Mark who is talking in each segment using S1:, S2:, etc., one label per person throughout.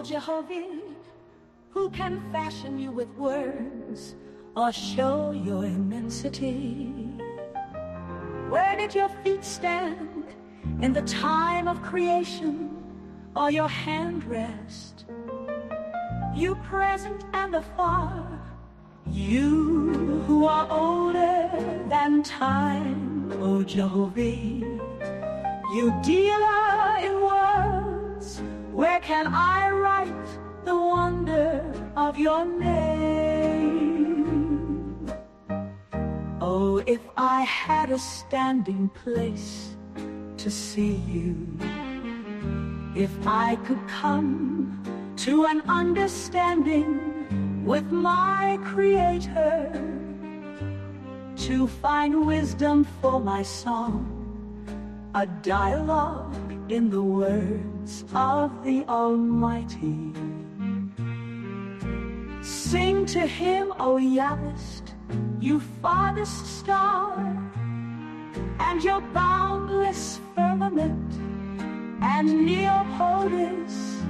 S1: O Jehovah, who can fashion you with words or show your immensity? Where did your feet stand in the time of creation, or your hand rest? You present and afar, you who are older than time, O Jehovah, you dealer in words, where can I write the wonder of your name? Oh, if I had a standing place to see you, if I could come to an understanding with my Creator, to find wisdom for my song, a dialogue in the words of the Almighty. Sing to Him, O youngest, you farthest star, and your boundless firmament, and Neopodis,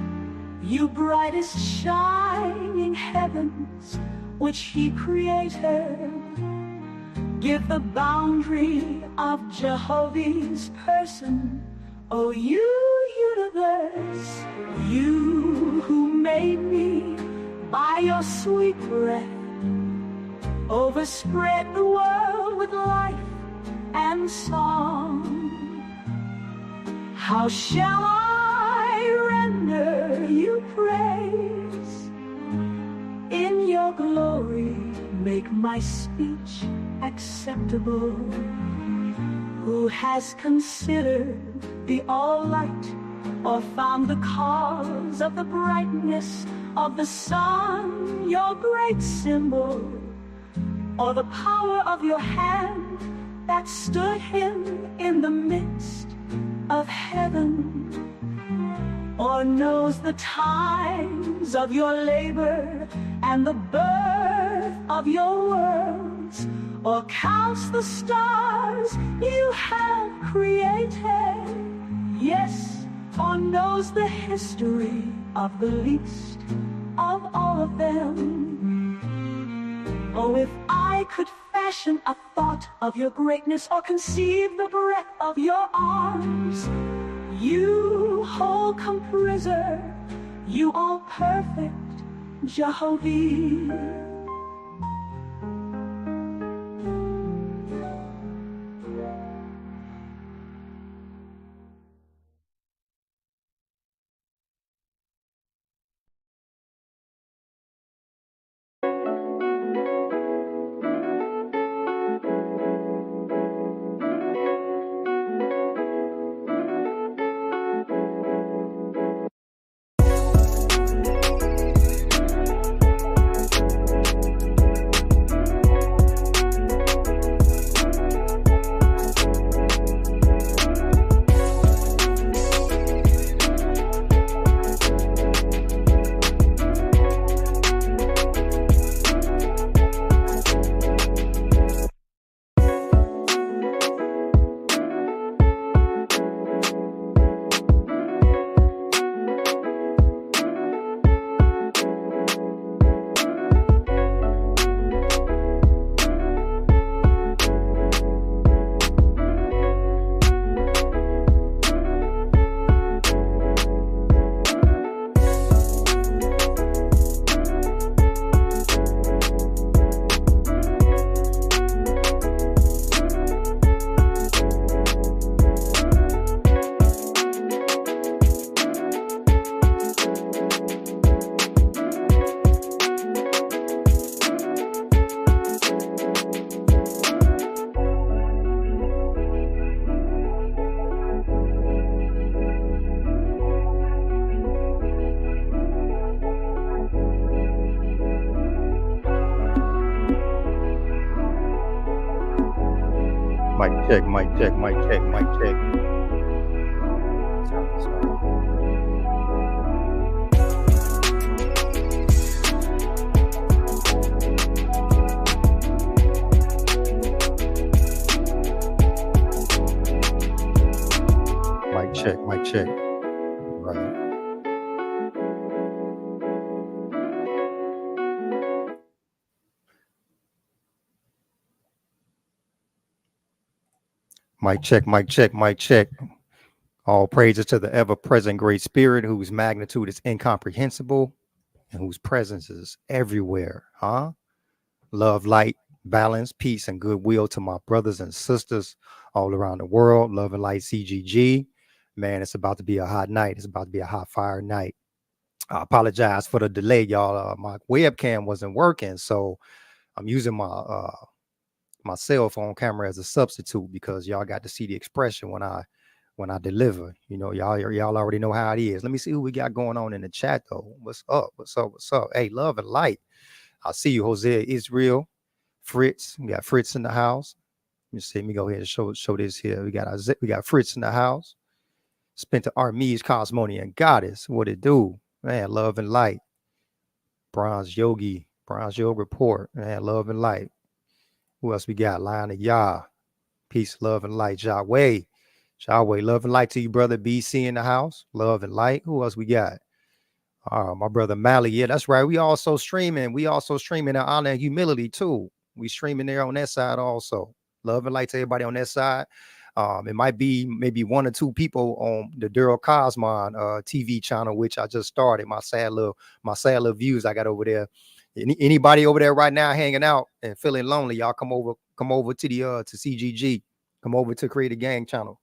S1: you brightest shining heavens, which He created. Give the boundary of Jehovah's person, O you universe, you who made me by your sweet breath, overspread the world with life and song. How shall I render you praise? In your glory make my speech acceptable. Who has considered the all-light, or found the cause of the brightness of the sun, your great symbol, or the power of your hand that stood Him in the midst of heaven, or knows the times of your labor and the birth of your worlds, or counts the stars you have created, yes, or knows the history of the least of all of them. Oh, if I could fashion a thought of your greatness, or conceive the breadth of your arms, you whole compriser, you all perfect Jehovah.
S2: Mic check, mic check, mic check, mic check. Mic check, mic check. Right. Mic check, mic check, mic check. All praises to the ever-present great spirit whose magnitude is incomprehensible and whose presence is everywhere. Love, light, balance, peace, and goodwill to my brothers and sisters all around the world. Love and light CGG. Man, it's about to be a hot night. It's about to be a hot fire night. I apologize for the delay, y'all. My webcam wasn't working, so I'm using my cell phone camera as a substitute because y'all got to see the expression when I deliver. You know, y'all already know how it is. Let me see who we got going on in the chat though. What's up? What's up? What's up? Hey, love and light. I see you, Hosea Israel, Fritz. We got Fritz in the house. Let me see. Let me go ahead and show this here. We got Fritz in the house. Spent the Armies, Cosmonian Goddess. What it do? Man, love and light. Bronze Yogi Report. Man, love and light. Who else we got? Lion of Yah. Peace, love, and light. Yahweh, love and light to you, brother. BC in the house. Love and light. Who else we got? My brother Mally. Yeah, that's right. We also streaming in honor and humility too. We streaming there on that side also. Love and light to everybody on that side. It might be maybe one or two people on the Daryl Cosmon TV channel, which I just started. My sad little views I got over there. Anybody over there right now hanging out and feeling lonely, y'all come over to the to CGG. Come over to Create a Gang channel.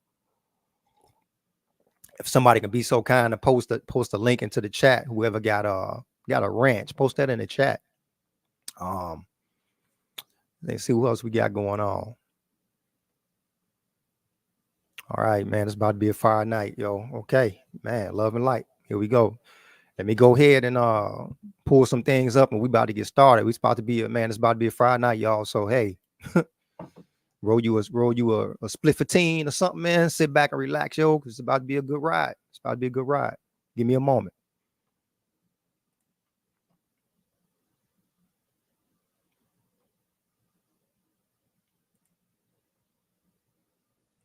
S2: If somebody can be so kind to post a link into the chat, whoever got a ranch, post that in the chat. Let's see who else we got going on. All right, man, it's about to be a fire night, yo. Okay, man, love and light. Here we go. Let me go ahead and pull some things up, and we about to get started. It's about to be it's about to be a Friday night, y'all. So hey, roll you a spliff-a-teen or something, man. Sit back and relax, yo, because it's about to be a good ride. It's about to be a good ride. Give me a moment.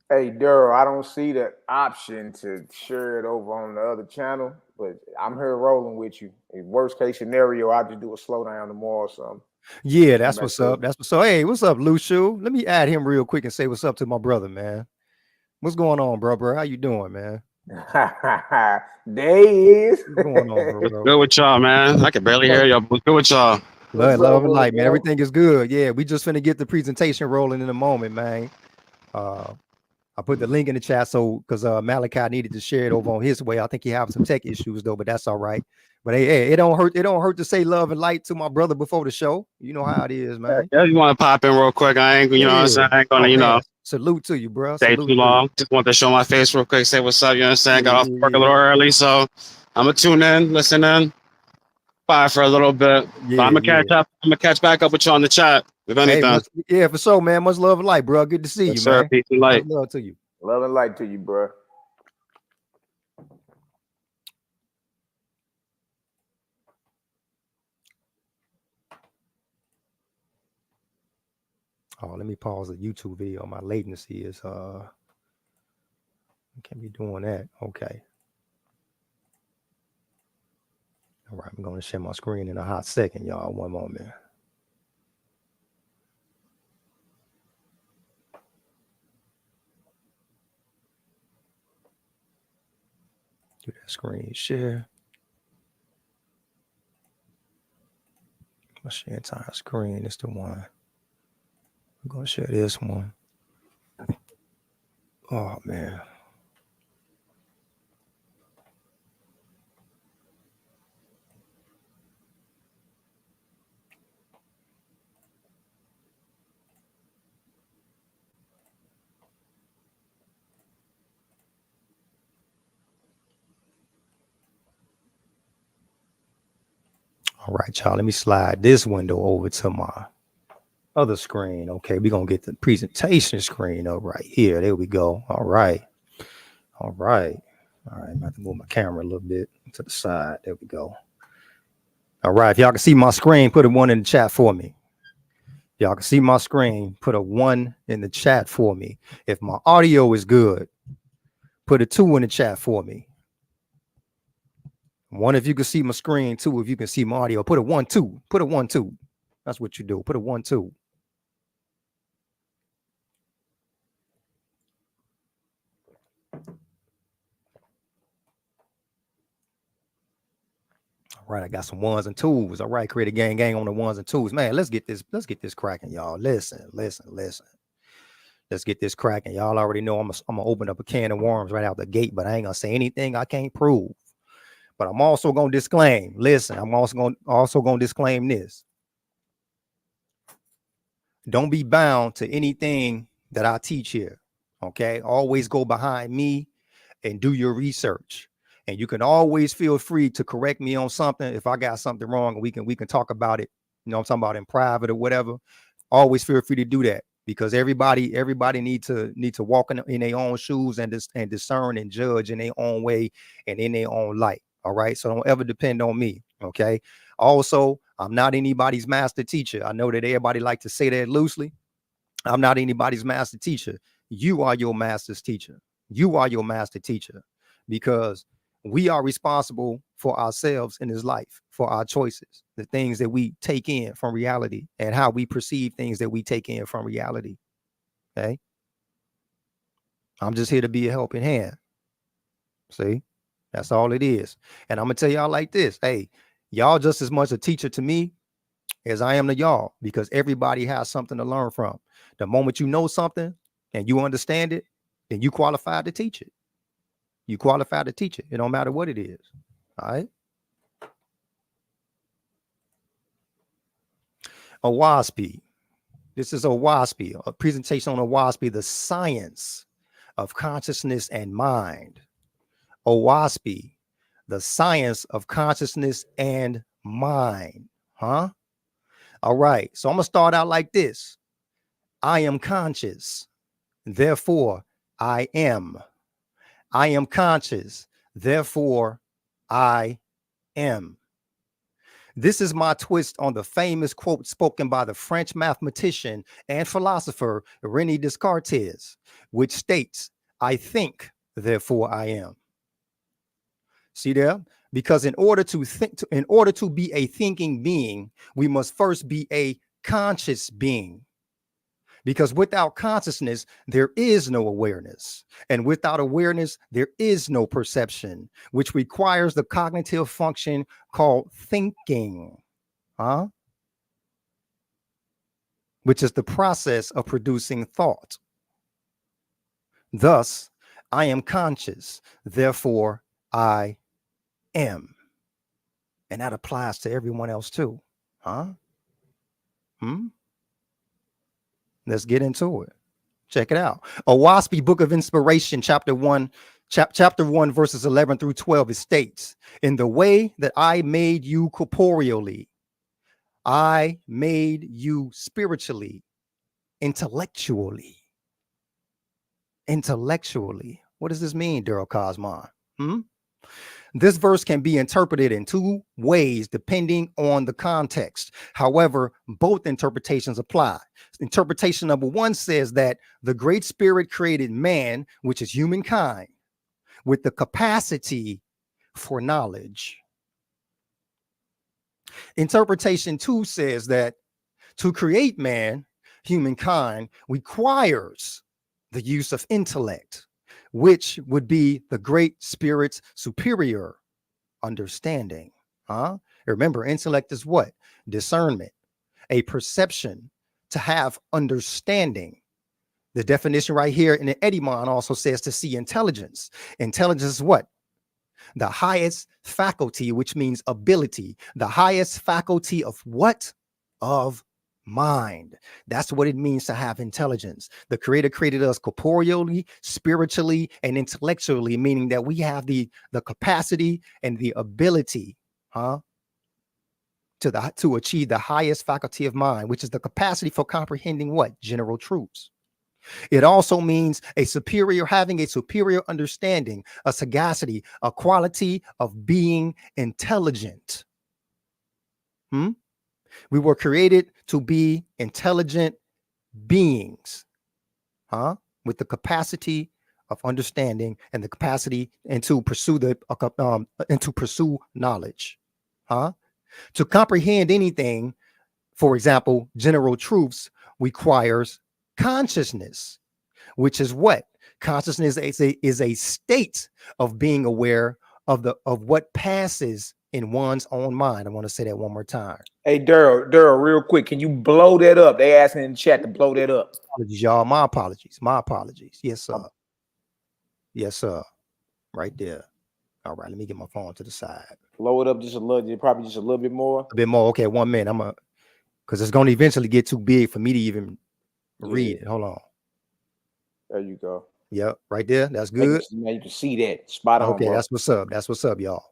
S3: Hey, Daryl, I don't see the option to share it over on the other channel, but I'm here rolling with you. In worst case scenario, I'll just do a slowdown tomorrow or something.
S2: Yeah, that's what's up. That's what's up. Hey, what's up, Lucio? Let me add him real quick and say what's up to my brother, man. What's going on, bro? How you doing, man?
S3: There he is.
S2: What's going on, bro?
S4: What's good with y'all, man? I can barely hear y'all. What's good with y'all?
S2: Love and light, man. Everything is good. Yeah, we just finna get the presentation rolling in a moment, man. I put the link in the chat because Malachi needed to share it over on his way. I think he has some tech issues though, but that's all right. But hey, it don't hurt to say love and light to my brother before the show. You know how it is, man.
S4: Yeah, you want to pop in real quick? I ain't, you know what I'm saying? I ain't gonna,
S2: salute to you, bro.
S4: Stay too long. Just want to show my face real quick, say what's up. You know what I'm saying? Got off work a little early, so I'm gonna tune in, listen in, bye for a little bit. But I'm gonna catch back up with you on the chat. If anything.
S2: Hey, for sure, man. Much love and light, bro. Good to see you,
S4: sir.
S2: Man.
S4: Peace and light.
S2: Much love to you.
S3: Love and light to you, bro.
S2: Oh, let me pause the YouTube video. My latency is can't be doing that. Okay. All right, I'm going to share my screen in a hot second, y'all. One moment. Do that screen share. My share entire screen is the one. I'm going to share this one. Oh, man. All right, y'all. Let me slide this window over to my other screen. Okay, we're going to get the presentation screen up right here. There we go. All right. I'm about to move my camera a little bit to the side. There we go. All right. If y'all can see my screen, put a 1 in the chat for me. Y'all can see my screen, put a 1 in the chat for me. If my audio is good, put a 2 in the chat for me. 1 if you can see my screen, 2 if you can see my audio. Put a 1, 2. Put a 1, 2. That's what you do. Put a 1, 2. All right, I got some ones and twos. All right, create a gang on the ones and twos. Man, let's get this cracking, y'all. Listen. Let's get this cracking. Y'all already know I'm gonna open up a can of worms right out the gate, but I ain't gonna say anything I can't prove. But I'm also gonna disclaim. Listen, I'm also gonna disclaim this. Don't be bound to anything that I teach here. Okay, always go behind me and do your research. And you can always feel free to correct me on something if I got something wrong. We can talk about it. You know, I'm talking about in private or whatever. Always feel free to do that, because everybody need to walk in their own shoes and discern and judge in their own way and in their own light. All right, so don't ever depend on me. Okay. Also, I'm not anybody's master teacher. I know that everybody like to say that loosely. I'm not anybody's master teacher. You are your master's teacher. You are your master teacher, because we are responsible for ourselves in this life, for our choices, the things that we take in from reality, and how we perceive things that we take in from reality. Okay. I'm just here to be a helping hand. See, that's all it is. And I'm gonna tell y'all like this. Hey, y'all just as much a teacher to me as I am to y'all, because everybody has something to learn from. The moment you know something and you understand it, then you qualified to teach it. You qualified to teach it. It don't matter what it is. All right. Oahspe. This is Oahspe, a presentation on Oahspe, the science of consciousness and mind. Oahspe, the science of consciousness and mind. Huh? All right. So I'm going to start out like this. I am conscious. Therefore, I am. I am conscious. Therefore, I am. This is my twist on the famous quote spoken by the French mathematician and philosopher René Descartes, which states, I think, therefore I am. See there? Because in order to be a thinking being, we must first be a conscious being. Because without consciousness, there is no awareness. And without awareness, there is no perception, which requires the cognitive function called thinking, which is the process of producing thought. Thus, I am conscious, therefore I am. And that applies to everyone else too. Let's get into it. Check it out. Oahspe Book of Inspiration, chapter 1, verses 11 through 12, it states, in the way that I made you corporeally, I made you spiritually, intellectually. What does this mean, Daryl Cosmon? This verse can be interpreted in two ways depending on the context. However, both interpretations apply. Interpretation number one says that the Great Spirit created man, which is humankind, with the capacity for knowledge. Interpretation two says that to create man, humankind, requires the use of intellect, which would be the Great Spirit's superior understanding. Remember, intellect is what? Discernment, a perception, to have understanding. The definition right here in the Edimon also says to see intelligence. Intelligence is what? The highest faculty, which means ability. The highest faculty of what? Of mind. That's what it means to have intelligence. The Creator created us corporeally, spiritually, and intellectually, meaning that we have the capacity and the ability to achieve the highest faculty of mind, which is the capacity for comprehending what? General truths. It also means having a superior understanding, a sagacity, a quality of being intelligent. We were created to be intelligent beings, with the capacity of understanding and the capacity and to pursue knowledge, to comprehend anything. For example, general truths requires consciousness, which is what? Consciousness is a state of being aware of what passes in one's own mind. I want to say that one more time.
S3: Hey, Daryl, real quick, can you blow that up? They asking in the chat to blow that up.
S2: Apologies, y'all. My apologies. My apologies. Yes, sir. Yes, sir. Right there. All right, let me get my phone to the side.
S3: Blow it up just a little, probably just a little bit more.
S2: A bit more. Okay, 1 minute. Because it's going to eventually get too big for me to even read it. Hold on.
S3: There you go.
S2: Yep, right there. That's good.
S3: Now you can see that. Spot on,
S2: okay,
S3: bro.
S2: That's what's up. That's what's up, y'all.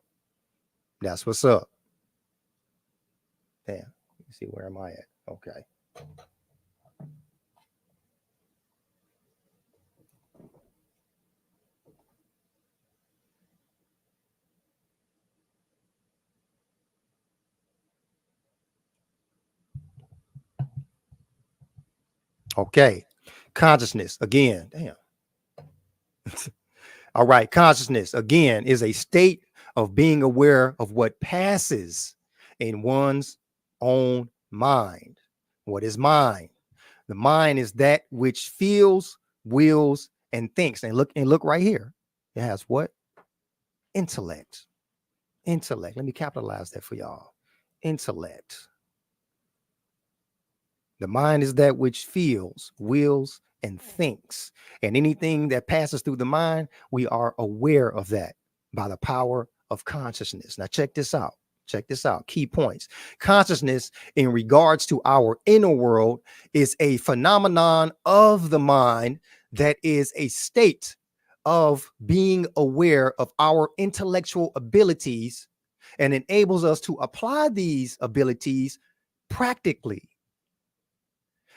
S2: That's what's up. Damn. Let me see, where am I at? Okay. Okay. Consciousness again. Damn. All right. Consciousness again is a state of being aware of what passes in one's own mind. What is mind? The mind is that which feels, wills, and thinks. And look right here. It has what? Intellect. Intellect. Let me capitalize that for y'all. Intellect. The mind is that which feels, wills, and thinks. And anything that passes through the mind, we are aware of that by the power of consciousness. Now, check this out. Check this out. Key points. Consciousness in regards to our inner world is a phenomenon of the mind that is a state of being aware of our intellectual abilities and enables us to apply these abilities practically.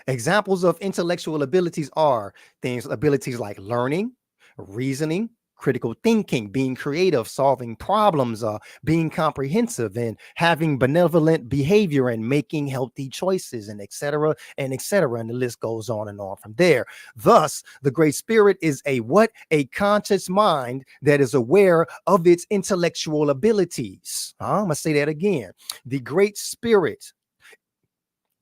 S2: Examples of intellectual abilities are abilities like learning, reasoning, critical thinking, being creative, solving problems, being comprehensive, and having benevolent behavior and making healthy choices, and etc. and etc. And the list goes on and on from there. Thus, the Great Spirit is a conscious mind that is aware of its intellectual abilities. I'm going to say that again. The Great Spirit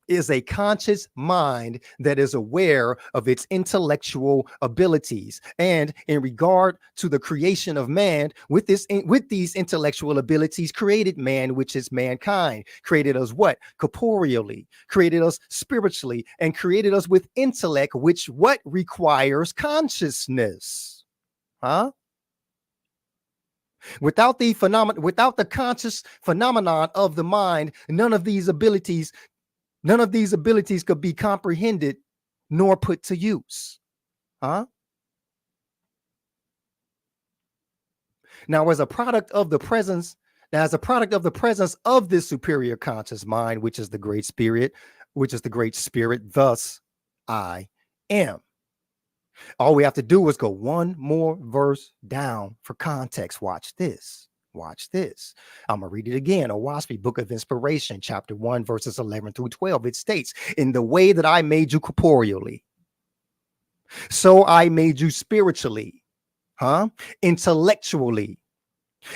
S2: is a conscious mind that is aware of its intellectual abilities. And in regard to the creation of man, with these intellectual abilities, created man, which is mankind, created us what? Corporeally, created us spiritually, and created us with intellect, which what requires consciousness. Without the conscious phenomenon of the mind, none of these abilities could be comprehended nor put to use. Now, as a product of the presence of this superior conscious mind, which is the Great Spirit, thus I am. All we have to do is go one more verse down for context. Watch this. Watch this. I'm going to read it again. Oahspe, Book of Inspiration, chapter 1, verses 11 through 12. It states, in the way that I made you corporeally, so I made you spiritually, intellectually.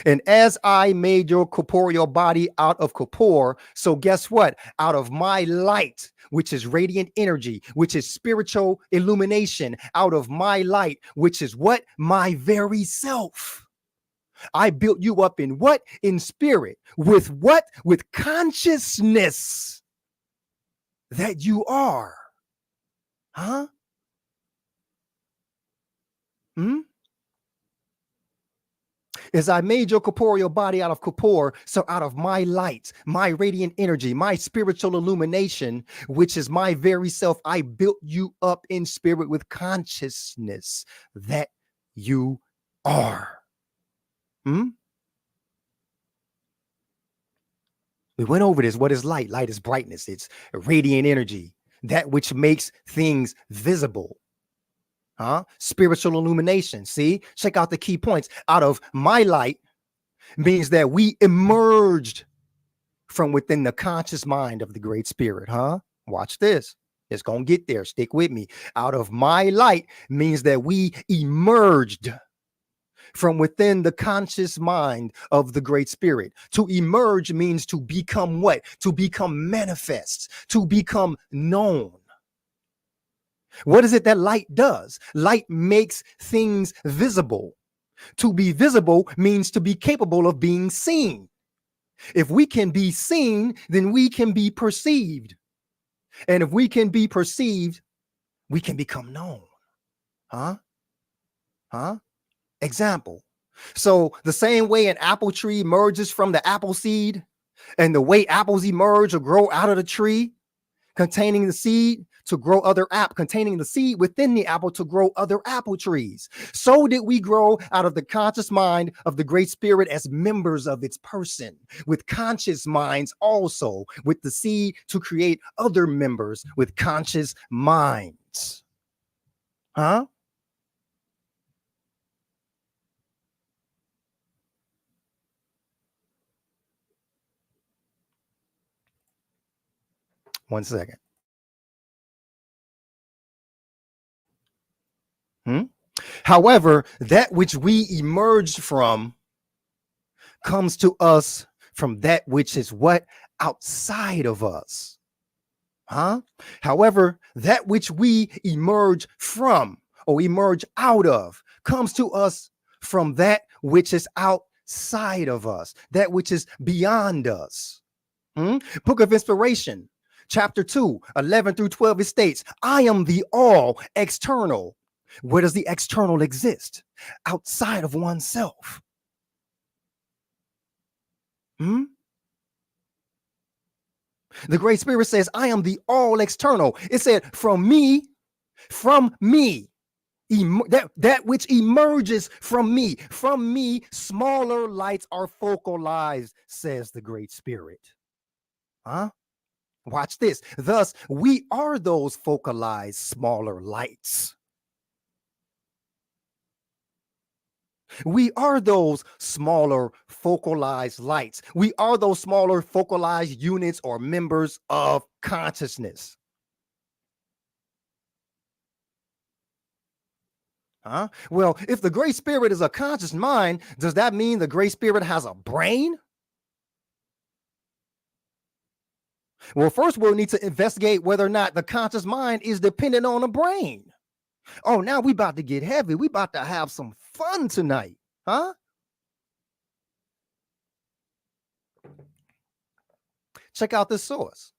S2: And as I made your corporeal body out of corpore, so guess what? Out of my light, which is radiant energy, which is spiritual illumination, out of my light, which is what? My very self. I built you up in what? In spirit. With what? With consciousness that you are. As I made your corporeal body out of corpore, so out of my light, my radiant energy, my spiritual illumination, which is my very self, I built you up in spirit with consciousness that you are. We went over this. What is light? Light is brightness. It's radiant energy, that which makes things visible. Spiritual illumination. See, check out the key points. Out of my light means that we emerged from within the conscious mind of the Great Spirit. Watch this. It's going to get there. Stick with me. Out of my light means that we emerged from within the conscious mind of the Great Spirit. To emerge means to become what? To become manifest, to become known. What is it that light does? Light makes things visible. To be visible means to be capable of being seen. If we can be seen, then we can be perceived. And if we can be perceived, we can become known. Huh? Example. So the same way an apple tree emerges from the apple seed, and the way apples emerge or grow out of the tree containing the seed to grow containing the seed within the apple to grow other apple trees. So did we grow out of the conscious mind of the Great Spirit as members of its person, with conscious minds also, with the seed to create other members with conscious minds. Huh? One second. However, that which we emerged from comes to us from that which is what? Outside of us. Huh? However, that which we emerge from or emerge out of comes to us from that which is outside of us, that which is beyond us. Book of Inspiration, chapter 2, 11 through 12, it states, I am the all external. Where does the external exist? Outside of oneself. The Great Spirit says, I am the all external. It said, from me, that which emerges from me, smaller lights are focalized, says the Great Spirit. Watch this. Thus, we are those focalized smaller lights. We are those smaller focalized lights. We are those smaller focalized units or members of consciousness. Well, if the Great Spirit is a conscious mind, does that mean the Great Spirit has a brain? Well, first we'll need to investigate whether or not the conscious mind is dependent on a brain. Oh, now we about to get heavy. We about to have some fun tonight. Check out this source.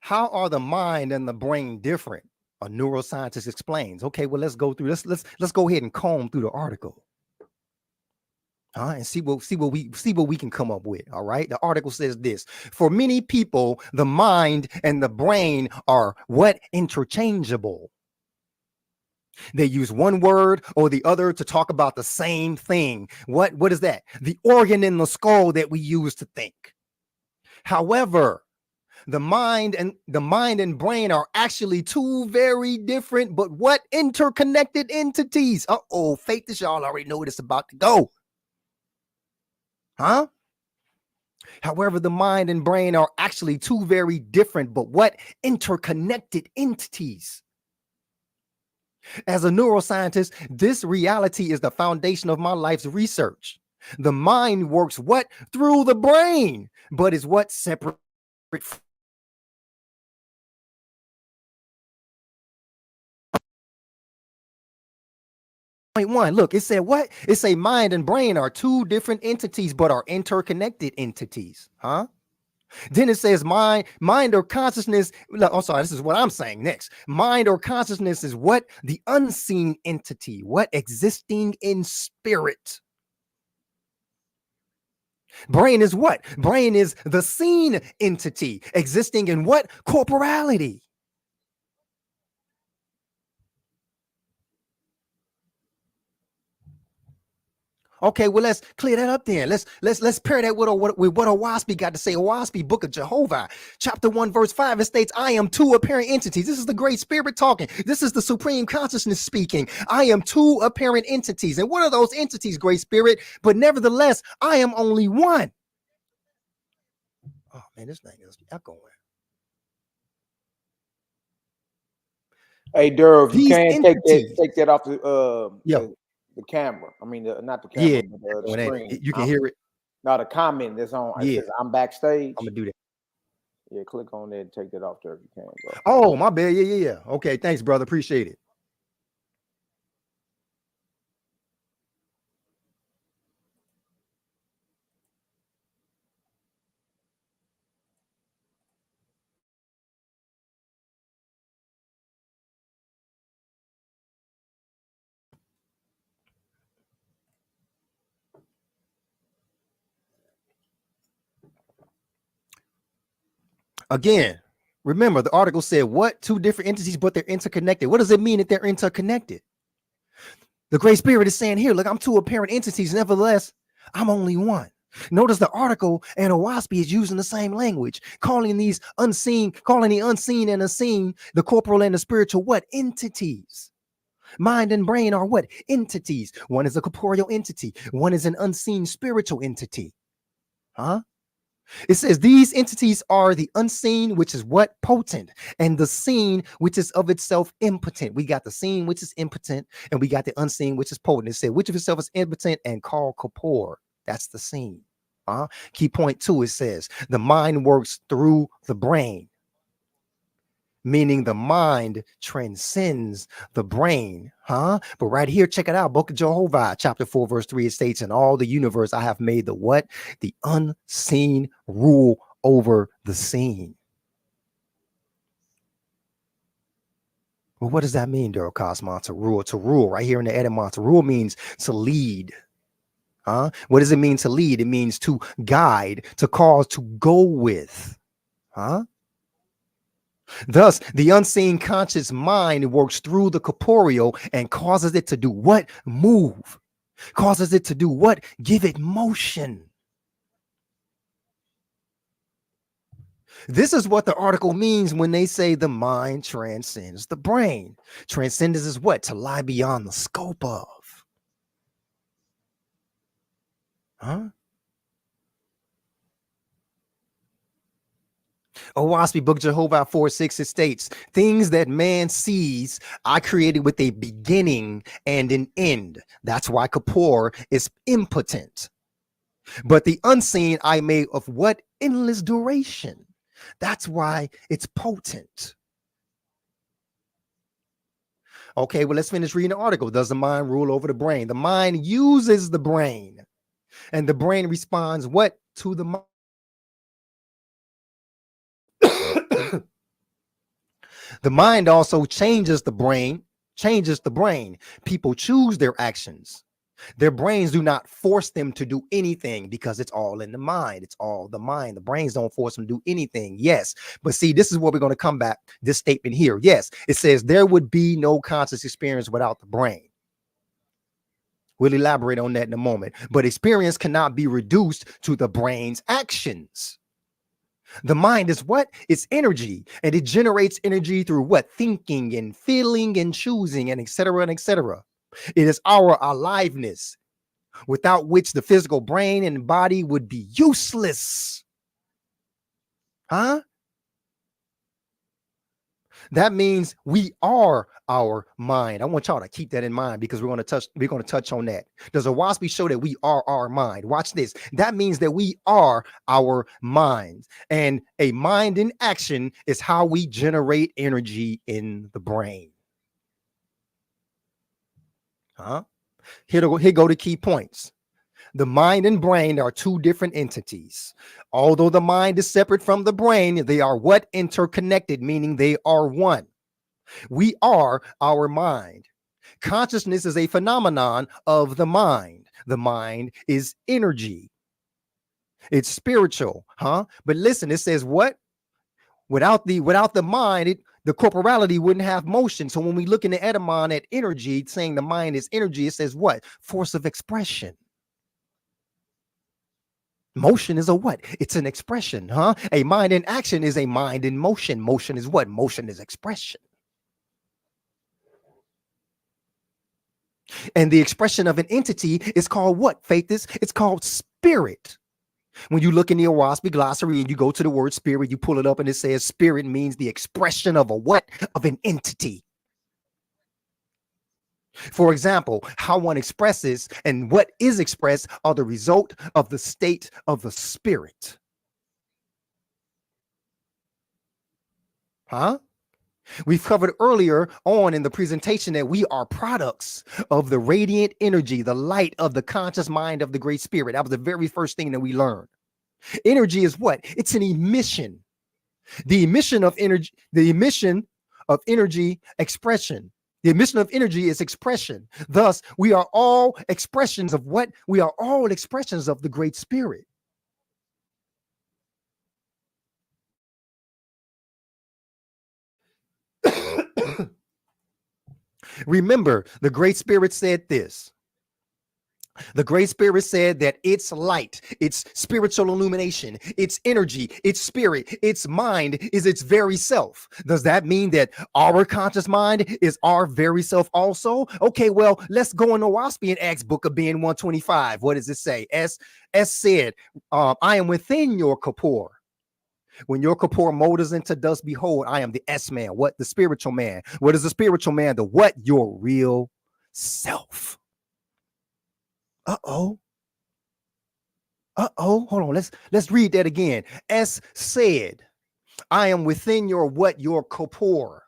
S2: How are the mind and the brain different? A neuroscientist explains. Okay, well, let's go through this. Let's go ahead and comb through the article. And see what we can come up with. All right. The article says this: for many people, the mind and the brain are what? Interchangeable. They use one word or the other to talk about the same thing. What is that? The organ in the skull that we use to think. However, the mind and brain are actually two very different, but what? Interconnected entities. Faith, this y'all already know what it's about to go. However, the mind and brain are actually two very different, but what? Interconnected entities. As a neuroscientist, this reality is the foundation of my life's research. The mind works what? Through the brain, but is what? Separate. One. Look, it said what? It say mind and brain are two different entities, but are interconnected entities. Then it says mind or consciousness. I'm sorry, this is what I'm saying next. Mind or consciousness is what? The unseen entity, what? Existing in spirit. Brain is what? Brain is the seen entity, existing in what? Corporality. Okay, well, let's clear that up then. Let's pair that with what Oahspe got to say. Oahspe, Book of Jehovah, chapter 1, verse 5, it states, I am two apparent entities. This is the Great Spirit talking. This is the Supreme Consciousness speaking. I am two apparent entities. And what are those entities, Great Spirit? But nevertheless, I am only one. Oh, man, this thing is echoing.
S3: Hey, Durv, you can't take that off the camera. I mean, not the camera, but the screen.
S2: You can hear it.
S3: No, the comment that's on. It says, I'm backstage.
S2: I'm gonna do that.
S3: Yeah, click on that and take that off there if you can, bro.
S2: Oh, my bad. Yeah. Okay, thanks, brother. Appreciate it. Again, remember the article said what? Two different entities, but they're interconnected. What does it mean that they're interconnected? The Great Spirit is saying here, look, I'm two apparent entities. Nevertheless, I'm only one. Notice the article and Oahspe is using the same language, calling the unseen and unseen, the corporal and the spiritual, what? Entities. Mind and brain are what? Entities. One is a corporeal entity. One is an unseen spiritual entity. Huh? It says these entities are the unseen, which is what? Potent, and the seen, which is of itself impotent. We got the seen, which is impotent, and we got the unseen, which is potent. It said which of itself is impotent and called corpore. That's the seen. Key point 2, it says the mind works through the brain, meaning the mind transcends the brain. But right here, check it out. Book of Jehovah, chapter 4, verse 3, it states, in all the universe, I have made the what? The unseen rule over the seen. Well, what does that mean, Daryl Cosmon? To rule right here in the Edemont. To rule means to lead. What does it mean to lead? It means to guide, to cause, to go with. Thus, the unseen conscious mind works through the corporeal and causes it to do what? Move. Causes it to do what? Give it motion. This is what the article means when they say the mind transcends the brain. Transcendence is what? To lie beyond the scope of. Oahspe, Book Jehovah 4:6, it states, things that man sees, I created with a beginning and an end. That's why Kapoor is impotent. But the unseen I made of what? Endless duration. That's why it's potent. Okay, well, let's finish reading the article. Does the mind rule over the brain? The mind uses the brain. And the brain responds what? To the mind. The mind also changes the brain. People choose their actions. Their brains do not force them to do anything because it's all in the mind. It's all the mind. The brains don't force them to do anything. Yes. But see, this is where we're going to come back. This statement here. Yes. It says there would be no conscious experience without the brain. We'll elaborate on that in a moment. But experience cannot be reduced to the brain's actions. The mind is what? It's energy, and it generates energy through what? Thinking and feeling and choosing and etc. and etc. It is our aliveness, without which the physical brain and body would be useless. That means we are our mind. I want y'all to keep that in mind because we're going to touch on that. Does Oahspe show that we are our mind? Watch this. That means that we are our minds, and a mind in action is how we generate energy in the brain. Here go the key points. The mind and brain are two different entities. Although the mind is separate from the brain, they are what? Interconnected, meaning they are one. We are our mind. Consciousness is a phenomenon of the mind. The mind is energy. It's spiritual, But listen, it says what? Without the mind, the corporality wouldn't have motion. So when we look in the etymon at energy, saying the mind is energy, it says what? Force of expression. Motion is a what? It's an expression, A mind in action is a mind in motion. Motion is what? Motion is expression. And the expression of an entity is called what? Faith is? It's called spirit. When you look in the Oahspe glossary and you go to the word spirit, you pull it up and it says spirit means the expression of a what? Of an entity. For example, how one expresses and what is expressed are the result of the state of the spirit. We've covered earlier on in the presentation that we are products of the radiant energy, the light of the conscious mind of the Great Spirit. That was the very first thing that we learned. Energy is what? It's an emission. The emission of energy expression. The emission of energy is expression. Thus, we are all expressions of what? We are all expressions of the Great Spirit. Remember, the Great Spirit said this. The Great Spirit said that its light, its spiritual illumination, its energy, its spirit, its mind is its very self. Does that mean that our conscious mind is our very self also? Okay, well, let's go in the Oahspe and Acts book of being 125. What does it say? S said, I am within your Kapor. When your Kapor molders into dust, behold, I am the S man. What? The spiritual man. What is the spiritual man? The what? Your real self. Uh-oh. Hold on. Let's read that again. S said, I am within your what? Your Kapor.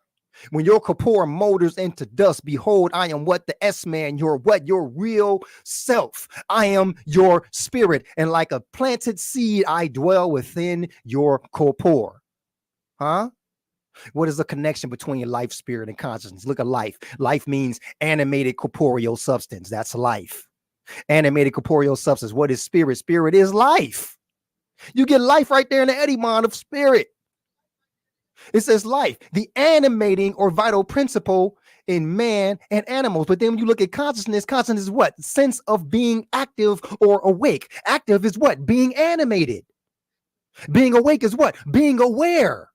S2: When your Kapor molders into dust, behold, I am what? The S man, your what? Your real self. I am your spirit. And like a planted seed, I dwell within your Kapor. Huh? What is the connection between your life, spirit, and consciousness? Look at life. Life means animated corporeal substance. That's life. Animated corporeal substance. What is spirit? Spirit is life. You get life right there in the etymon of spirit. It says life, the animating or vital principle in man and animals. But then when you look at consciousness, consciousness is what? Sense of being active or awake. Active is what? Being animated. Being awake is what? Being aware.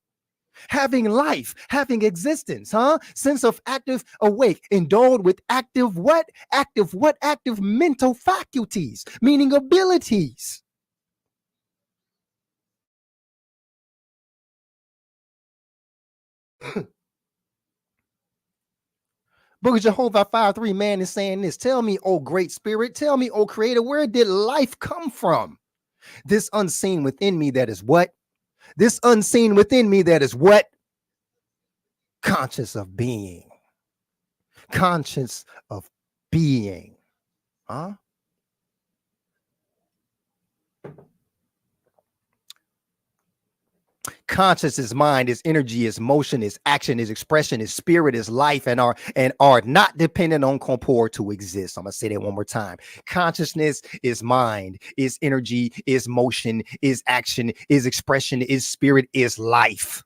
S2: Having life, having existence, huh? Sense of active, awake, endowed with active what? Active what? Active mental faculties, meaning abilities. Book of Jehovah 5:3, man is saying this. Tell me, oh great spirit, tell me, oh creator, where did life come from? This unseen within me that is what? This unseen within me that is what? Conscious of being. Conscious of being. Huh? Conscious is mind, is energy, is motion, is action, is expression, is spirit, is life, and are not dependent on corpore to exist. I'm gonna say that one more time. Consciousness is mind, is energy, is motion, is action, is expression, is spirit, is life,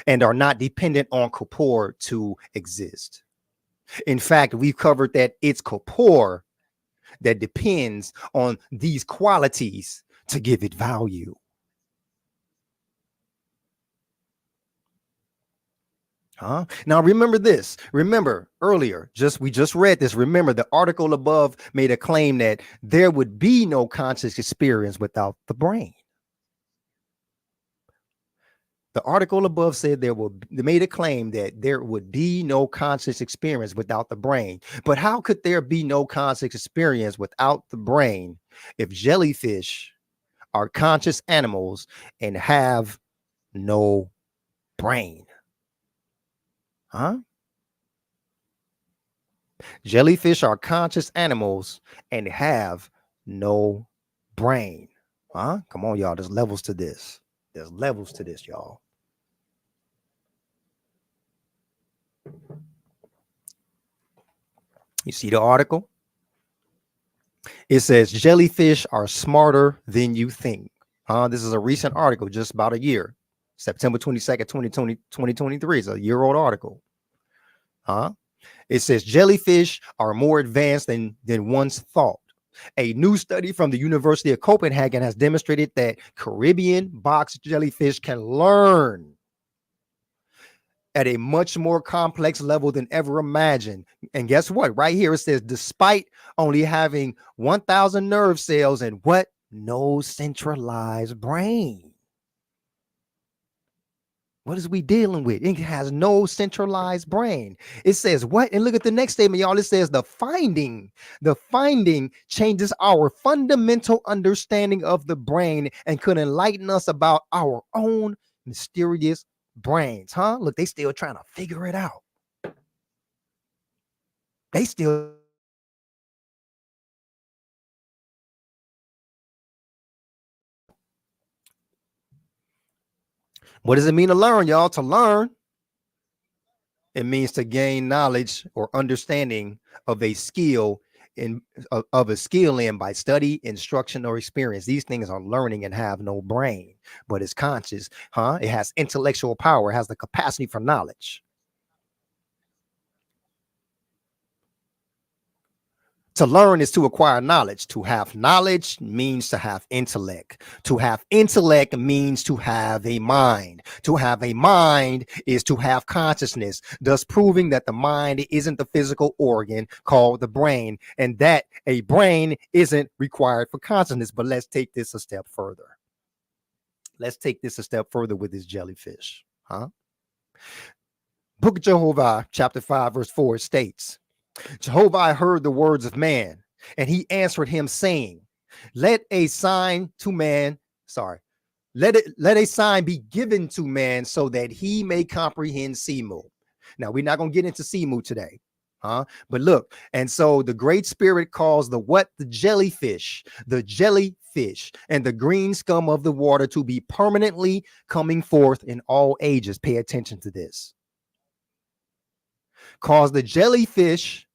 S2: and are not dependent on corpore to exist. In fact, we've covered that it's corpore that depends on these qualities to give it value. Huh? Now remember this. Remember earlier, we just read this. Remember the article above made a claim that there would be no conscious experience without the brain. The article above said they made a claim that there would be no conscious experience without the brain. But how could there be no conscious experience without the brain if jellyfish are conscious animals and have no brain? Huh? Jellyfish are conscious animals and have no brain. Huh? Come on, y'all. There's levels to this. There's levels to this, y'all. You see the article? It says jellyfish are smarter than you think. This is a recent article, just about a year. September 22nd, 2023. It's a year-old article. It says jellyfish are more advanced than once thought. A new study from the University of Copenhagen has demonstrated that Caribbean box jellyfish can learn at a much more complex level than ever imagined. And guess what? Right here it says, despite only having 1,000 nerve cells and what? No centralized brain. What is we dealing with? It has no centralized brain. It says what? And look at the next statement, y'all. It says the finding changes our fundamental understanding of the brain and could enlighten us about our own mysterious brains. Huh? Look, they still trying to figure it out. They still. What does it mean to learn, y'all? To learn, it means to gain knowledge or understanding of a skill in by study, instruction, or experience. These things are learning and have no brain, but it's conscious. It has intellectual power, has the capacity for knowledge. To learn is to acquire knowledge. To have knowledge means to have intellect. To have intellect means to have a mind. To have a mind is to have consciousness, thus proving that the mind isn't the physical organ called the brain, and that a brain isn't required for consciousness. But let's take this a step further. Let's take this a step further with this jellyfish. Book of Jehovah, chapter 5, verse 4 states, Jehovah heard the words of man, and he answered him, saying, Let a sign to man, let a sign be given to man so that he may comprehend Simu. Now, we're not going to get into Simu today. But look, and so the great spirit calls the jellyfish, and the green scum of the water to be permanently coming forth in all ages. Pay attention to this. Cause the jellyfish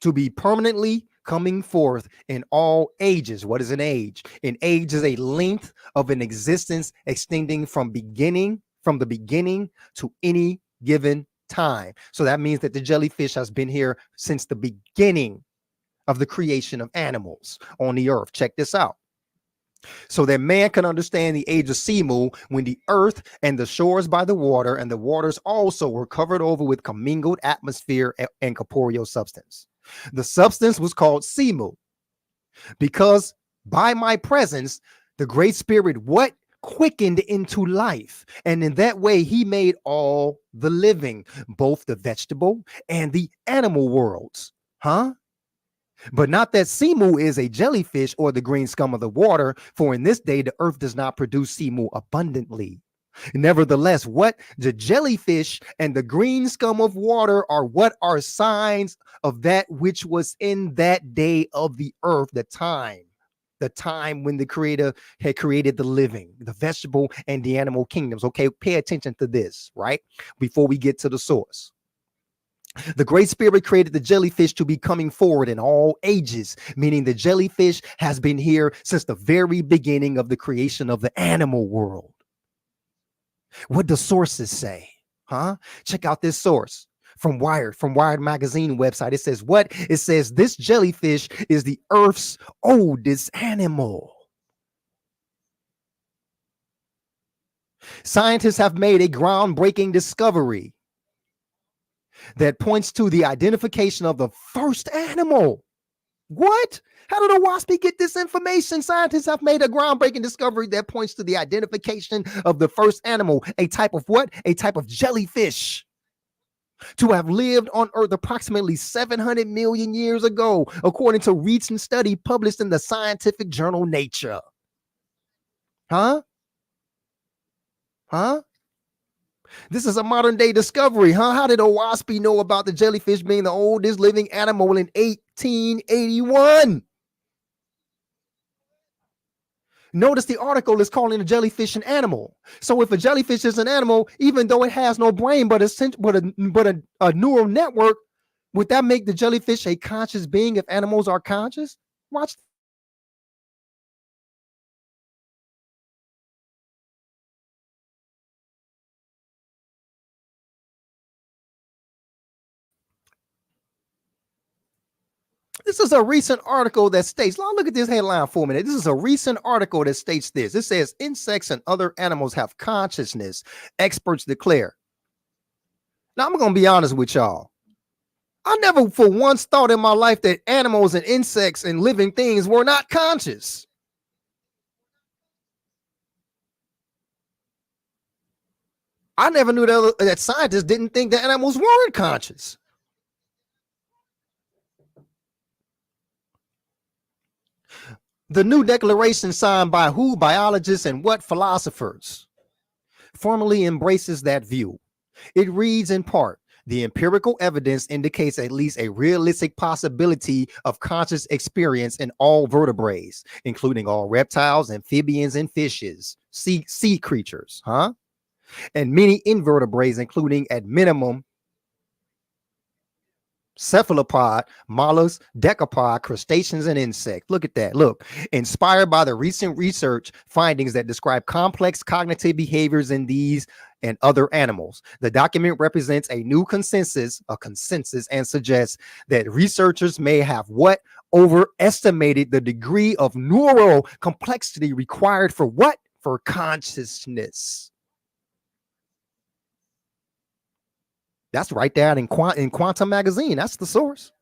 S2: to be permanently coming forth in all ages. What is an age? An age is a length of an existence extending from the beginning to any given time. So that means that the jellyfish has been here since the beginning of the creation of animals on the earth. Check this out. So that man can understand the age of Simu, when the earth and the shores by the water and the waters also were covered over with commingled atmosphere and corporeal substance. The substance was called Simu, because by my presence, the great spirit quickened into life. And in that way, he made all the living, both the vegetable and the animal worlds. But not that Simu is a jellyfish or the green scum of the water, for in this day the earth does not produce Simu abundantly. Nevertheless, what the jellyfish and the green scum of water are signs of that which was in that day of the earth, the time when the creator had created the living, the vegetable and the animal kingdoms. Okay, pay attention to this, right? Before we get to the source. The great spirit created the jellyfish to be coming forward in all ages, meaning the jellyfish has been here since the very beginning of the creation of the animal world. What do sources say? Check out this source from Wired magazine website. It says what? It says this jellyfish is the earth's oldest animal. Scientists have made a groundbreaking discovery that points to the identification of the first animal. What? How did Oahspe get this information? Scientists have made a groundbreaking discovery that points to the identification of the first animal, a type of what? A type of jellyfish, to have lived on Earth approximately 700 million years ago, according to recent study published in the scientific journal Nature. This is a modern day discovery, How did Oahspe know about the jellyfish being the oldest living animal in 1881? Notice the article is calling a jellyfish an animal. So if a jellyfish is an animal, even though it has no brain, but a neural network, would that make the jellyfish a conscious being if animals are conscious? Watch. This is a recent article that states, look at this headline for a minute. This is a recent article that states this. It says insects and other animals have consciousness, experts declare. Now, I'm going to be honest with y'all. I never for once thought in my life that animals and insects and living things were not conscious. I never knew that scientists didn't think that animals weren't conscious. The new declaration signed by who biologists and what philosophers formally embraces that view. It reads in part, the empirical evidence indicates at least a realistic possibility of conscious experience in all vertebrates, including all reptiles, amphibians, and fishes, sea creatures, and many invertebrates, including at minimum cephalopod, mollusks, decapod, crustaceans, and insects. Look at that. Look, inspired by the recent research findings that describe complex cognitive behaviors in these and other animals. The document represents a new consensus, and suggests that researchers may have overestimated the degree of neural complexity required for what? For consciousness. That's right there in Quantum Magazine. That's the source.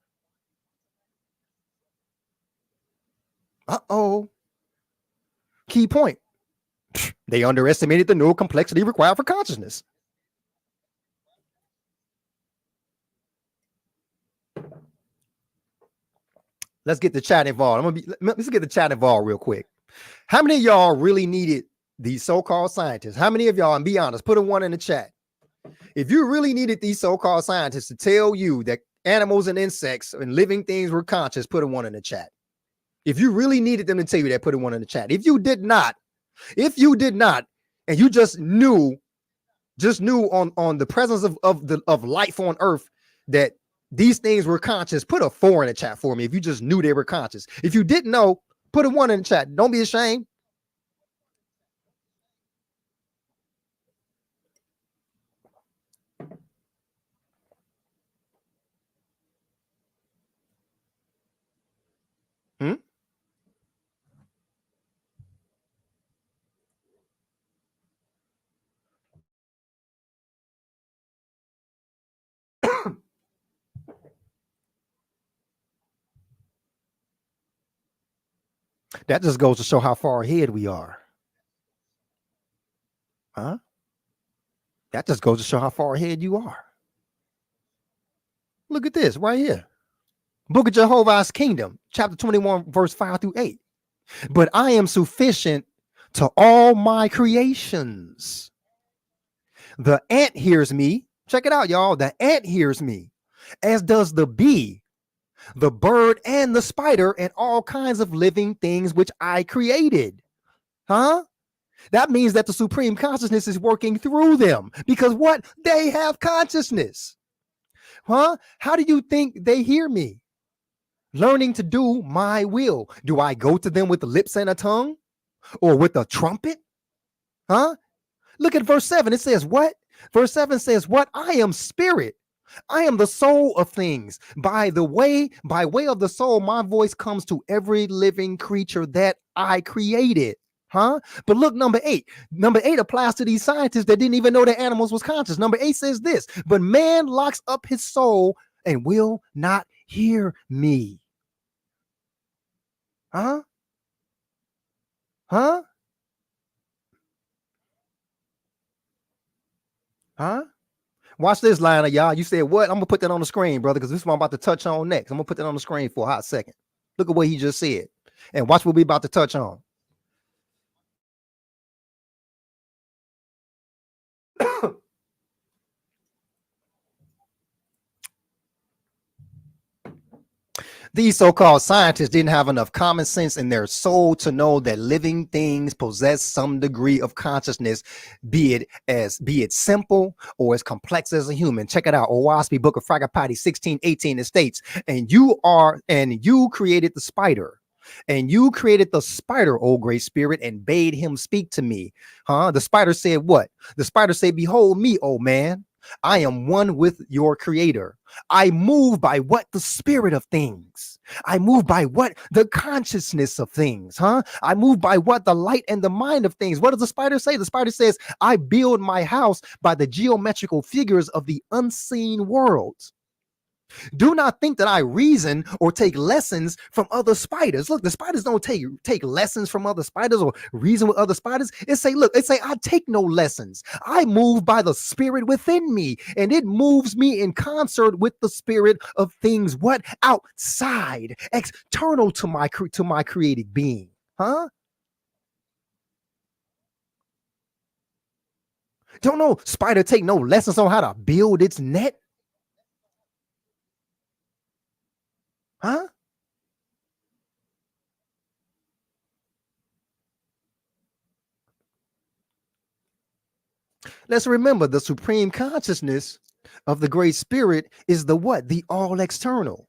S2: Uh-oh. Key point. They underestimated the neural complexity required for consciousness. Let's get the chat involved. Let's get the chat involved real quick. How many of y'all really needed these so-called scientists? How many of y'all, and be honest, put a one in the chat. If you really needed these so-called scientists to tell you that animals and insects and living things were conscious, put a one in the chat. If you really needed them to tell you that, put a one in the chat. If you did not, and you just knew on the presence of life on Earth that these things were conscious, put a 4 in the chat for me. If you just knew they were conscious. If you didn't know, put a 1 in the chat. Don't be ashamed. That just goes to show how far ahead we are. Huh? That just goes to show how far ahead you are. Look at this right here. Book of Jehovah's Kingdom, chapter 21, verse 5 through 8. But I am sufficient to all my creations. The ant hears me. Check it out, y'all. The ant hears me, as does the bee, the bird, and the spider, and all kinds of living things which I created. Huh? That means that the supreme consciousness is working through them, because what? They have consciousness. Huh? How do you think they hear me? Learning to do my will. Do I go to them with the lips and a tongue, or with a trumpet? Huh? Look at verse 7. It says what? Verse 7 says what? I am spirit. I am the soul of things. By way of the soul, my voice comes to every living creature that I created. Huh? But look, number 8. Number 8 applies to these scientists that didn't even know that animals was conscious. Number 8 says this, but man locks up his soul and will not hear me. Huh? Huh? Huh? Watch this, line of y'all. You said what? I'm gonna put that on the screen, brother, because this is what I'm about to touch on next. I'm gonna put that on the screen for a hot second. Look at what he just said, and watch what we about to touch on. These so-called scientists didn't have enough common sense in their soul to know that living things possess some degree of consciousness, be it simple or as complex as a human. Check it out. Oahspe, Book of Fragapati 16:18. It states, and you created the spider. And you created the spider, O great spirit, and bade him speak to me. Huh? The spider said what? The spider said, behold me, O man. I am one with your creator. I move by what? The spirit of things. I move by what? The consciousness of things. Huh? I move by what? The light and the mind of things. What does the spider say? The spider says, I build my house by the geometrical figures of the unseen worlds. Do not think that I reason or take lessons from other spiders. Look, the spiders don't take lessons from other spiders or reason with other spiders. It say, I take no lessons. I move by the spirit within me, and it moves me in concert with the spirit of things. What? Outside, external to my created being. Huh? Don't know spider take no lessons on how to build its net. Huh? Let's remember the supreme consciousness of the great spirit is the what? The all external.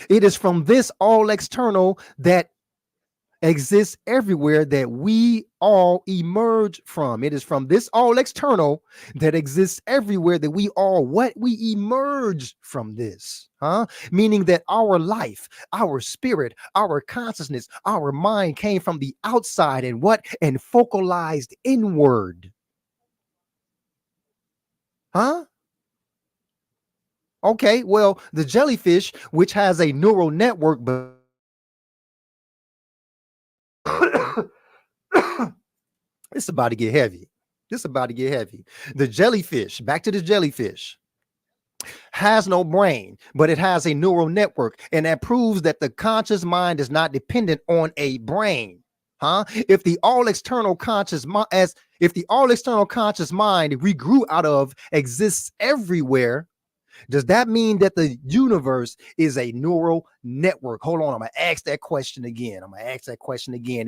S2: It is from this all external that exists everywhere that we all emerge from. It is from this all external that exists everywhere that we all what? We emerge from this. Meaning that our life, our spirit, our consciousness, our mind came from the outside and what? And focalized inward. Huh? Okay, well, the jellyfish, which has a neural network, but it's about to get heavy. This about to get heavy. The jellyfish, back to the jellyfish, has no brain, but it has a neural network. And that proves that the conscious mind is not dependent on a brain. If the all external conscious mind, as if the all external conscious mind we grew out of exists everywhere, does that mean that the universe is a neural network? Hold on, I'm gonna ask that question again.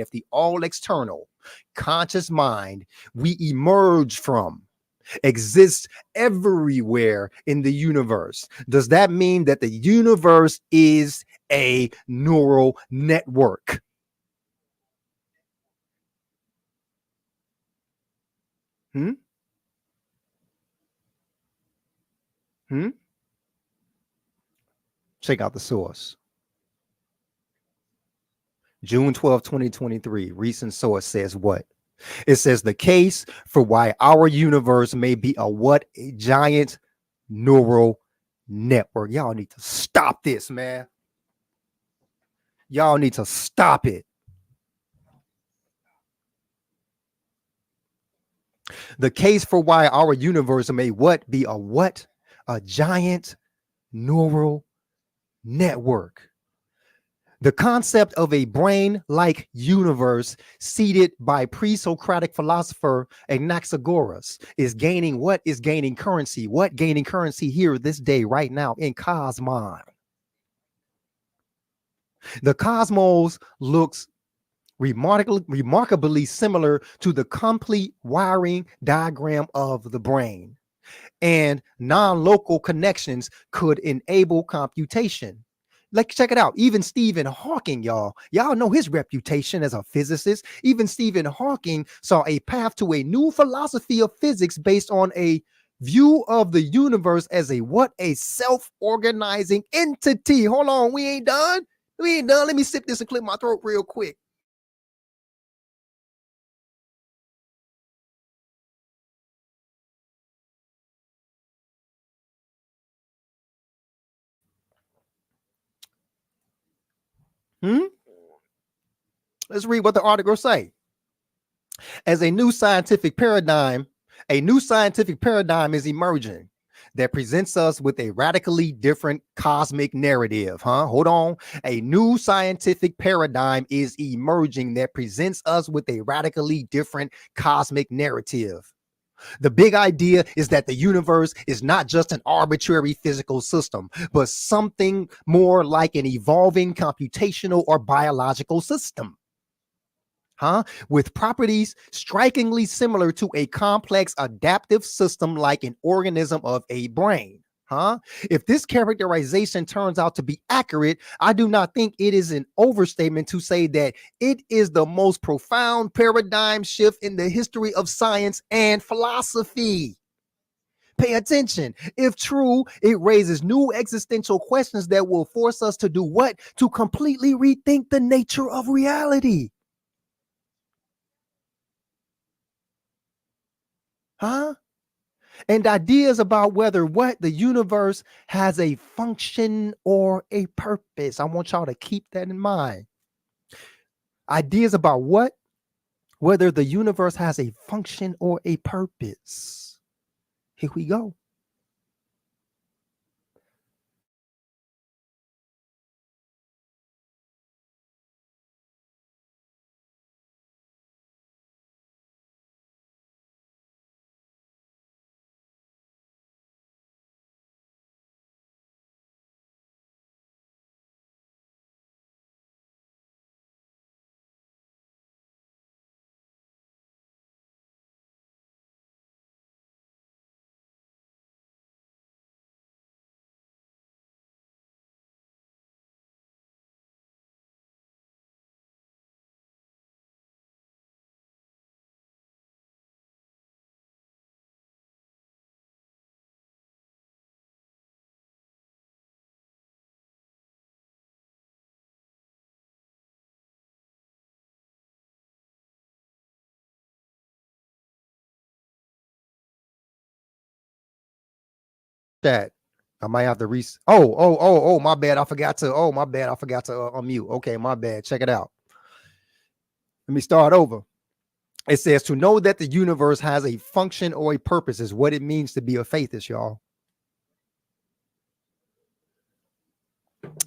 S2: If the all external conscious mind we emerge from exists everywhere in the universe, does that mean that the universe is a neural network? Hmm? Hmm? Check out the source. June 12, 2023. Recent source says what? It says the case for why our universe may be a what? A giant neural network. Y'all need to stop this, man. Y'all need to stop it. The case for why our universe may what? Be a what? A giant neural network. The concept of a brain-like universe seeded by pre-Socratic philosopher Anaxagoras is gaining what? Is gaining currency. What? Gaining currency here this day, right now in Cosmon. The cosmos looks remarkably similar to the complete wiring diagram of the brain, and non-local connections could enable computation. Like, check it out. Even Stephen Hawking, y'all know his reputation as a physicist. Even Stephen Hawking saw a path to a new philosophy of physics based on a view of the universe as a what? A self-organizing entity. Hold on, we ain't done. Let me sip this and clear my throat real quick. Let's read what the article say. As a new scientific paradigm is emerging that presents us with a radically different cosmic narrative. Hold on. A new scientific paradigm is emerging that presents us with a radically different cosmic narrative. The big idea is that the universe is not just an arbitrary physical system, but something more like an evolving computational or biological system. With properties strikingly similar to a complex adaptive system like an organism of a brain. If this characterization turns out to be accurate, I do not think it is an overstatement to say that it is the most profound paradigm shift in the history of science and philosophy. Pay attention. If true, it raises new existential questions that will force us to do what? To completely rethink the nature of reality. And ideas about whether what? The universe has a function or a purpose. I want y'all to keep that in mind. Ideas about what? Whether the universe has a function or a purpose. Here we go. that. I might have to oh, my bad. I forgot to, unmute. Okay, my bad. Check it out. Let me start over. It says to know that the universe has a function or a purpose is what it means to be a faithist, y'all.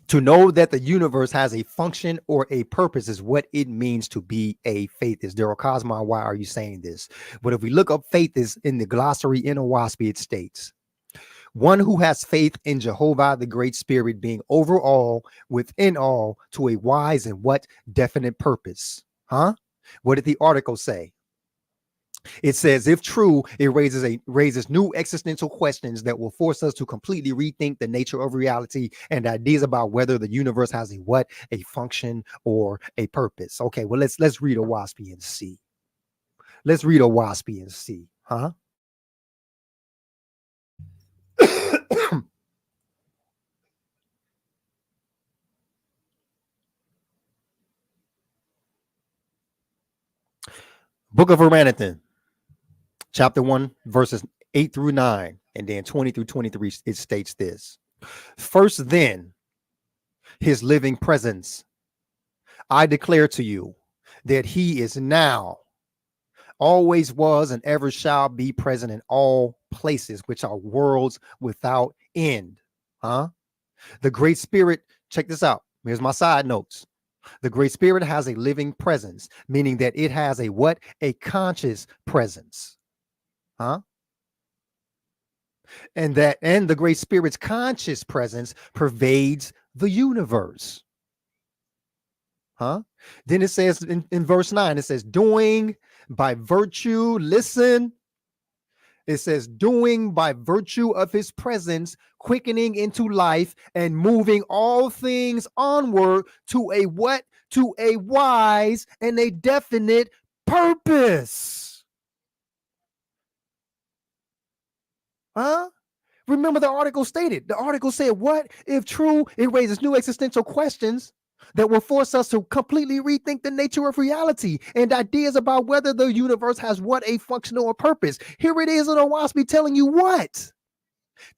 S2: To know that the universe has a function or a purpose is what it means to be a faithist. Daryl Cosma, why are you saying this? But if we look up faithist in the glossary in Oahspe, it states, one who has faith in Jehovah, the Great Spirit, being over all, within all, to a wise and what definite purpose. Huh? What did the article say? It says, if true, it raises new existential questions that will force us to completely rethink the nature of reality and ideas about whether the universe has a function or a purpose. Okay, well, let's read Oahspe and see. Let's read Oahspe and see. Huh? Book of Aranathan, chapter 1, verses 8 through 9, and then 20 through 23, it states this. First, then, his living presence, I declare to you that he is now, always was, and ever shall be present in all places, which are worlds without end. Huh? The Great Spirit, check this out. Here's my side notes. The Great Spirit has a living presence, meaning that it has a what? A conscious presence. Huh? And the Great Spirit's conscious presence pervades the universe. Huh? Then it says in verse 9, it says, doing by virtue, listen. It says, doing by virtue of his presence, quickening into life and moving all things onward to a what? To a wise and a definite purpose. Huh? Remember the article stated. The article said, what? If true, it raises new existential questions that will force us to completely rethink the nature of reality and ideas about whether the universe has what? A function or a purpose. Here it is in Oahspe telling you what?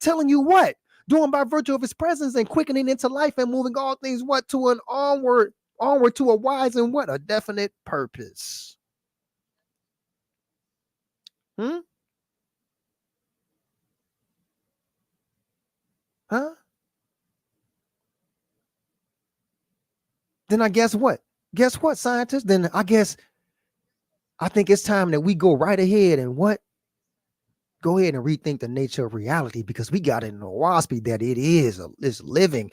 S2: Telling you what? Doing by virtue of his presence and quickening into life and moving all things what? To an onward to a wise and what? A definite purpose. Huh? Then I guess what? Guess what, scientists? Then I think it's time that we go right ahead and what? Go ahead and rethink the nature of reality, because we got it in Oahspe that it is it's living.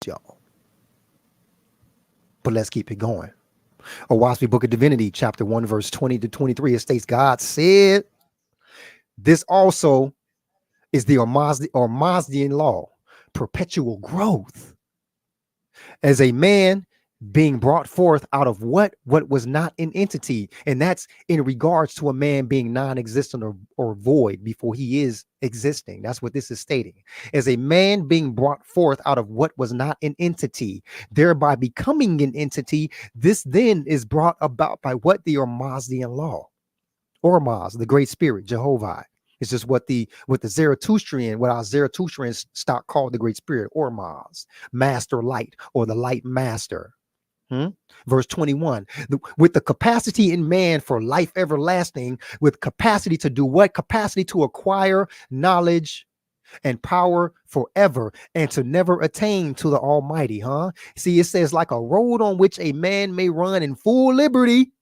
S2: Y'all. But let's keep it going. Oahspe Book of Divinity, chapter 1, verse 20 to 23, it states, God said, this also is the Oahspean law, perpetual growth. As a man being brought forth out of what was not an entity, and that's in regards to a man being non-existent or void before he is existing. That's what this is stating. As a man being brought forth out of what was not an entity, thereby becoming an entity, this then is brought about by what? The Oahspean law. Ormaz, the Great Spirit, Jehovah. It's just what our Zarathustrian stock called the Great Spirit, Ormaz, Master Light, or the Light Master. Verse 21, with the capacity in man for life everlasting, with capacity to do what? Capacity to acquire knowledge and power forever and to never attain to the Almighty. See, it says, like a road on which a man may run in full liberty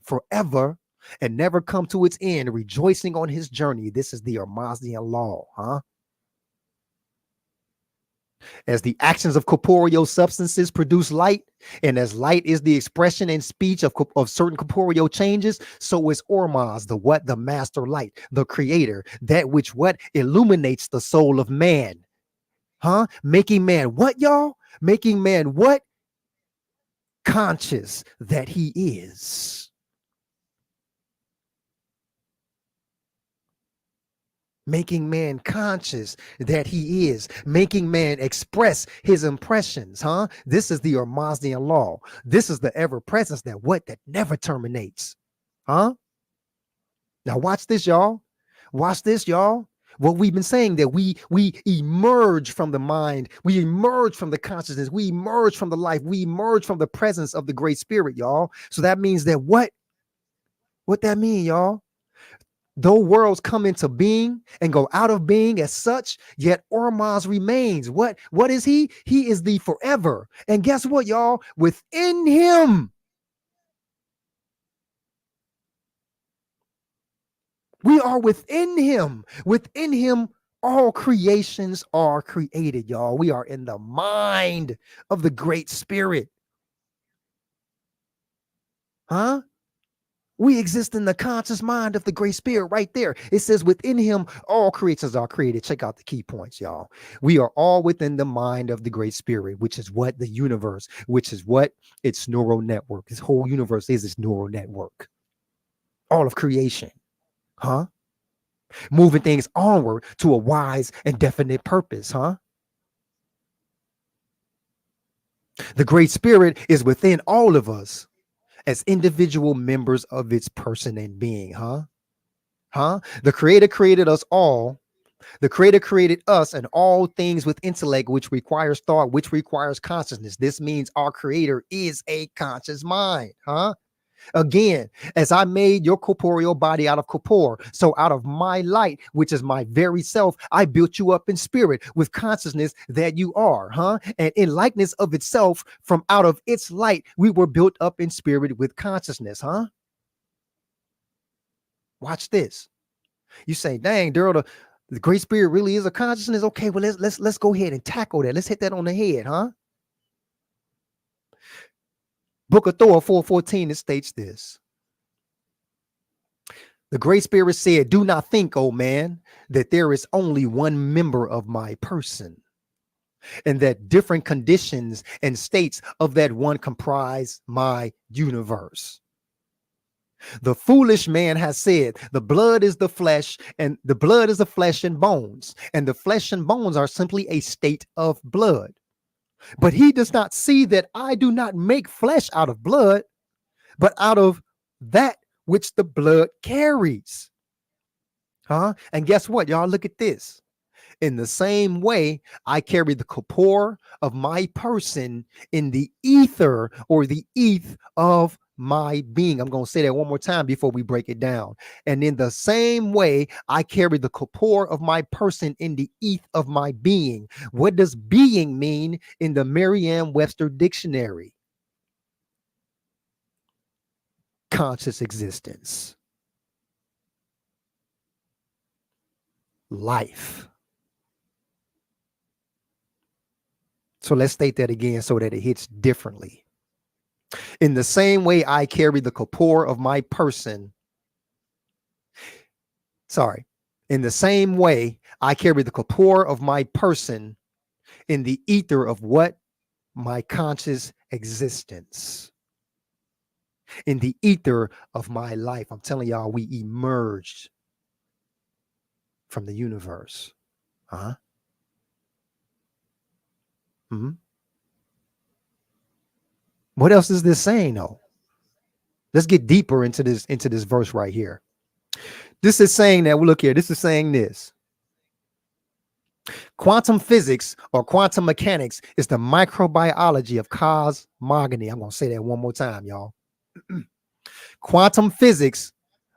S2: forever and never come to its end, rejoicing on his journey. This is the Oahspean law. As the actions of corporeal substances produce light, and as light is the expression and speech of certain corporeal changes, so is Ormaz, the master light, the creator, that which illuminates the soul of man. Making man what, y'all? Making man what? Conscious that he is. making man conscious that he is, making man express his impressions, huh? This is the Oahspe law. This is the ever presence that never terminates, huh? Now watch this, y'all. Watch this, y'all. What we've been saying, that we emerge from the mind, we emerge from the consciousness, we emerge from the life, we emerge from the presence of the great spirit, y'all. So that means that what that mean, y'all? Though worlds come into being and go out of being as such, yet Ormaz remains. What is he? He is the forever. And guess what, y'all? Within him, we are within him. Within him, all creations are created, y'all. We are in the mind of the great spirit. Huh? We exist in the conscious mind of the great spirit right there. It says within him, all creations are created. Check out the key points, y'all. We are all within the mind of the great spirit, which is what the universe, which is what its neural network, this whole universe is its neural network. All of creation, huh? Moving things onward to a wise and definite purpose, huh? The great spirit is within all of us as individual members of its person and being, huh? The creator created us all. The creator created us and all things with intellect, which requires thought, which requires consciousness. This means our creator is a conscious mind, huh? Again, as I made your corporeal body out of corpore, so out of my light, which is my very self, I built you up in spirit with consciousness that you are, huh? And in likeness of itself, from out of its light, we were built up in spirit with consciousness, huh? Watch this. You say, dang, Daryl, the great spirit really is a consciousness. Okay, well, let's go ahead and tackle that. Let's hit that on the head, huh? Book of Thor 4:14, it states this. The great spirit said, do not think, oh man, that there is only one member of my person, and that different conditions and states of that one comprise my universe. The foolish man has said, the blood is the flesh, and the blood is the flesh and bones, and the flesh and bones are simply a state of blood. But he does not see that I do not make flesh out of blood, but out of that which the blood carries. Huh? And guess what, y'all? Look at this. In the same way, I carry the corpore of my person in the ether, or the eth of my being. I'm going to say that one more time before we break it down. And in the same way, I carry the corpore of my person in the eth of my being. What does being mean in the Merriam-Webster dictionary? Conscious existence. Life. So let's state that again so that it hits differently. In the same way, I carry the corpore of my person. In the same way, I carry the corpore of my person in the ether of what? My conscious existence. In the ether of my life. I'm telling y'all, we emerged from the universe. Huh? Mm-hmm. What else is this saying, though? Let's get deeper into this verse right here. This is saying that, well, look here, this is saying this. Quantum physics or quantum mechanics is the microbiology of cosmogony. I'm going to say that one more time, y'all. Quantum physics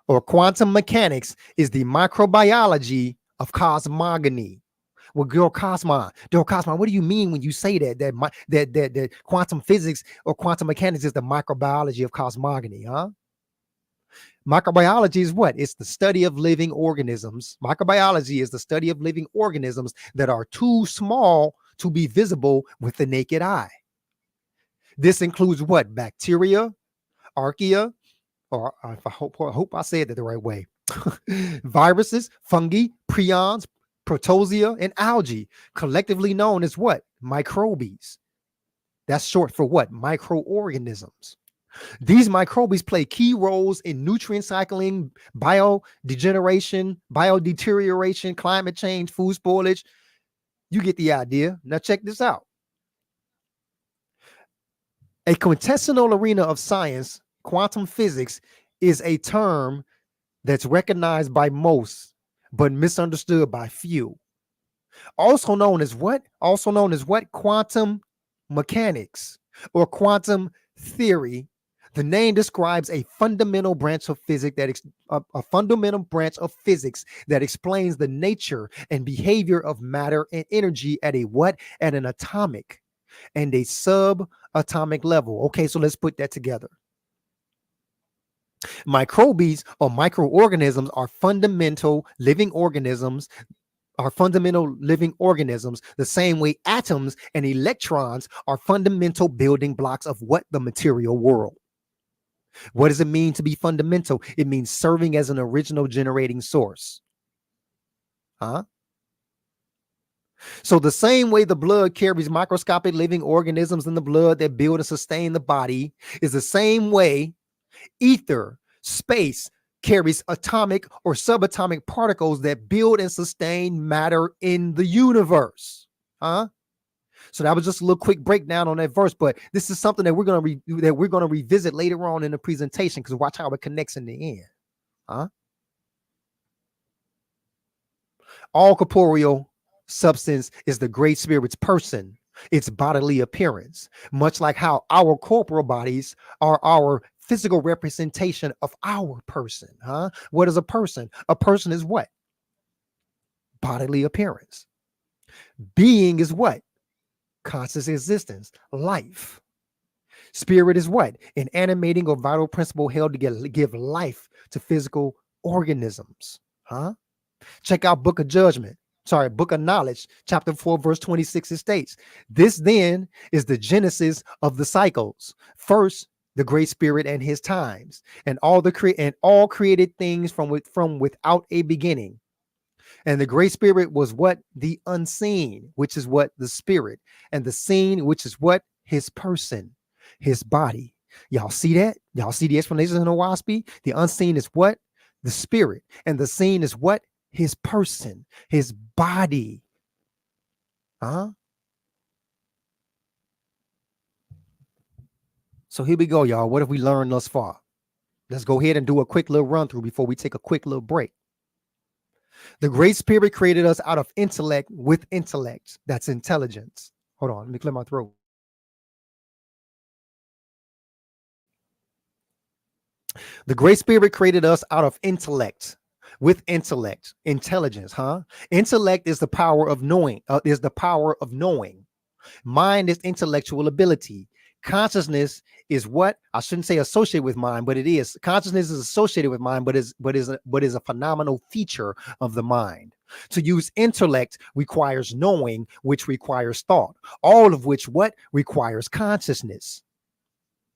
S2: or quantum mechanics is the microbiology of cosmogony. Well, Daryl Cosmo, what do you mean when you say that quantum physics or quantum mechanics is the microbiology of cosmogony, huh? Microbiology is what? It's the study of living organisms. Microbiology is the study of living organisms that are too small to be visible with the naked eye. This includes what? Bacteria, archaea, or I hope I said that the right way. Viruses, fungi, prions, protozoa, and algae, collectively known as what? Microbes. That's short for what? Microorganisms. These microbes play key roles in nutrient cycling, biodeterioration, climate change, food spoilage. You get the idea. Now check this out. A quintessential arena of science, quantum physics, is a term that's recognized by most, but misunderstood by few. Also known as what? Also known as what? Quantum mechanics or quantum theory. The name describes a fundamental branch of physics that explains the nature and behavior of matter and energy at a what? At an atomic and a subatomic level. Okay, so let's put that together. Microbes or microorganisms are fundamental living organisms, the same way atoms and electrons are fundamental building blocks of what? The material world. What does it mean to be fundamental? It means serving as an original generating source. So the same way the blood carries microscopic living organisms in the blood that build and sustain the body is the same way ether, space, carries atomic or subatomic particles that build and sustain matter in the universe. So that was just a little quick breakdown on that verse, but this is something that we're going to revisit later on in the presentation, because watch how it connects in the end. All corporeal substance is the Great Spirit's person, its bodily appearance, much like how our corporal bodies are our physical representation of our person. What is a person? A person is what? Bodily appearance. Being is what? Conscious existence, life. Spirit is what? An animating or vital principle held to give life to physical organisms. Check out Book of Knowledge, chapter 4, verse 26. It states, this then is the genesis of the cycles. First, the Great Spirit and his times, and all created things from without a beginning. And the Great Spirit was what? The unseen, which is what? The Spirit. And the seen, which is what? His person, his body. Y'all see that? Y'all see the explanation in Oahspe? The unseen is what? The Spirit. And the seen is what? His person, his body. So here we go, y'all. What have we learned thus far? Let's go ahead and do a quick little run through before we take a quick little break. The Great Spirit created us out of intellect with intellect. That's intelligence. Hold on, let me clear my throat. The Great Spirit created us out of intellect with intellect, intelligence. Intellect is the power of knowing. Mind is intellectual ability. Consciousness is what? I shouldn't say associated with mind, but it is. Consciousness is associated with mind, but is a phenomenal feature of the mind. To use intellect requires knowing, which requires thought. All of which what? Requires consciousness.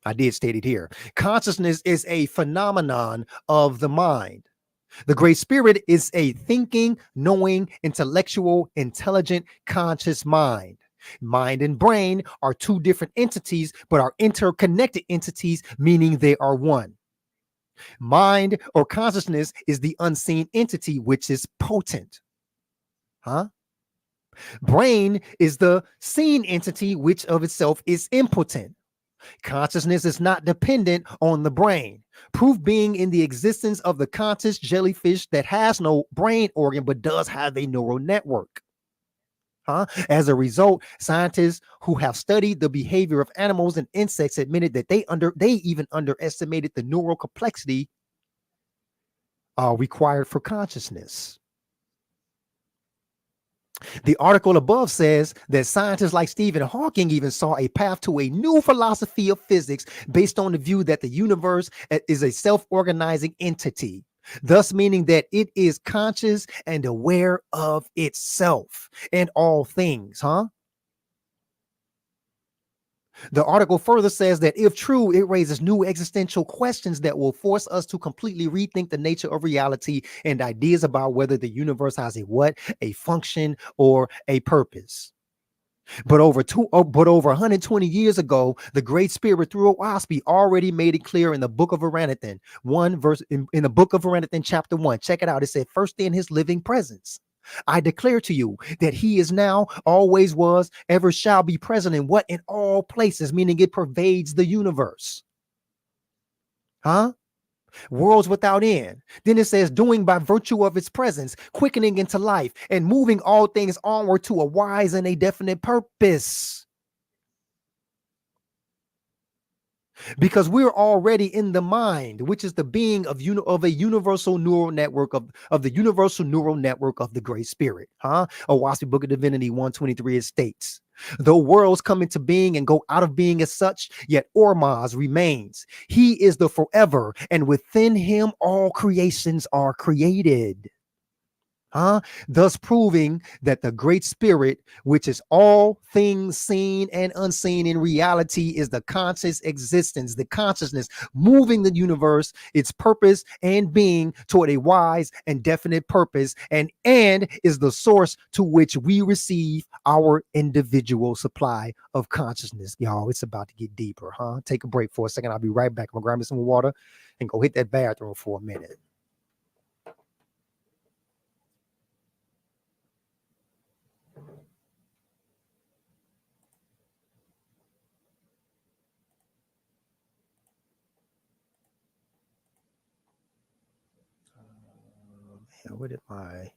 S2: I did state it here. Consciousness is a phenomenon of the mind. The Great Spirit is a thinking, knowing, intellectual, intelligent, conscious mind. Mind and brain are two different entities, but are interconnected entities, meaning they are one. Mind or consciousness is the unseen entity, which is potent. Brain is the seen entity, which of itself is impotent. Consciousness is not dependent on the brain. Proof being in the existence of the conscious jellyfish that has no brain organ, but does have a neural network. As a result, scientists who have studied the behavior of animals and insects admitted that they even underestimated the neural complexity required for consciousness. The article above says that scientists like Stephen Hawking even saw a path to a new philosophy of physics based on the view that the universe is a self-organizing entity, thus meaning that it is conscious and aware of itself and all things. The article further says that if true, it raises new existential questions that will force us to completely rethink the nature of reality and ideas about whether the universe has a function or a purpose. But over 120 years ago, the Great Spirit through Oahspe already made it clear in the book of Aranathan, in the book of Aranathan, chapter 1. Check it out. It said, first in his living presence, I declare to you that he is now, always was, ever shall be present in what? In all places, meaning it pervades the universe. Huh? Worlds without end. Then it says, doing by virtue of its presence, quickening into life and moving all things onward to a wise and a definite purpose. Because we're already in the mind, which is the being of a universal neural network of the universal neural network of the Great Spirit. Oahspe Book of Divinity 123, it states, though worlds come into being and go out of being as such, yet Ormaz remains. He is the forever, and within him all creations are created. Thus proving that the Great Spirit, which is all things seen and unseen in reality, is the conscious existence, the consciousness moving the universe, its purpose and being toward a wise and definite purpose, and is the source to which we receive our individual supply of consciousness. Y'all, it's about to get deeper. Take a break for a second. I'll be right back. I'm gonna grab me some water and go hit that bathroom for a minute. Where did my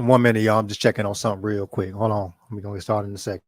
S2: 1 minute, y'all. I'm just checking on something real quick. Hold on. We're gonna get started in a second.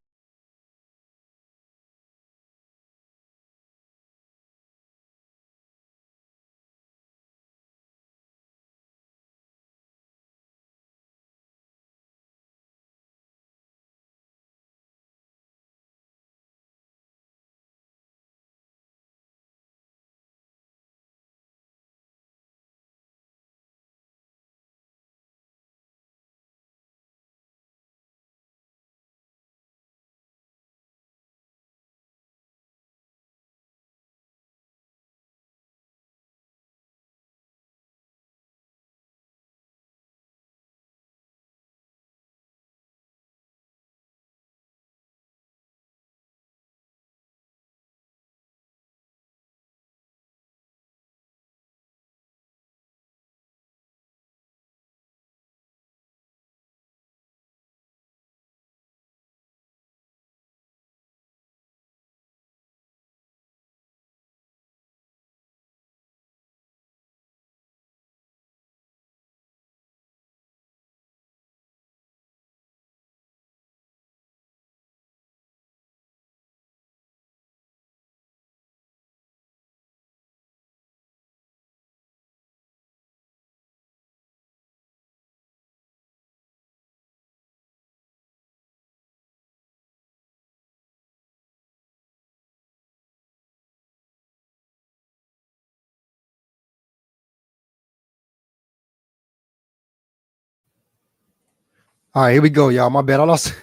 S2: All right, here we go, y'all. My bad. I lost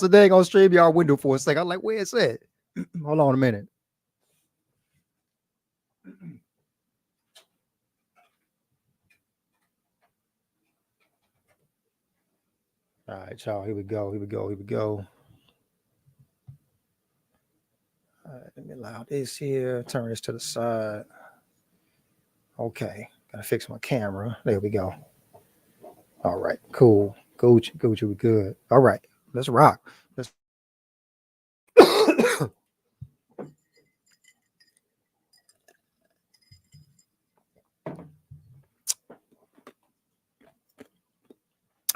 S2: a dang on StreamYard window for a second. I'm like, where is it? Hold on a minute. All right, y'all. Here we go. All right, let me allow this here. Turn this to the side. Okay, gotta fix my camera. There we go. All right, cool. Gucci, we good. All right, let's rock. Let's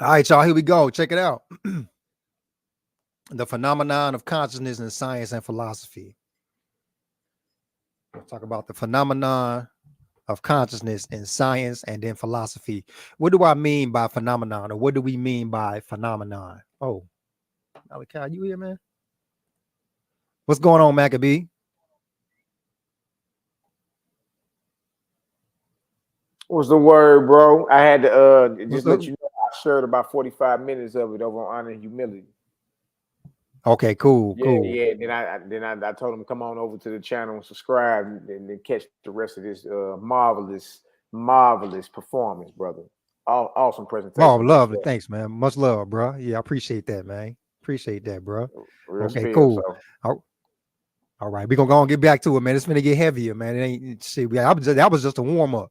S2: All right, y'all, here we go. Check it out. The phenomenon of consciousness in science and philosophy. We'll talk about the phenomenon of consciousness in science and then philosophy. What do I mean by phenomenon, or what do we mean by phenomenon? Oh, Malachi, you here, man? What's going on, Maccabee?
S3: What's the word, bro? I had to just
S2: What's
S3: let you know I shared about 45 minutes of it over on Honor and Humility.
S2: Okay, cool.
S3: Yeah. Then I told him come on over to the channel and subscribe and then catch the rest of this marvelous performance, brother. Awesome presentation.
S2: Oh, lovely. Thanks, man. Much love, bro. Yeah, I appreciate that, man. Appreciate that, bro.
S3: Real
S2: Okay,
S3: spill,
S2: cool.
S3: So.
S2: All right, we're gonna go and get back to it, man. It's gonna get heavier, man. It ain't see. That was just a warm up.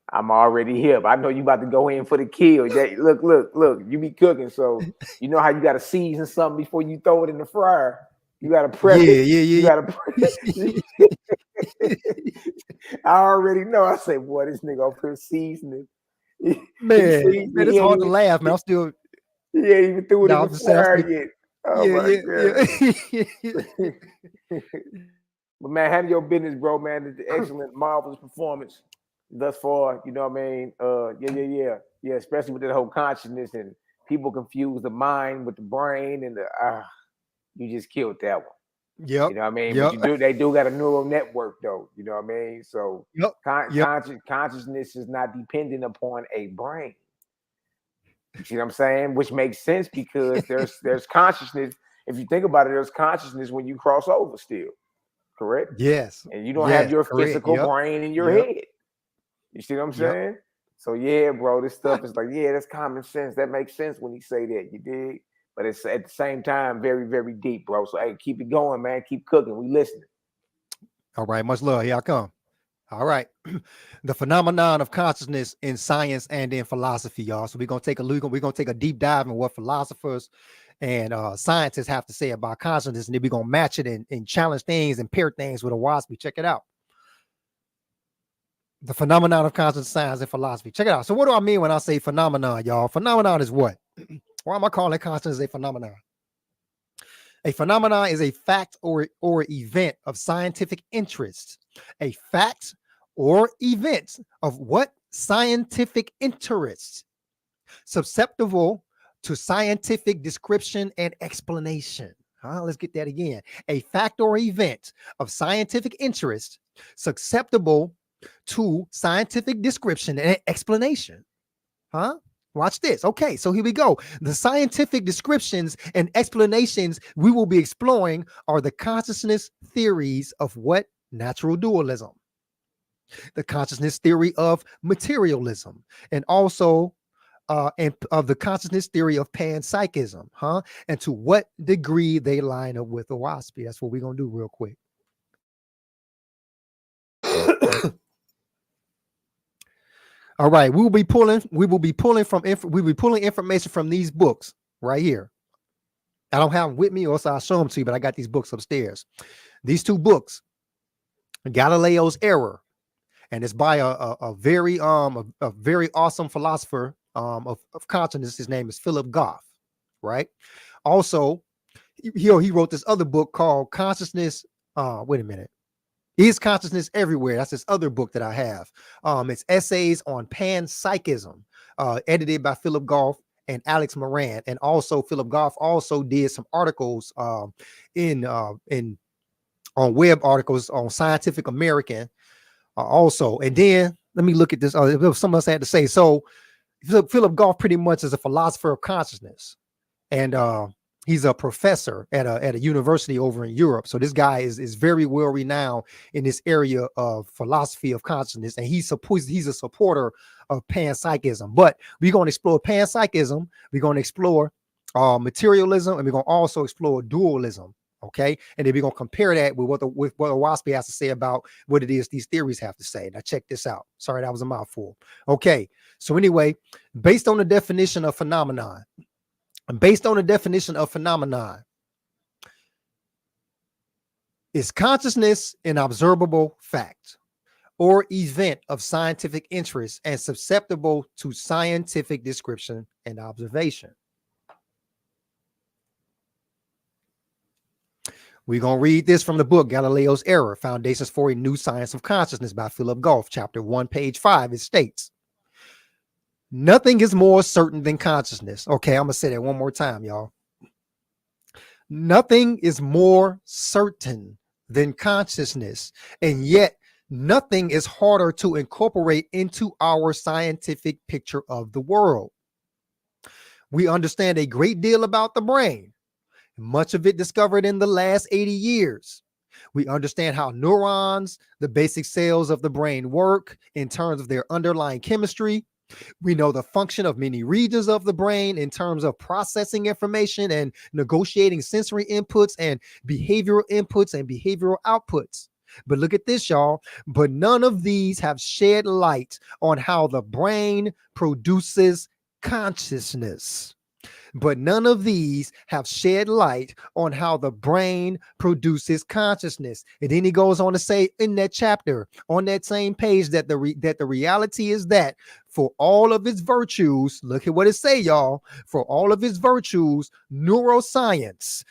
S3: I'm already hip. I know you about to go in for the kill. Look. You be cooking, so you know how you got to season something before you throw it in the fryer. You got to prep it.
S2: Yeah.
S3: You got to. I already know. I say, boy, this nigga up here seasoning.
S2: Man, it's hard to laugh, man. I'm still.
S3: He ain't even threw it in the fryer yet. Oh my god. But man, handle your business, bro. Man, it's an excellent, marvelous performance thus far. You know what I mean? Yeah. Especially with that whole consciousness and people confuse the mind with the brain and you just killed that one.
S2: Yep.
S3: You know what I mean?
S2: Yep.
S3: But they do got a neural network though. You know what I mean? So consciousness is not dependent upon a brain. You see what I'm saying? Which makes sense because there's consciousness. If you think about it, there's consciousness when you cross over still. Correct?
S2: Yes.
S3: And you don't have your physical brain in your head. You see what I'm saying? So yeah, bro, this stuff is like, that's common sense. That makes sense when you say that, you dig? But it's at the same time very, very deep, bro. So hey, keep it going, man. Keep cooking. We listening.
S2: All right, much love. Here I come. All right. The phenomenon of consciousness in science and in philosophy, y'all. So we're gonna take a deep dive in what philosophers and scientists have to say about consciousness, and then we're gonna match it and challenge things and pair things with Oahspe. Check it out. The phenomenon of conscious science and philosophy. Check it out. So what do I mean when I say phenomenon, y'all? Phenomenon is what? Why am I calling consciousness a phenomenon? A phenomenon is a fact or event of scientific interest. A fact or event of what? Scientific interest, susceptible to scientific description and explanation. Let's get that again. A fact or event of scientific interest, susceptible to scientific description and explanation. Watch this. Okay, so here we go. The scientific descriptions and explanations we will be exploring are the consciousness theories of what? Natural dualism, the consciousness theory of materialism, and also and of the consciousness theory of panpsychism, and to what degree they line up with Oahspe. That's what we're gonna do real quick. All right, we will be pulling information from these books right here. I don't have them with me, or else I'll show them to you, but I got these books upstairs. These two books, Galileo's Error, and it's by a very awesome philosopher of consciousness. His name is Philip Goff, right? Also, he wrote this other book called Consciousness. Wait a minute. Is Consciousness Everywhere? That's this other book that I have. It's essays on panpsychism, edited by Philip Goff and Alex Moran. And also Philip Goff also did some articles on web articles on Scientific American also. And then let me look at this. Something else I had to say. So Philip Goff pretty much is a philosopher of consciousness, and he's a professor at a university over in Europe. So this guy is very well renowned in this area of philosophy of consciousness, and he's a supporter of panpsychism. But we're going to explore panpsychism, we're going to explore materialism, and we're going to also explore dualism. Okay, and then we're going to compare that with what Oahspe has to say about what it is these theories have to say. Now check this out. Sorry, that was a mouthful. Okay, so anyway, based on the definition of phenomenon, is consciousness an observable fact or event of scientific interest and susceptible to scientific description and observation? We're going to read this from the book, Galileo's Error, Foundations for a New Science of Consciousness by Philip Goff, chapter 1, page 5. It states, nothing is more certain than consciousness. Okay, I'm going to say that one more time, y'all. Nothing is more certain than consciousness, and yet nothing is harder to incorporate into our scientific picture of the world. We understand a great deal about the brain, much of it discovered in the last 80 years. We understand how neurons, the basic cells of the brain, work in terms of their underlying chemistry. We know the function of many regions of the brain in terms of processing information and negotiating sensory inputs and behavioral outputs. But look at this, y'all. But none of these have shed light on how the brain produces consciousness. But none of these have shed light on how the brain produces consciousness. And then he goes on to say in that chapter, on that same page, that the reality is that for all of its virtues, look at what it say, y'all. For all of its virtues, neuroscience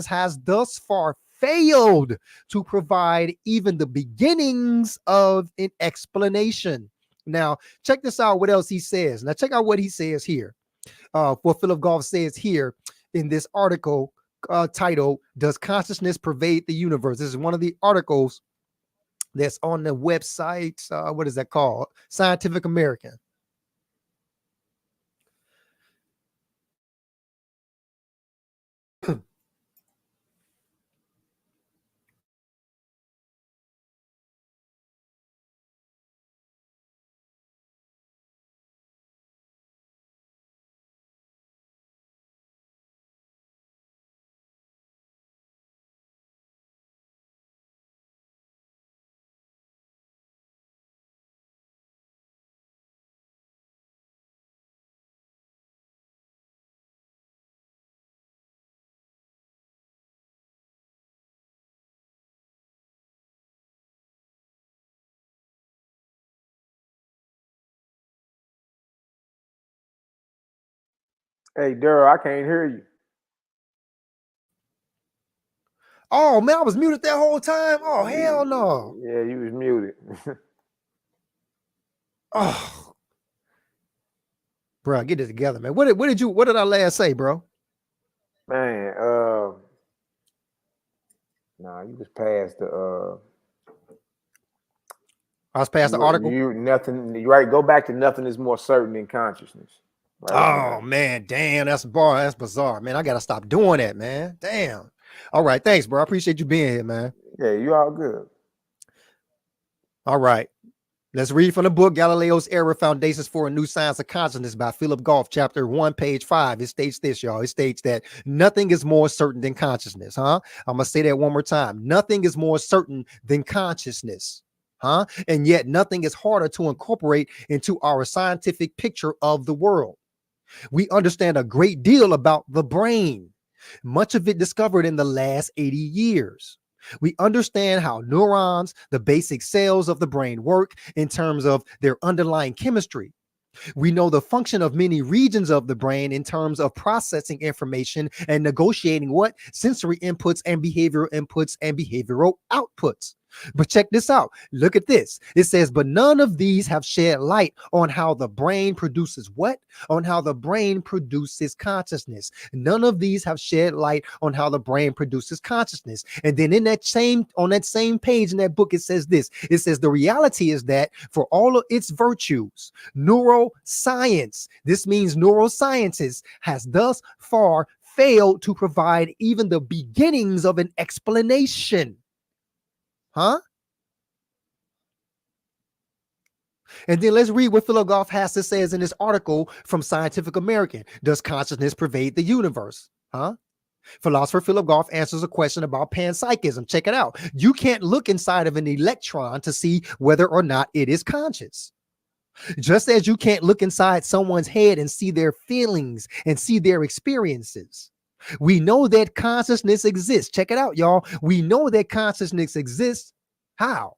S2: has thus far failed to provide even the beginnings of an explanation. Now, check this out. What else he says? Now, check out what he says here. What Philip Goff says here in this article titled, Does Consciousness Pervade the Universe? This is one of the articles that's on the website. What is that called? Scientific American.
S3: Hey, Daryl, I can't hear you.
S2: Oh man, I was muted that whole time. Oh hell no.
S3: Yeah, you was muted.
S2: Oh, bro, get it together, man. What did I last say, bro?
S3: Man, nah, you was past the
S2: I was past the article.
S3: Nothing. Right, go back to nothing is more certain than consciousness.
S2: Right, man, damn, that's bizarre, man. I gotta stop doing that, man. Damn. All right, thanks, bro. I appreciate you being here, man.
S3: Yeah, you all good.
S2: All right. Let's read from the book Galileo's Error: Foundations for a New Science of Consciousness by Philip Goff, chapter 1, page 5. It states this, y'all. It states that nothing is more certain than consciousness, huh? I'm going to say that one more time. Nothing is more certain than consciousness, huh? And yet nothing is harder to incorporate into our scientific picture of the world. We understand a great deal about the brain, much of it discovered in the last 80 years. We understand how neurons, the basic cells of the brain, work in terms of their underlying chemistry. We know the function of many regions of the brain in terms of processing information and negotiating what? Sensory inputs and behavioral outputs. But check this out. Look at this. It says, but none of these have shed light on how the brain produces what? On how the brain produces consciousness. None of these have shed light on how the brain produces consciousness. And then on that same page in that book, it says this. It says the reality is that for all of its virtues, neuroscience, this means neurosciences, has thus far failed to provide even the beginnings of an explanation. Huh? And then let's read what Philip Goff has to say in this article from Scientific American. Does consciousness pervade the universe? Huh? Philosopher Philip Goff answers a question about panpsychism. Check it out. You can't look inside of an electron to see whether or not it is conscious. Just as you can't look inside someone's head and see their feelings and see their experiences. We know that consciousness exists. Check it out, y'all. We know that consciousness exists. How?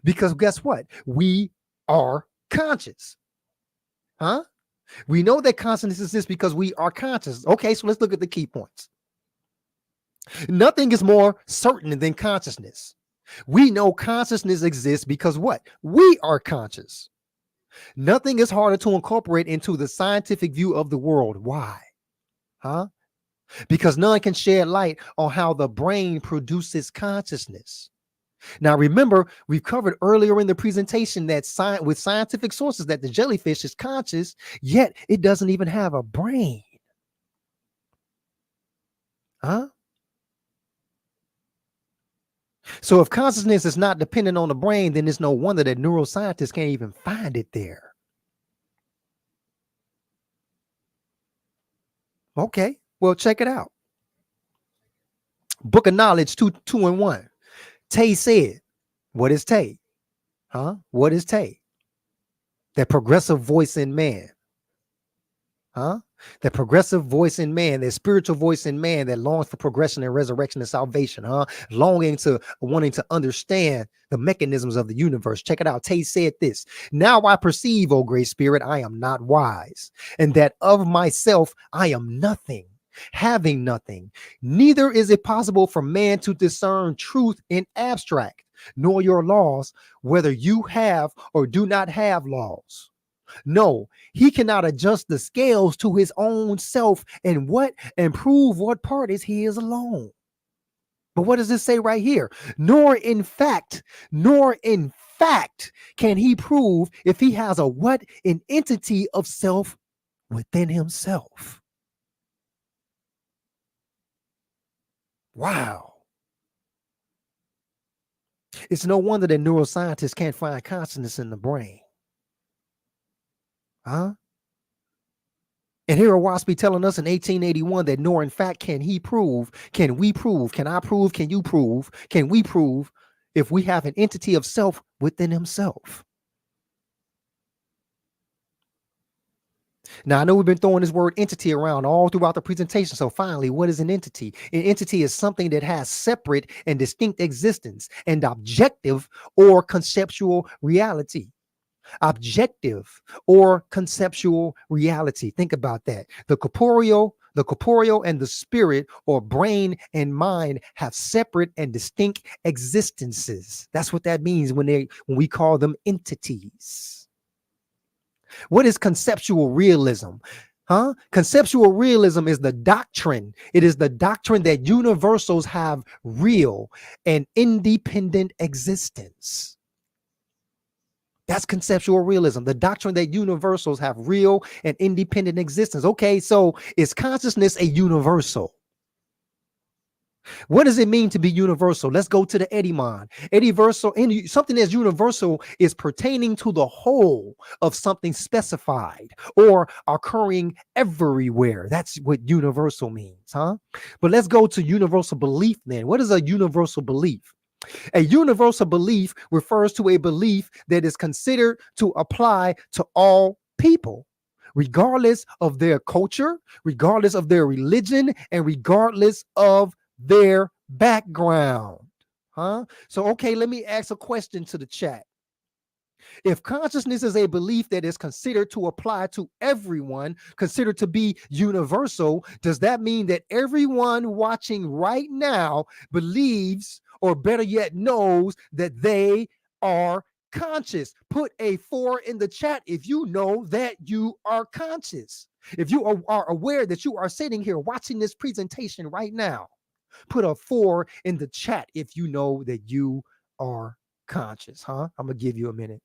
S2: Because guess what? We are conscious. Huh? We know that consciousness exists because we are conscious. Okay, so let's look at the key points. Nothing is more certain than consciousness. We know consciousness exists because what? We are conscious. Nothing is harder to incorporate into the scientific view of the world. Why? Huh? Because none can shed light on how the brain produces consciousness. Now, remember, we've covered earlier in the presentation that with scientific sources that the jellyfish is conscious, yet it doesn't even have a brain. Huh? So if consciousness is not dependent on the brain, then it's no wonder that neuroscientists can't even find it there. Okay, well, check it out. Book of Knowledge 2:1. Tay said, what is Tay? Huh? What is Tay? That progressive voice in man. Huh? That progressive voice in man, that spiritual voice in man that longs for progression and resurrection and salvation, huh? Wanting to understand the mechanisms of the universe. Check it out. Tay said this. Now I perceive, O great spirit, I am not wise, and that of myself I am nothing, having nothing. Neither is it possible for man to discern truth in abstract, nor your laws, whether you have or do not have laws. No, he cannot adjust the scales to his own self and prove what part is his alone. But what does this say right here? Nor in fact can he prove if he has an entity of self within himself. Wow. It's no wonder that neuroscientists can't find consciousness in the brain. Huh? And here Oahspe telling us in 1881 that nor in fact can we prove, can I prove, can you prove, can we prove if we have an entity of self within himself. Now, I know we've been throwing this word entity around all throughout the presentation. So finally, what is an entity? An entity is something that has separate and distinct existence and objective or conceptual reality. objective or conceptual reality. Think about that. The corporeal and the spirit, or brain and mind, have separate and distinct existences. That's what that means when we call them entities. What is conceptual realism? Conceptual realism is the doctrine. It is the doctrine that universals have real and independent existence. That's conceptual realism, the doctrine that universals have real and independent existence. Okay, so is consciousness a universal? What does it mean to be universal? Let's go to the etymon. Something that's universal is pertaining to the whole of something specified or occurring everywhere. That's what universal means, But let's go to universal belief then. What is a universal belief? A universal belief refers to a belief that is considered to apply to all people, regardless of their culture, regardless of their religion, and regardless of their background. So, okay, let me ask a question to the chat. If consciousness is a belief that is considered to apply to everyone, considered to be universal, does that mean that everyone watching right now believes, or better yet, knows that they are conscious? Put a 4 in the chat if you know that you are conscious. If you are aware that you are sitting here watching this presentation right now. Put a 4 in the chat if you know that you are conscious. I'm gonna give you a minute.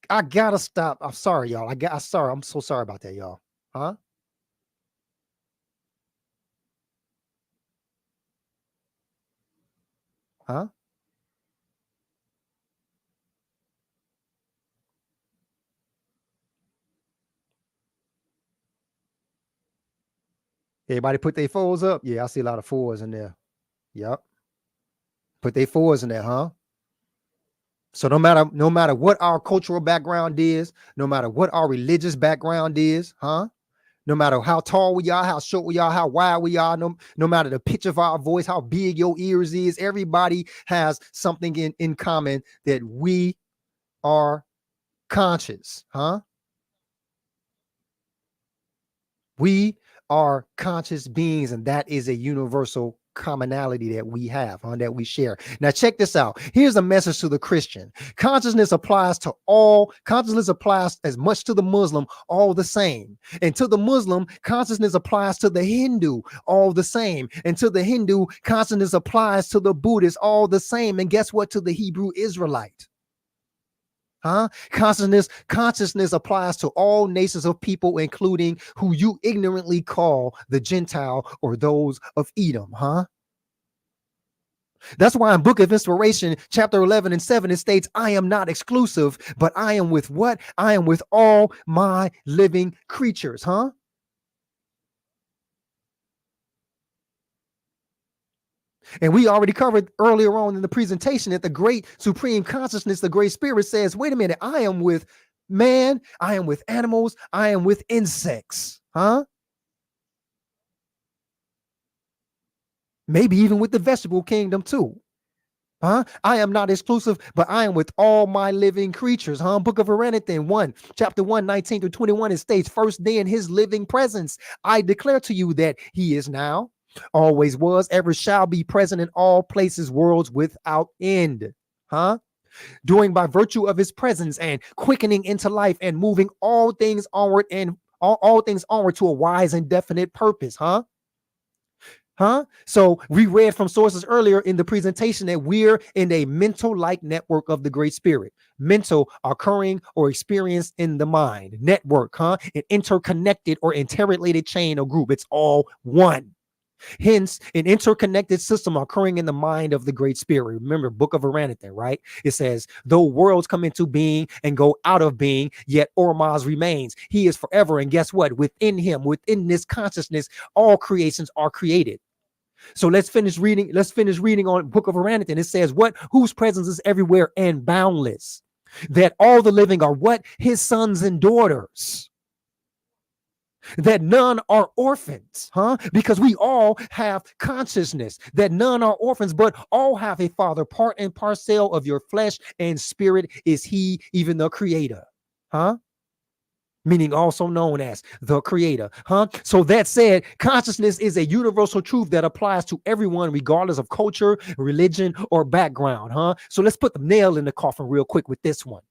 S2: I gotta stop. I'm sorry, y'all. I'm so sorry about that, y'all. Huh? Huh? Everybody put their 4s up. Yeah, I see a lot of 4s in there. Yep. Put their 4s in there, huh? So no matter what our cultural background is, no matter what our religious background is, no matter how tall we are, how short we are, how wide we are, no matter the pitch of our voice, how big your ears is, everybody has something in common, that we are conscious, We are conscious beings, and that is a universal commonality that we have, that we share. Now, check this out. Here's a message to the Christian. Consciousness applies to all. Consciousness applies as much to the Muslim, all the same. And to the Muslim, consciousness applies to the Hindu, all the same. And to the Hindu, consciousness applies to the Buddhist, all the same. And guess what? To the Hebrew Israelite. Consciousness applies to all nations of people, including who you ignorantly call the Gentile or those of Edom, That's why in Book of Inspiration, chapter 11 and 7, it states, I am not exclusive, but I am with what? I am with all my living creatures, And we already covered earlier on in the presentation that the great supreme consciousness, the great spirit, says, wait a minute, I am with man, I am with animals, I am with insects, Maybe even with the vegetable kingdom too. I am not exclusive, but I am with all my living creatures. Book of Aranathan 1, chapter 1, 19 through 21, it states, first day in his living presence, I declare to you that he is now, always was, ever shall be present in all places, worlds without end. Doing by virtue of his presence and quickening into life and moving all things onward and all things onward to a wise and definite purpose. So we read from sources earlier in the presentation that we're in a mental like network of the Great Spirit. Mental occurring or experienced in the mind. Network, an interconnected or interrelated chain or group. It's all one. Hence, an interconnected system occurring in the mind of the Great Spirit. Remember, Book of Aranathan, right? It says, though worlds come into being and go out of being, yet Ormaz remains. He is forever. And guess what? Within him, within this consciousness, all creations are created. So let's finish reading. Let's finish reading on Book of Aranathan. It says, what? Whose presence is everywhere and boundless. That all the living are what? His sons and daughters. That none are orphans, because we all have consciousness, that none are orphans, but all have a father. Part and parcel of your flesh and spirit is he, even the creator, meaning also known as the creator, So that said, consciousness is a universal truth that applies to everyone, regardless of culture, religion, or background, So let's put the nail in the coffin real quick with this one.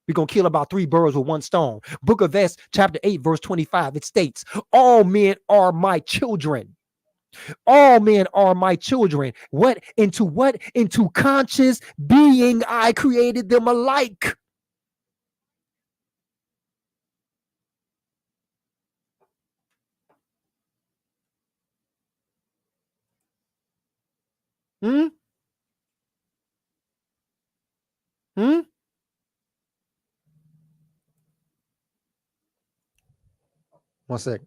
S2: We're going to kill about 3 birds with 1 stone. Book of Esther, chapter 8, verse 25. It states, all men are my children. All men are my children. What? Into conscious being I created them alike. One second.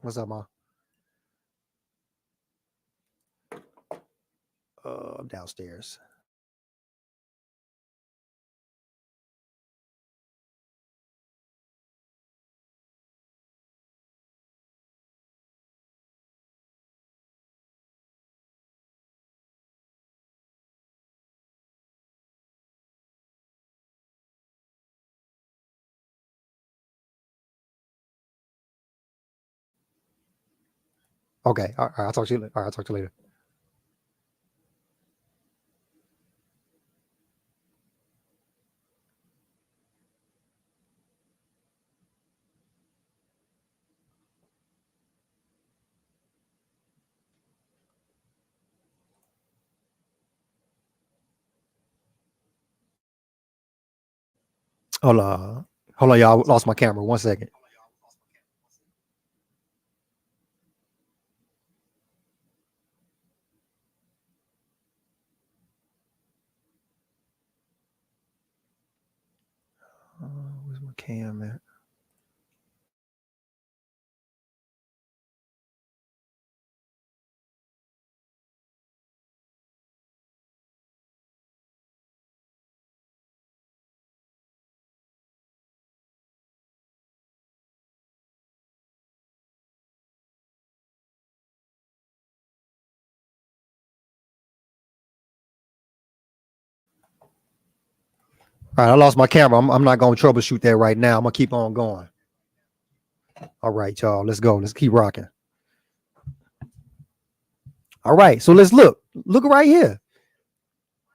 S2: What's up, Ma? I'm downstairs. Okay. All right. I'll talk to you later. All right. I'll talk to you later. Hold on, y'all. I lost my camera. 1 second. Where's my cam at? All right, I lost my camera. I'm not going to troubleshoot that right now. I'm going to keep on going. All right, y'all. Let's go. Let's keep rocking. All right. So let's look. Look right here.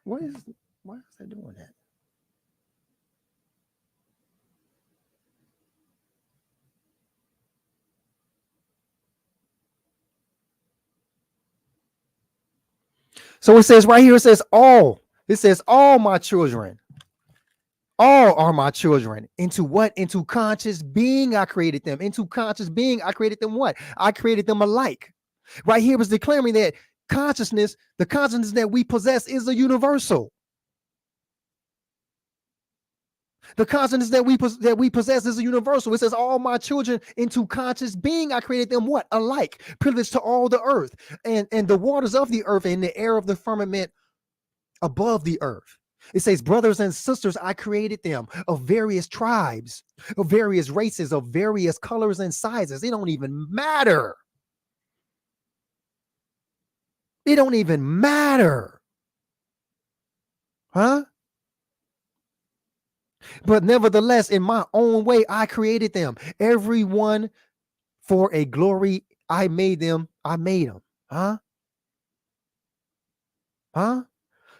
S2: Why is that doing that? So it says right here, it says all. It says all my children. All are my children. Into what? Into conscious being I created them. Into conscious being I created them what? I created them alike. Right here was declaring that consciousness, the consciousness that we possess is a universal. The consciousness that we possess is a universal. It says all my children into conscious being I created them what? Alike. Privileged to all the earth and the waters of the earth and the air of the firmament above the earth. It says, brothers and sisters, I created them of various tribes, of various races, of various colors and sizes. It don't even matter. It don't even matter. Huh? But nevertheless, in my own way, I created them. Everyone for a glory. I made them. I made them. Huh? Huh?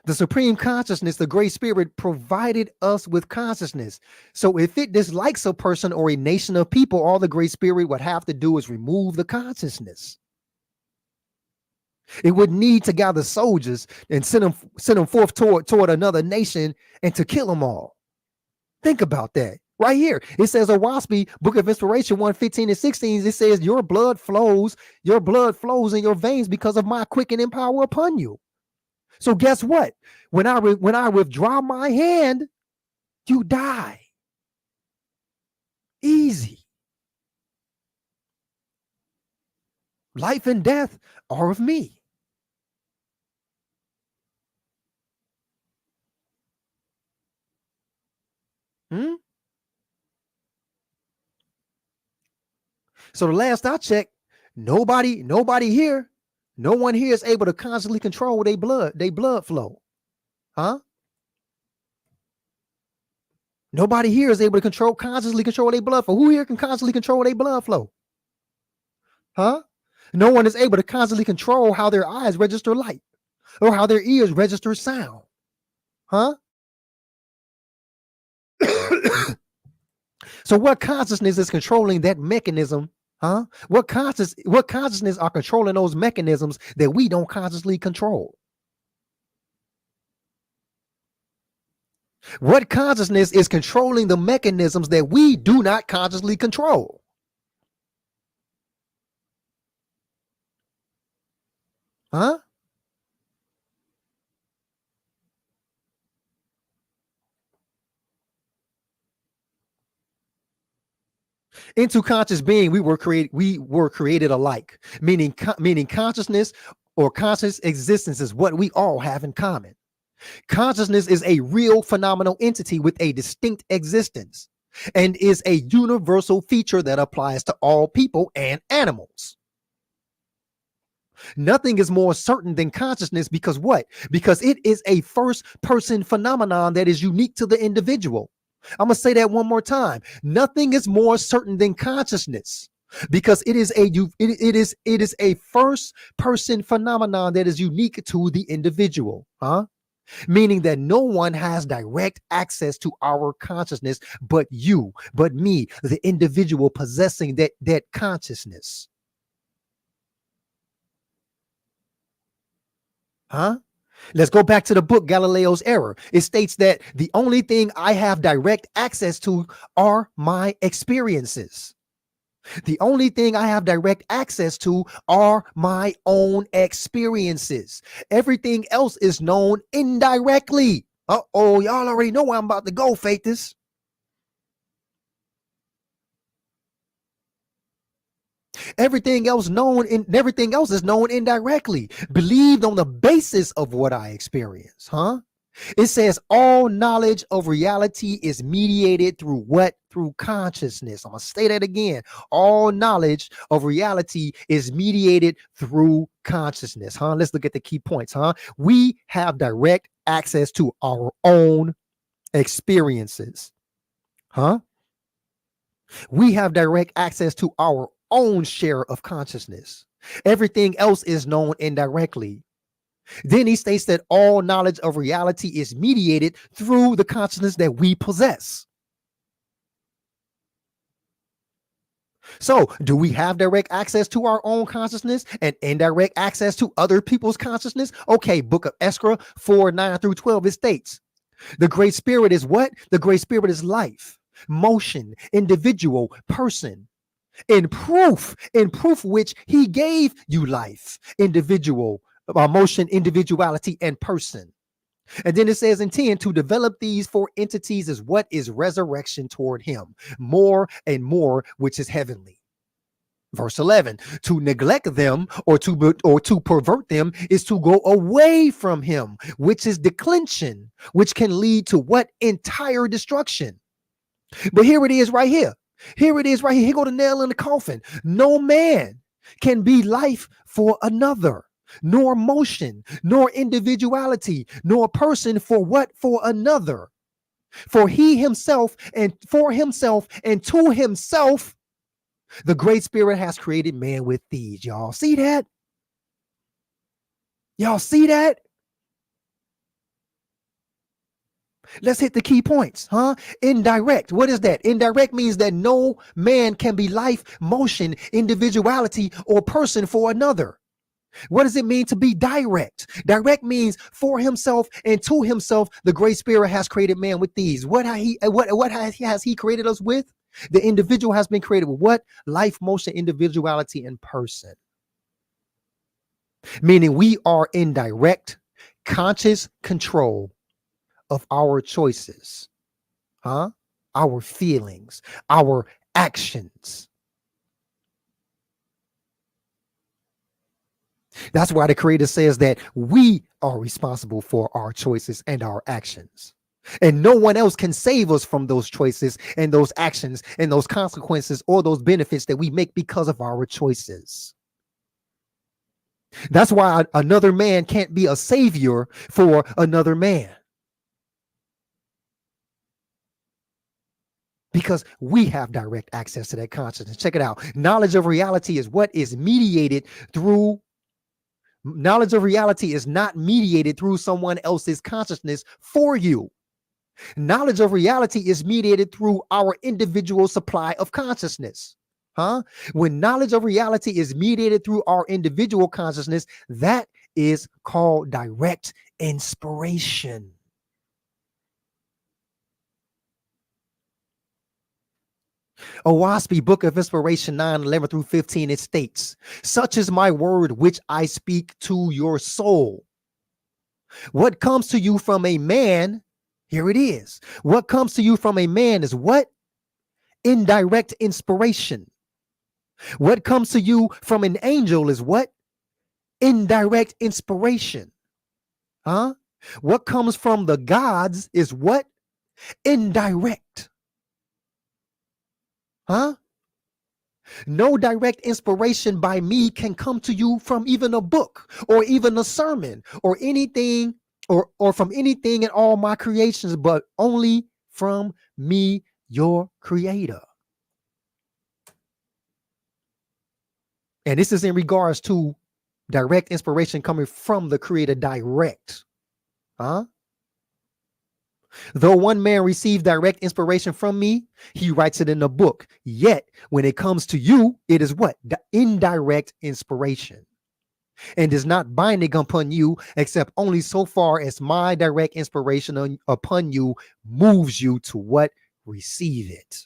S2: The supreme consciousness, the great spirit, provided us with consciousness. So if it dislikes a person or a nation of people, all the great spirit would have to do is remove the consciousness. It would need to gather soldiers and send them forth toward another nation and to kill them all. Think about that. Right here, it says Oahspe, Book of Inspiration 1:15 and 16. It says, your blood flows in your veins because of my quickening power upon you. So guess what? When I withdraw my hand, you die. Easy. Life and death are of me. So the last I checked, nobody here, no one here is able to constantly control their blood flow. Huh? Nobody here is able to consciously control their blood flow. Who here can constantly control their blood flow? Huh? No one is able to constantly control how their eyes register light or how their ears register sound. Huh? So what consciousness is controlling that mechanism? Huh? What consciousness are controlling those mechanisms that we don't consciously control? What consciousness is controlling the mechanisms that we do not consciously control? Huh? Into conscious being, we were created alike, meaning consciousness or conscious existence is what we all have in common. Consciousness is a real phenomenal entity with a distinct existence and is a universal feature that applies to all people and animals. Nothing is more certain than consciousness because what? Because it is a first person phenomenon that is unique to the individual. I'm going to say that one more time. Nothing is more certain than consciousness because it is a first person phenomenon that is unique to the individual. Huh? Meaning that no one has direct access to our consciousness but you, but me, the individual possessing that consciousness. Huh? Let's go back to the book Galileo's Error. It states that the only thing I have direct access to are my experiences. The only thing I have direct access to are my own experiences. Everything else is known indirectly. Uh-oh, y'all already know where I'm about to go, Faithers. Everything else is known indirectly, believed on the basis of what I experience. Huh? It says all knowledge of reality is mediated through what? Through consciousness. I'm going to say that again. All knowledge of reality is mediated through consciousness. Huh? Let's look at the key points. Huh? We have direct access to our own experiences. Huh? We have direct access to our own share of consciousness. Everything else is known indirectly. Then he states that all knowledge of reality is mediated through the consciousness that we possess. So do we have direct access to our own consciousness and indirect access to other people's consciousness? Okay, Book of Esra 4:9-12, it states, the Great Spirit is what? The Great Spirit is life, motion, individual, person. In proof which he gave you life, individual, motion, individuality, and person. And then it says in 10, to develop these four entities is what is resurrection toward him, more and more, which is heavenly. Verse 11, to neglect them or to pervert them is to go away from him, which is declension, which can lead to what? Entire destruction. But here it is right here. Here it is right here. Here go the nail in the coffin. No man can be life for another, nor motion, nor individuality, nor person for what? For another. For he himself and for himself and to himself, the Great Spirit has created man with these. Y'all see that? Y'all see that? Let's hit the key points, huh? Indirect. What is that? Indirect means that no man can be life, motion, individuality, or person for another. What does it mean to be direct? Direct means for himself and to himself, the Great Spirit has created man with these. What has he created us with? The individual has been created with what? Life, motion, individuality, and person. Meaning we are in direct, conscious control of our choices, huh? Our feelings, our actions. That's why the Creator says that we are responsible for our choices and our actions. And no one else can save us from those choices and those actions and those consequences or those benefits that we make because of our choices. That's why another man can't be a savior for another man. Because we have direct access to that consciousness. Check it out. Knowledge of reality is what is mediated through. Knowledge of reality is not mediated through someone else's consciousness for you. Knowledge of reality is mediated through our individual supply of consciousness. Huh? When knowledge of reality is mediated through our individual consciousness, that is called direct inspiration. Oahspe, Book of Inspiration 9:11-15, it states, such is my word which I speak to your soul. What comes to you from a man, here it is. What comes to you from a man is what? Indirect inspiration. What comes to you from an angel is what? Indirect inspiration. Huh? What comes from the gods is what? Indirect. Huh? No direct inspiration by me can come to you from even a book or even a sermon or anything or from anything in all my creations, but only from me, your creator. And this is in regards to direct inspiration coming from the creator direct. Huh? Though one man received direct inspiration from me, he writes it in a book. Yet, when it comes to you, it is what? The indirect inspiration. And is not binding upon you, except only so far as my direct inspiration upon you moves you to what? Receive it.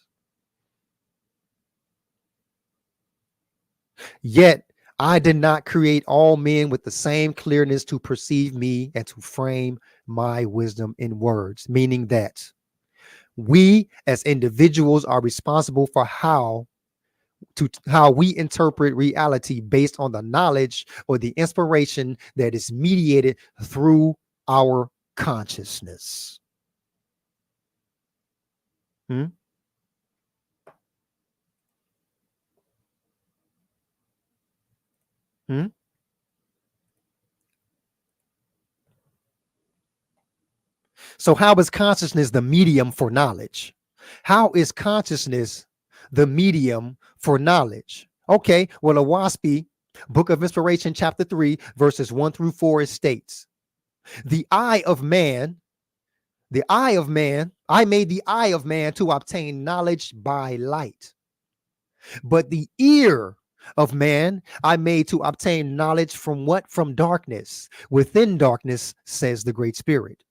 S2: Yet, I did not create all men with the same clearness to perceive me and to frame my wisdom in words, meaning that we as individuals are responsible for how we interpret reality based on the knowledge or the inspiration that is mediated through our consciousness. Hmm? Hmm? So how is consciousness the medium for knowledge? How is consciousness the medium for knowledge? Okay, well, Oahspe, Book of Inspiration, chapter 3, verses 1-4, it states, the eye of man, I made the eye of man to obtain knowledge by light. But the ear of man I made to obtain knowledge from what? From darkness. Within darkness, says the Great Spirit.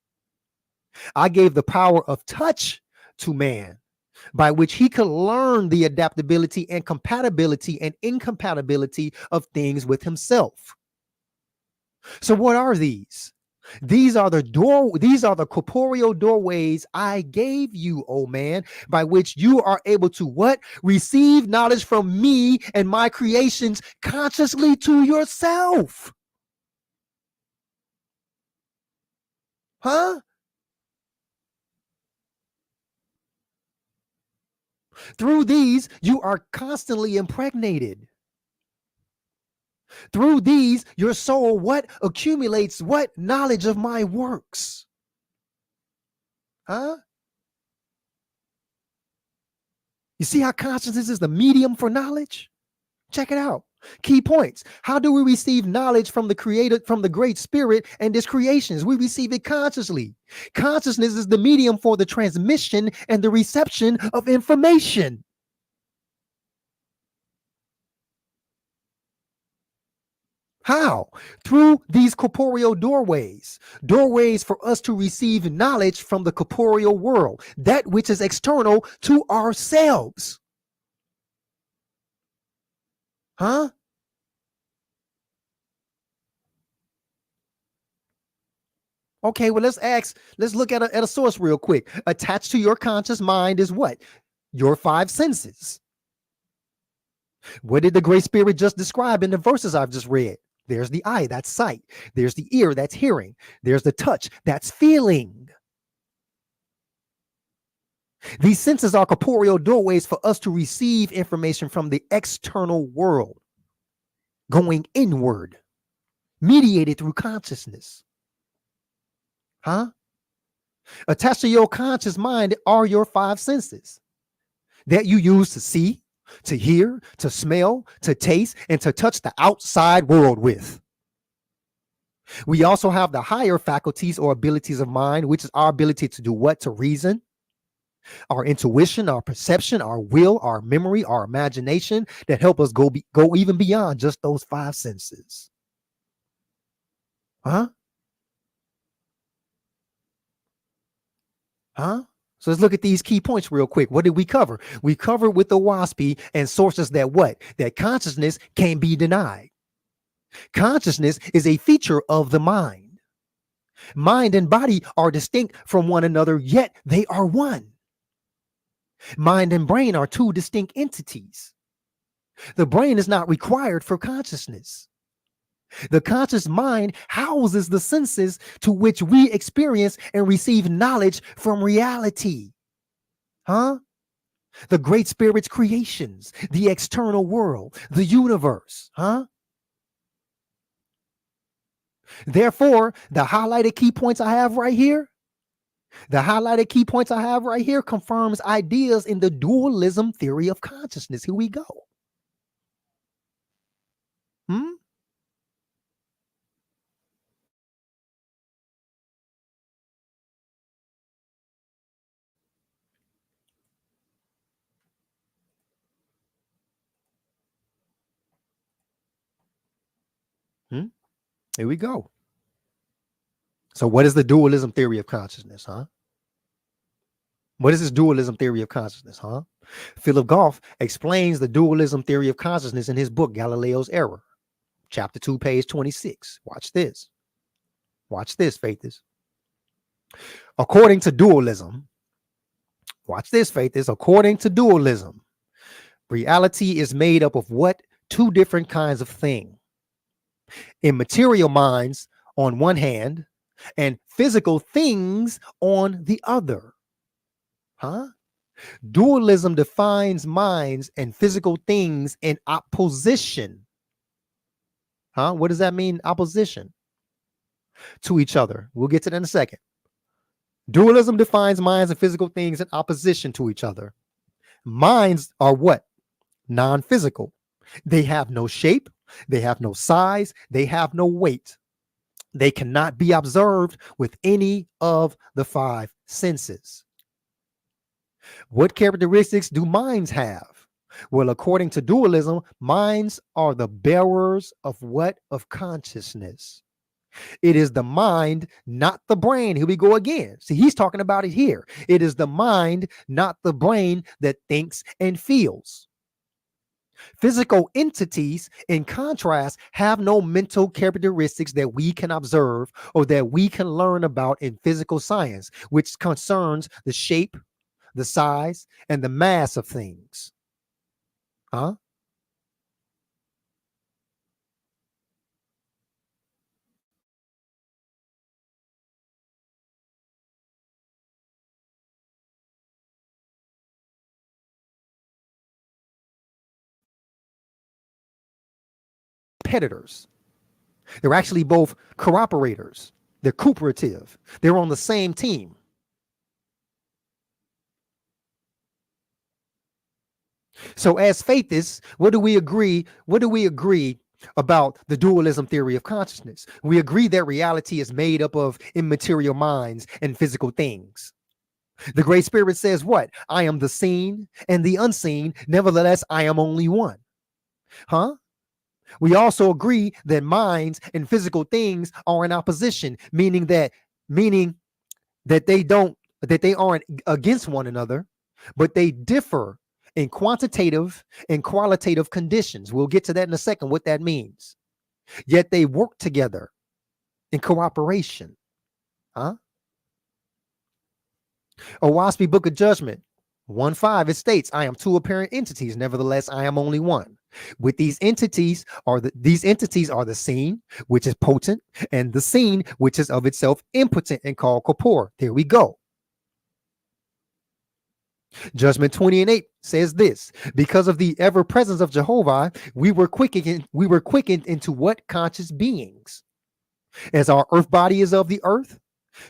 S2: I gave the power of touch to man, by which he could learn the adaptability and compatibility and incompatibility of things with himself. So what are these? These are the corporeal doorways I gave you, oh man, by which you are able to what? Receive knowledge from me and my creations consciously to yourself. Huh? Through these, you are constantly impregnated. Through these, your soul what? Accumulates what? Knowledge of my works. Huh? You see how consciousness is the medium for knowledge? Check it out. Key points. How do we receive knowledge from the creator, from the great spirit and his creations? We receive it consciously. Consciousness is the medium for the transmission and the reception of information. How? Through these corporeal doorways. Doorways for us to receive knowledge from the corporeal world, that which is external to ourselves. Huh? Okay, well, let's look at a source real quick. Attached to your conscious mind is what? Your five senses. What did the Great Spirit just describe in the verses I've just read? There's the eye, that's sight. There's the ear, that's hearing. There's the touch, that's feeling. These senses are corporeal doorways for us to receive information from the external world, going inward, mediated through consciousness. Huh? Attached to your conscious mind are your five senses that you use to see, to hear, to smell, to taste, and to touch the outside world with. We also have the higher faculties or abilities of mind, which is our ability to do what? To reason, our intuition, our perception, our will, our memory, our imagination, that help us go even beyond just those five senses. Huh? Huh? So let's look at these key points real quick. What did we cover? We covered with the Oahspe and sources that what? That consciousness can't be denied. Consciousness is a feature of the mind. Mind and body are distinct from one another, yet they are one. Mind and brain are two distinct entities. The brain is not required for consciousness. The conscious mind houses the senses to which we experience and receive knowledge from reality. Huh? The Great Spirit's creations, the external world, the universe. Huh? Therefore, the highlighted key points I have right here, confirms ideas in the dualism theory of consciousness. Here we go. Here we go. So what is the dualism theory of consciousness, huh? What is this dualism theory of consciousness, huh? Philip Goff explains the dualism theory of consciousness in his book, Galileo's Error, chapter 2, page 26. Watch this. Watch this, Faithers. According to dualism, watch this, Faithers. According to dualism, reality is made up of what? Two different kinds of thing. Immaterial minds on one hand and physical things on the other. Huh? Dualism defines minds and physical things in opposition. Huh? What does that mean? Opposition to each other. We'll get to that in a second. Dualism defines minds and physical things in opposition to each other. Minds are what? Non-physical. They have no shape. They have no size. They have no weight. They cannot be observed with any of the five senses. What characteristics do minds have? Well, according to dualism, minds are the bearers of what? Of consciousness. It is the mind, not the brain. Here we go again. See, he's talking about it here. It is the mind, not the brain, that thinks and feels. Physical entities, in contrast, have no mental characteristics that we can observe or that we can learn about in physical science, which concerns the shape, the size, and the mass of things. Huh? Competitors. They're actually both cooperators. They're cooperative. They're on the same team. So as faithists, what do we agree? What do we agree about the dualism theory of consciousness? We agree that reality is made up of immaterial minds and physical things. The Great Spirit says what? I am the seen and the unseen. Nevertheless, I am only one. Huh? We also agree that minds and physical things are in opposition, meaning that they aren't against one another, but they differ in quantitative and qualitative conditions. We'll get to that in a second, what that means. Yet they work together in cooperation. Huh? Oahspe Book of Judgment 1:5, it states, I am two apparent entities, nevertheless I am only one. With these entities are the seen, which is potent, and the seen, which is of itself impotent and called corpore. There we go. Judgment 20:8 says this: because of the ever presence of Jehovah, we were quickened into what? Conscious beings. As our earth body is of the earth,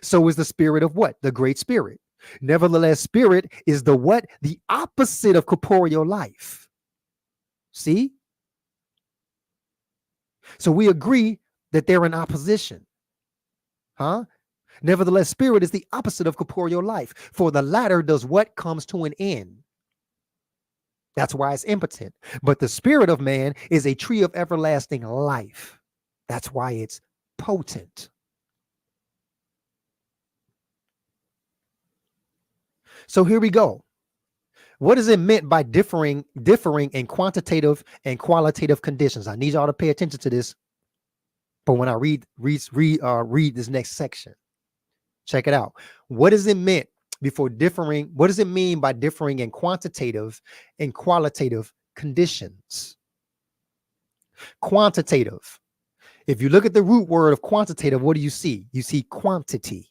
S2: so is the spirit of what? The Great Spirit. Nevertheless, spirit is the what? The opposite of corporeal life. See? So we agree that they're in opposition. Huh? Nevertheless, spirit is the opposite of corporeal life, for the latter does what? Comes to an end. That's why it's impotent. But the spirit of man is a tree of everlasting life. That's why it's potent. So here we go. What is it meant by differing in quantitative and qualitative conditions? I need y'all to pay attention to this. But when I read this next section, check it out. What is it meant before differing? What does it mean by differing in quantitative and qualitative conditions? Quantitative. If you look at the root word of quantitative, what do you see? You see quantity.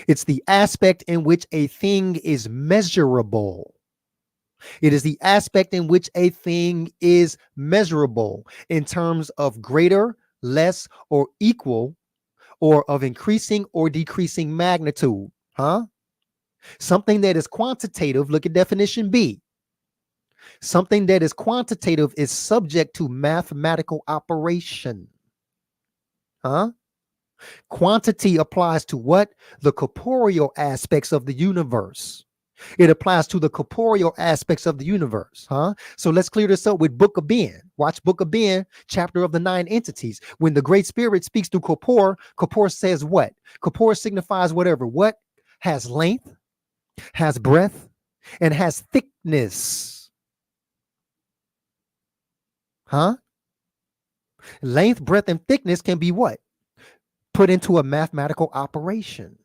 S2: It's the aspect in which a thing is measurable. It is the aspect in which a thing is measurable in terms of greater, less, or equal, or of increasing or decreasing magnitude. Huh? Something that is quantitative, look at definition B. Something that is quantitative is subject to mathematical operation. Huh? Quantity applies to what? The corporeal aspects of the universe. It applies to the corporeal aspects of the universe. Huh? So let's clear this up with Book of Ben. Watch Book of Ben, chapter of the 9 entities. When the Great Spirit speaks to corpore, corpore says what? Corpore signifies whatever. What? Has length, has breadth, and has thickness. Huh? Length, breadth, and thickness can be what? Put into a mathematical operation.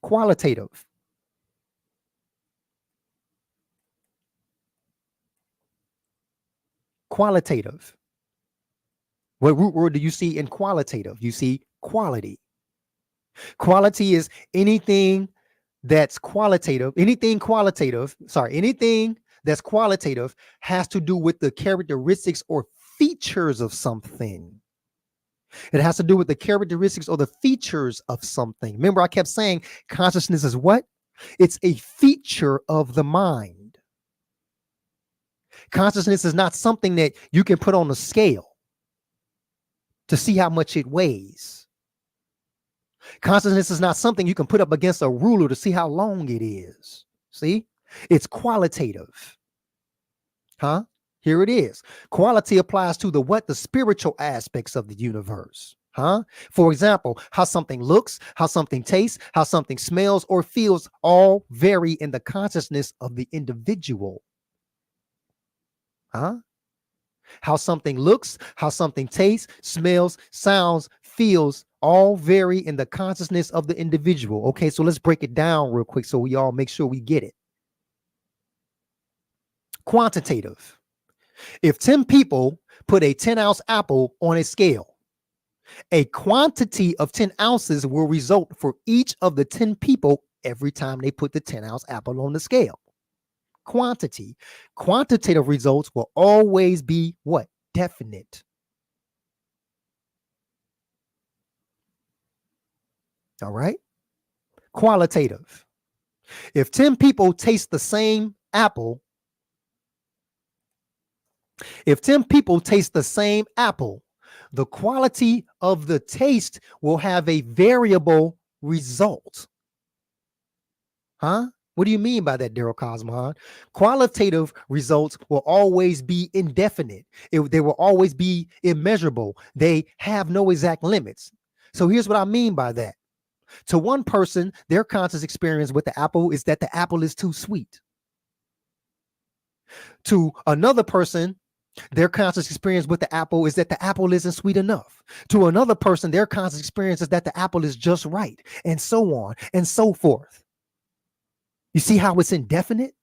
S2: Qualitative. Qualitative. What root word do you see in qualitative? You see quality. Quality is anything that's qualitative. Anything that's qualitative has to do with the characteristics or features of something. It has to do with the characteristics or the features of something. Remember, I kept saying consciousness is what? It's a feature of the mind. Consciousness is not something that you can put on a scale to see how much it weighs. Consciousness is not something you can put up against a ruler to see how long it is. See? It's qualitative. Huh? Here it is. Quality applies to the what? The spiritual aspects of the universe. Huh? For example, how something looks, how something tastes, how something smells or feels all vary in the consciousness of the individual. Huh? How something looks, how something tastes, smells, sounds, feels all vary in the consciousness of the individual. Okay, so let's break it down real quick so we all make sure we get it. Quantitative. If 10 people put a 10-ounce apple on a scale, a quantity of 10 ounces will result for each of the 10 people every time they put the 10-ounce apple on the scale. Quantity. Quantitative results will always be what? Definite. All right. Qualitative. If 10 people taste the same apple, the quality of the taste will have a variable result. Huh? What do you mean by that, Daryl Cosmon? Qualitative results will always be indefinite. They will always be immeasurable. They have no exact limits. So here's what I mean by that. To one person, their conscious experience with the apple is that the apple is too sweet. To another person, their conscious experience with the apple is that the apple isn't sweet enough. To another person, their conscious experience is that the apple is just right, and so on and so forth. You see how it's indefinite?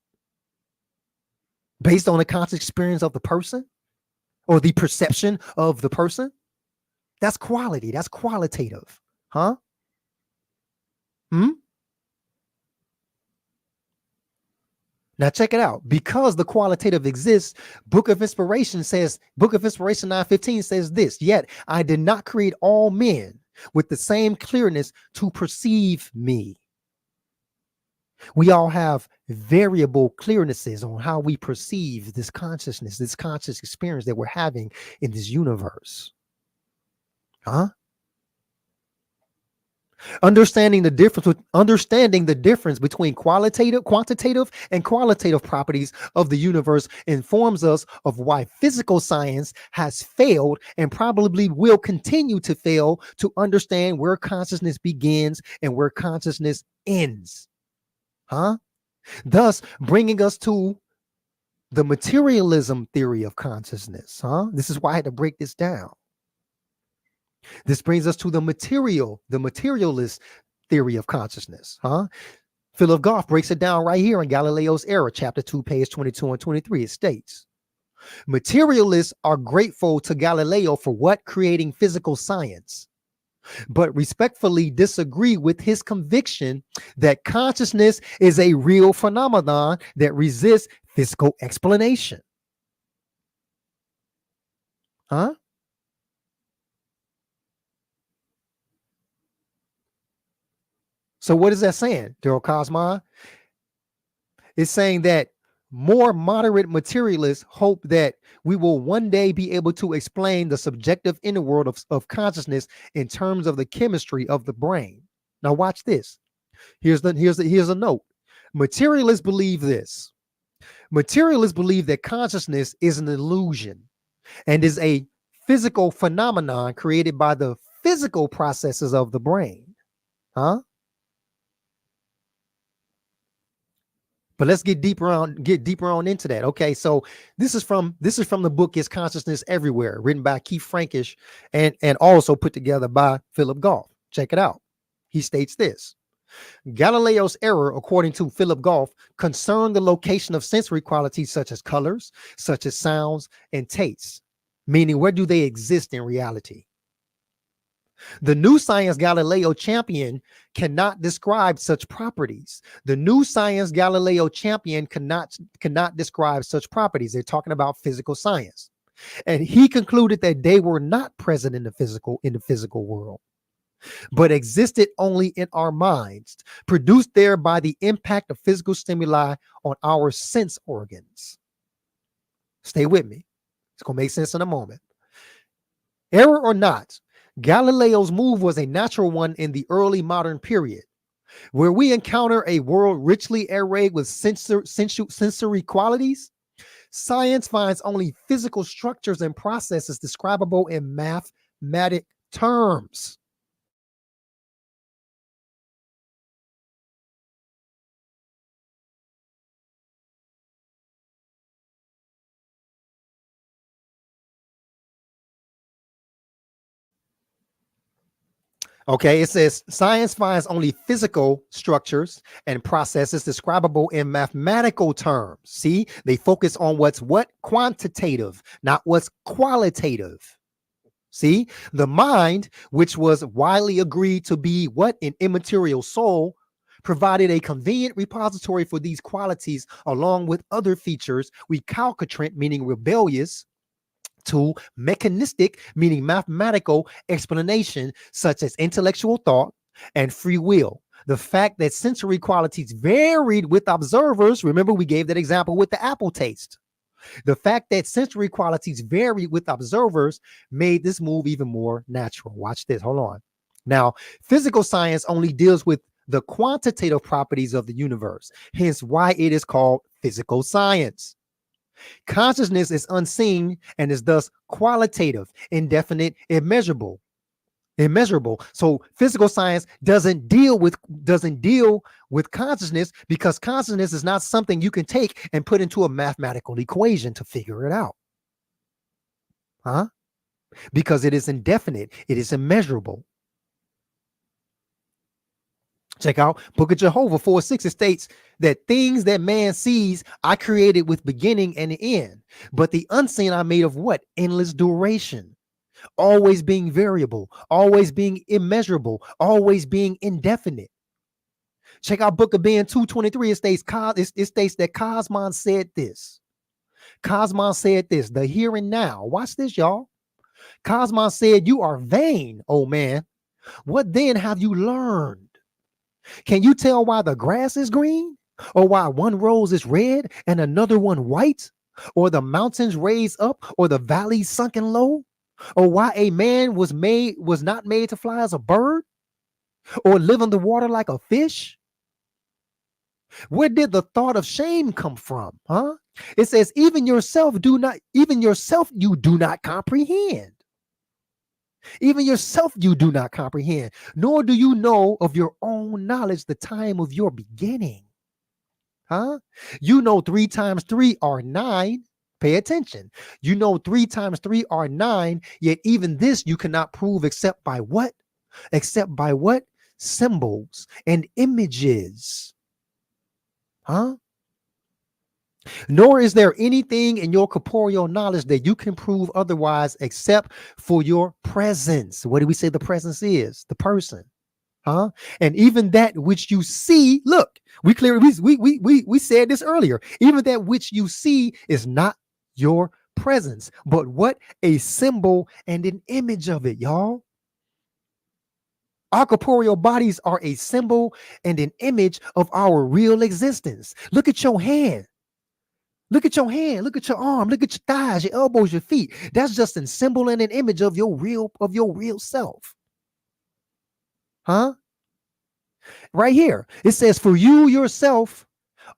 S2: Based on the conscious experience of the person or the perception of the person? That's quality. That's qualitative. Huh? Now check it out. Because the qualitative exists, Book of Inspiration 9:15 says this, yet I did not create all men with the same clearness to perceive me. We all have variable clearnesses on how we perceive this consciousness, this conscious experience that we're having in this universe. Huh? Understanding the difference between quantitative and qualitative properties of the universe informs us of why physical science has failed and probably will continue to fail to understand where consciousness begins and where consciousness ends. Huh? Thus bringing us to the materialism theory of consciousness. Huh? This is why I had to break this down. This brings us to the materialist theory of consciousness. Huh? Philip Goff breaks it down right here in Galileo's Error, chapter 2, page 22 and 23. It states, materialists are grateful to Galileo for what? Creating physical science, but respectfully disagree with his conviction that consciousness is a real phenomenon that resists physical explanation. Huh? So what is that saying, Daryl Cosmon? It's saying that more moderate materialists hope that we will one day be able to explain the subjective inner world of consciousness in terms of the chemistry of the brain. Now watch this. Here's a note. Materialists believe this. Materialists believe that consciousness is an illusion and is a physical phenomenon created by the physical processes of the brain. Huh? But let's get deeper on into that. Okay, so this is from the book Is Consciousness Everywhere, written by Keith Frankish and also put together by Philip Goff. Check it out. He states this: Galileo's error, according to Philip Goff, concerned the location of sensory qualities such as colors, such as sounds and tastes, meaning where do they exist in reality? The new science Galileo champion cannot describe such properties. The new science Galileo champion cannot describe such properties. They're talking about physical science. And he concluded that they were not present in the physical world, but existed only in our minds, produced there by the impact of physical stimuli on our sense organs. Stay with me. It's going to make sense in a moment. Error or not, Galileo's move was a natural one in the early modern period, where we encounter a world richly arrayed with sensory qualities. Science finds only physical structures and processes describable in mathematic terms. Okay, it says science finds only physical structures and processes describable in mathematical terms. See, they focus on what's quantitative, not what's qualitative. See, the mind, which was widely agreed to be an immaterial soul, provided a convenient repository for these qualities along with other features recalcitrant, meaning rebellious, to mechanistic, meaning mathematical explanation, such as intellectual thought and free will. The fact that sensory qualities varied with observers, remember we gave that example with the apple taste. The fact that sensory qualities varied with observers made this move even more natural. Watch this. Hold on. Now, physical science only deals with the quantitative properties of the universe, hence why it is called physical science. Consciousness is unseen and is thus qualitative, indefinite, immeasurable. So physical science doesn't deal with consciousness, because consciousness is not something you can take and put into a mathematical equation to figure it out. Because it is indefinite, it is immeasurable. Check out Book of Jehovah 4:6. It states that things that man sees I created with beginning and end, but the unseen I made of endless duration, always being variable, always being immeasurable, always being indefinite. Check out Book of Ben 2:23. It states that Cosmon said this. Cosmon said this, the here and now. Watch this, y'all. Cosmon said, "You are vain, oh man. What then have you learned? Can you tell why the grass is green? Or why one rose is red and another one white? Or the mountains raised up or the valleys sunken low? Or why a man was not made to fly as a bird? Or live on the water like a fish? Where did the thought of shame come from? It says, even yourself you do not comprehend. Even yourself you do not comprehend, nor do you know of your own knowledge the time of your beginning." You know 3 times 3 are 9. Pay attention. You know 3 times 3 are 9, yet even this you cannot prove except by what? Except by what? Symbols and images. Nor is there anything in your corporeal knowledge that you can prove otherwise except for your presence. What do we say the presence is? The person. And even that which you see, look, we said this earlier. Even that which you see is not your presence, but what? A symbol and an image of it, y'all. Our corporeal bodies are a symbol and an image of our real existence. Look at your hand. Look at your hand, look at your arm, look at your thighs, your elbows, your feet. That's just a symbol and an image of your real self. Right here, it says, "For you yourself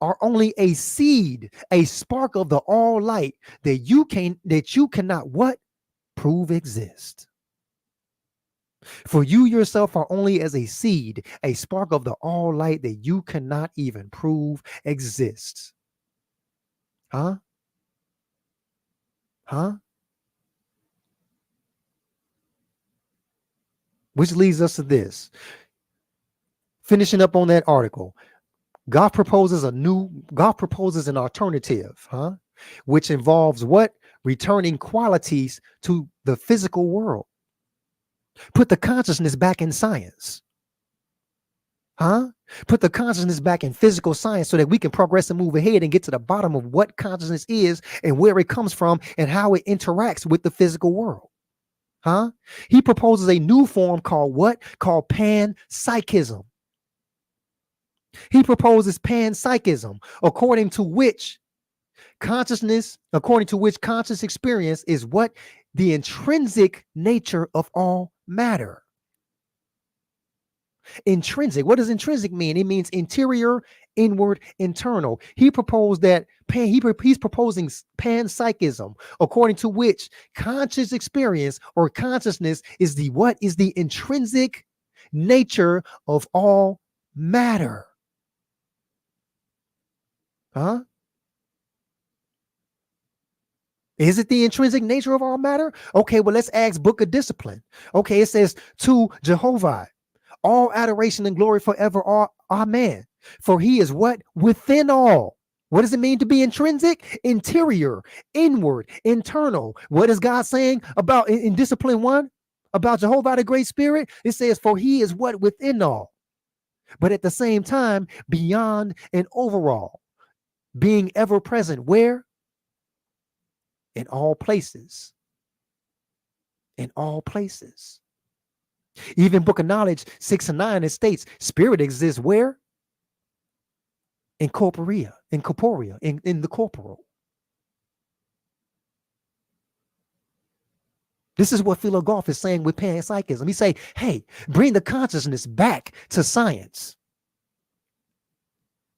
S2: are only a seed, a spark of the all light that you cannot what? Prove exist." For you yourself are only as a seed, a spark of the all light that you cannot even prove exists. Which leads us to this. Finishing up on that article, God proposes an alternative, which involves what? Returning qualities to the physical world. Put the consciousness back in science. Put the consciousness back in physical science so that we can progress and move ahead and get to the bottom of what consciousness is and where it comes from and how it interacts with the physical world. He proposes a new form called what? Called panpsychism. He proposes panpsychism, according to which conscious experience is what? The intrinsic nature of all matter. Intrinsic. What does intrinsic mean? It means interior inward, internal. He proposed that he's proposing panpsychism, according to which conscious experience or consciousness is the intrinsic nature of all matter. Huh? Is it the intrinsic nature of all matter? Okay, well, let's ask Book of Discipline. Okay, it says, to Jehovah, all adoration and glory forever are amen. For he is what? Within all. What does it mean to be intrinsic? Interior, inward, internal. What is God saying about in Discipline 1 about Jehovah, the Great Spirit? It says, for he is what? Within all. But at the same time, beyond and overall, being ever present. Where? In all places. In all places. Even Book of Knowledge 6 and 9, it states spirit exists where? In corporea, in the corporal. This is what Philo Goff is saying with panpsychism. He say, hey, bring the consciousness back to science.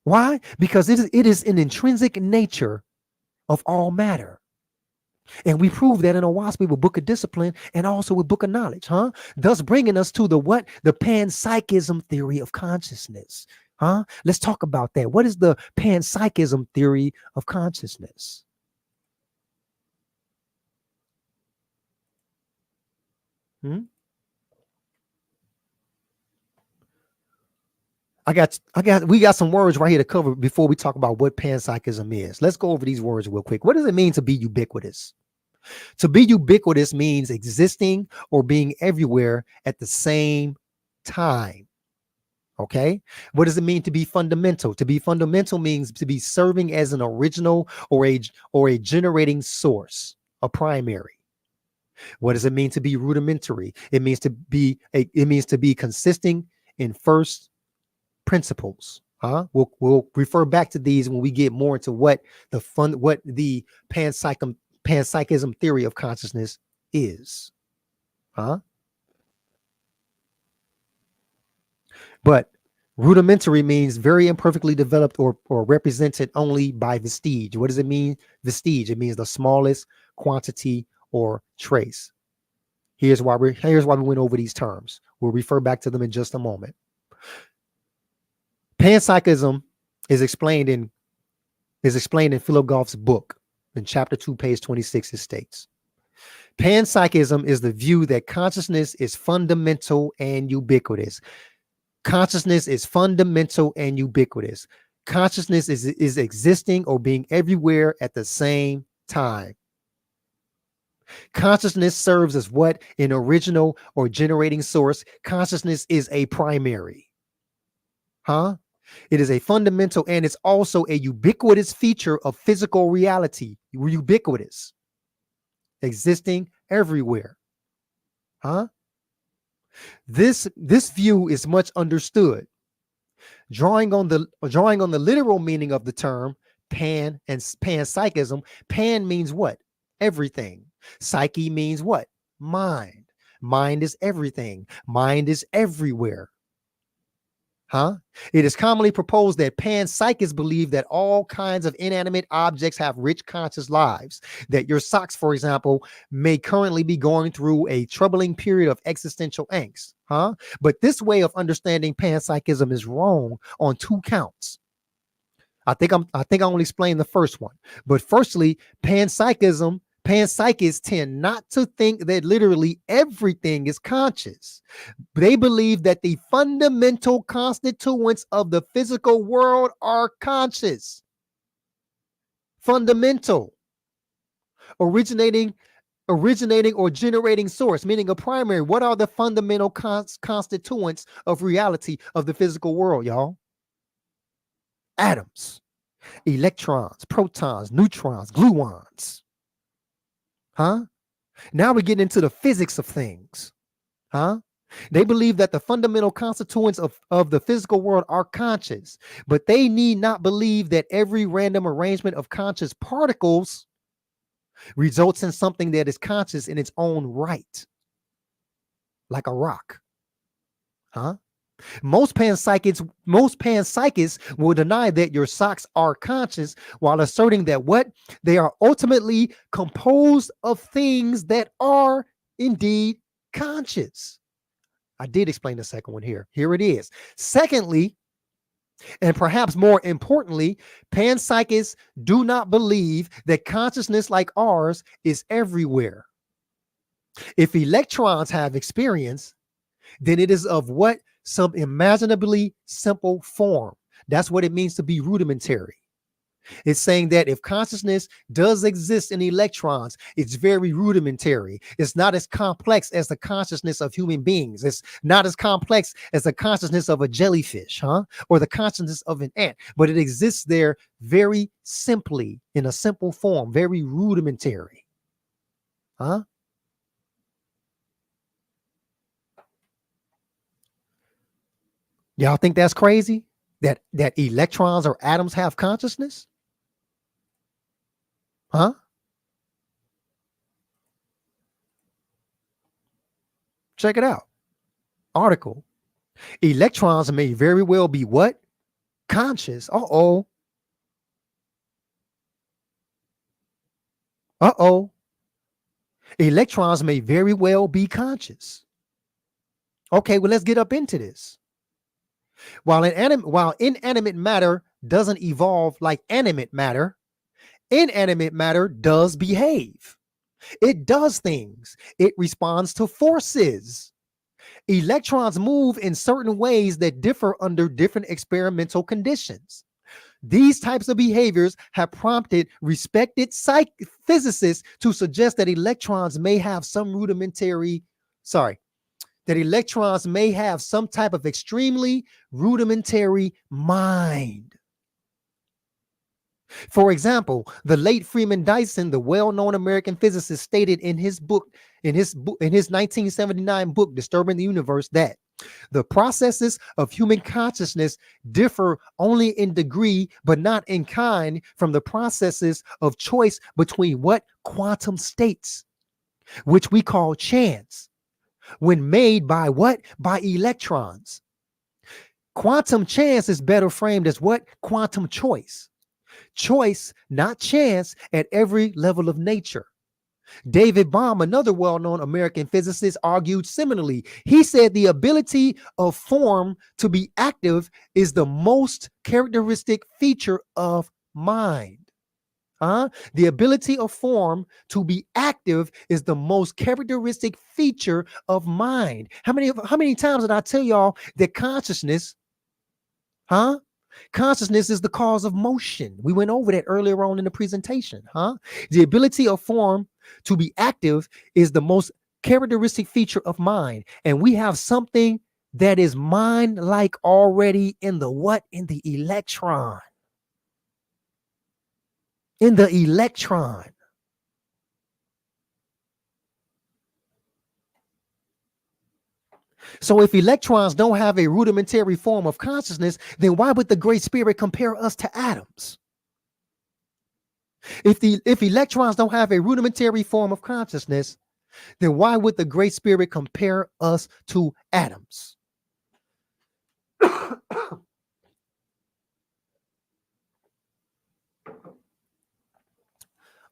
S2: Why? Because it is an intrinsic nature of all matter. And we prove that in Oahspe with Book of Discipline and also with Book of Knowledge, huh? Thus bringing us to the what? The panpsychism theory of consciousness, huh? Let's talk about that. What is the panpsychism theory of consciousness? We got some words right here to cover before we talk about what panpsychism is. Let's go over these words real quick. What does it mean to be ubiquitous? To be ubiquitous means existing or being everywhere at the same time. Okay. What does it mean to be fundamental? To be fundamental means to be serving as an original or a generating source, a primary. What does it mean to be rudimentary? It means to be consisting in first principles. We'll refer back to these when we get more into what the panpsychism theory of consciousness is. But rudimentary means very imperfectly developed or represented only by vestige. What does it mean? Vestige. It means the smallest quantity or trace. Here's why we went over these terms. We'll refer back to them in just a moment. Panpsychism is explained in Philo Goff's book. In chapter 2, page 26, it states, panpsychism is the view that consciousness is fundamental and ubiquitous. Consciousness is fundamental and ubiquitous. Consciousness is existing or being everywhere at the same time. Consciousness serves as what? An original or generating source. Consciousness is a primary. It is a fundamental and it's also a ubiquitous feature of physical reality. Ubiquitous. Existing everywhere. This view is much understood. Drawing on the literal meaning of the term pan and panpsychism, pan means what? Everything. Psyche means what? Mind. Mind is everything. Mind is everywhere. It is commonly proposed that panpsychists believe that all kinds of inanimate objects have rich conscious lives, that your socks, for example, may currently be going through a troubling period of existential angst. But this way of understanding panpsychism is wrong on 2 counts. I think I only explained the first one. But firstly, panpsychists tend not to think that literally everything is conscious. They believe that the fundamental constituents of the physical world are conscious. Fundamental. Originating or generating source, meaning a primary. What are the fundamental constituents of reality of the physical world, y'all? Atoms, electrons, protons, neutrons, gluons. Now we get into the physics of things. They believe that the fundamental constituents of the physical world are conscious, but they need not believe that every random arrangement of conscious particles results in something that is conscious in its own right, like a rock. Most panpsychists will deny that your socks are conscious while asserting that what they are ultimately composed of things that are indeed conscious. I did explain the second one here. Here it is. Secondly, and perhaps more importantly, panpsychists do not believe that consciousness like ours is everywhere. If electrons have experience, then it is of what? Some imaginably simple form. That's what it means to be rudimentary. It's saying that if consciousness does exist in electrons, it's very rudimentary. It's not as complex as the consciousness of human beings. It's not as complex as the consciousness of a jellyfish, or the consciousness of an ant, but it exists there very simply in a simple form, very rudimentary. Y'all think that's crazy? That electrons or atoms have consciousness? Check it out. Article. Electrons may very well be what? Conscious. Uh-oh. Electrons may very well be conscious. Okay, well, let's get up into this. While inanimate matter doesn't evolve like animate matter, inanimate matter does behave. It does things. It responds to forces. Electrons move in certain ways that differ under different experimental conditions. These types of behaviors have prompted respected physicists to suggest that electrons may have some type of extremely rudimentary mind. For example, the late Freeman Dyson, the well-known American physicist, stated in his 1979 book, Disturbing the Universe, that the processes of human consciousness differ only in degree, but not in kind, from the processes of choice between what? Quantum states, which we call chance, when made by what? By electrons. Quantum chance is better framed as what? Quantum choice. Choice, not chance, at every level of nature. David Bohm, another well-known American physicist, argued similarly. He said the ability of form to be active is the most characteristic feature of mind. The ability of form to be active is the most characteristic feature of mind. How many times did I tell y'all that consciousness is the cause of motion? We went over that earlier on in the presentation. The ability of form to be active is the most characteristic feature of mind. And we have something that is mind-like already in the what? In the electron. In the electron. So if electrons don't have a rudimentary form of consciousness, then why would the Great Spirit compare us to atoms? If electrons don't have a rudimentary form of consciousness, then why would the Great Spirit compare us to atoms?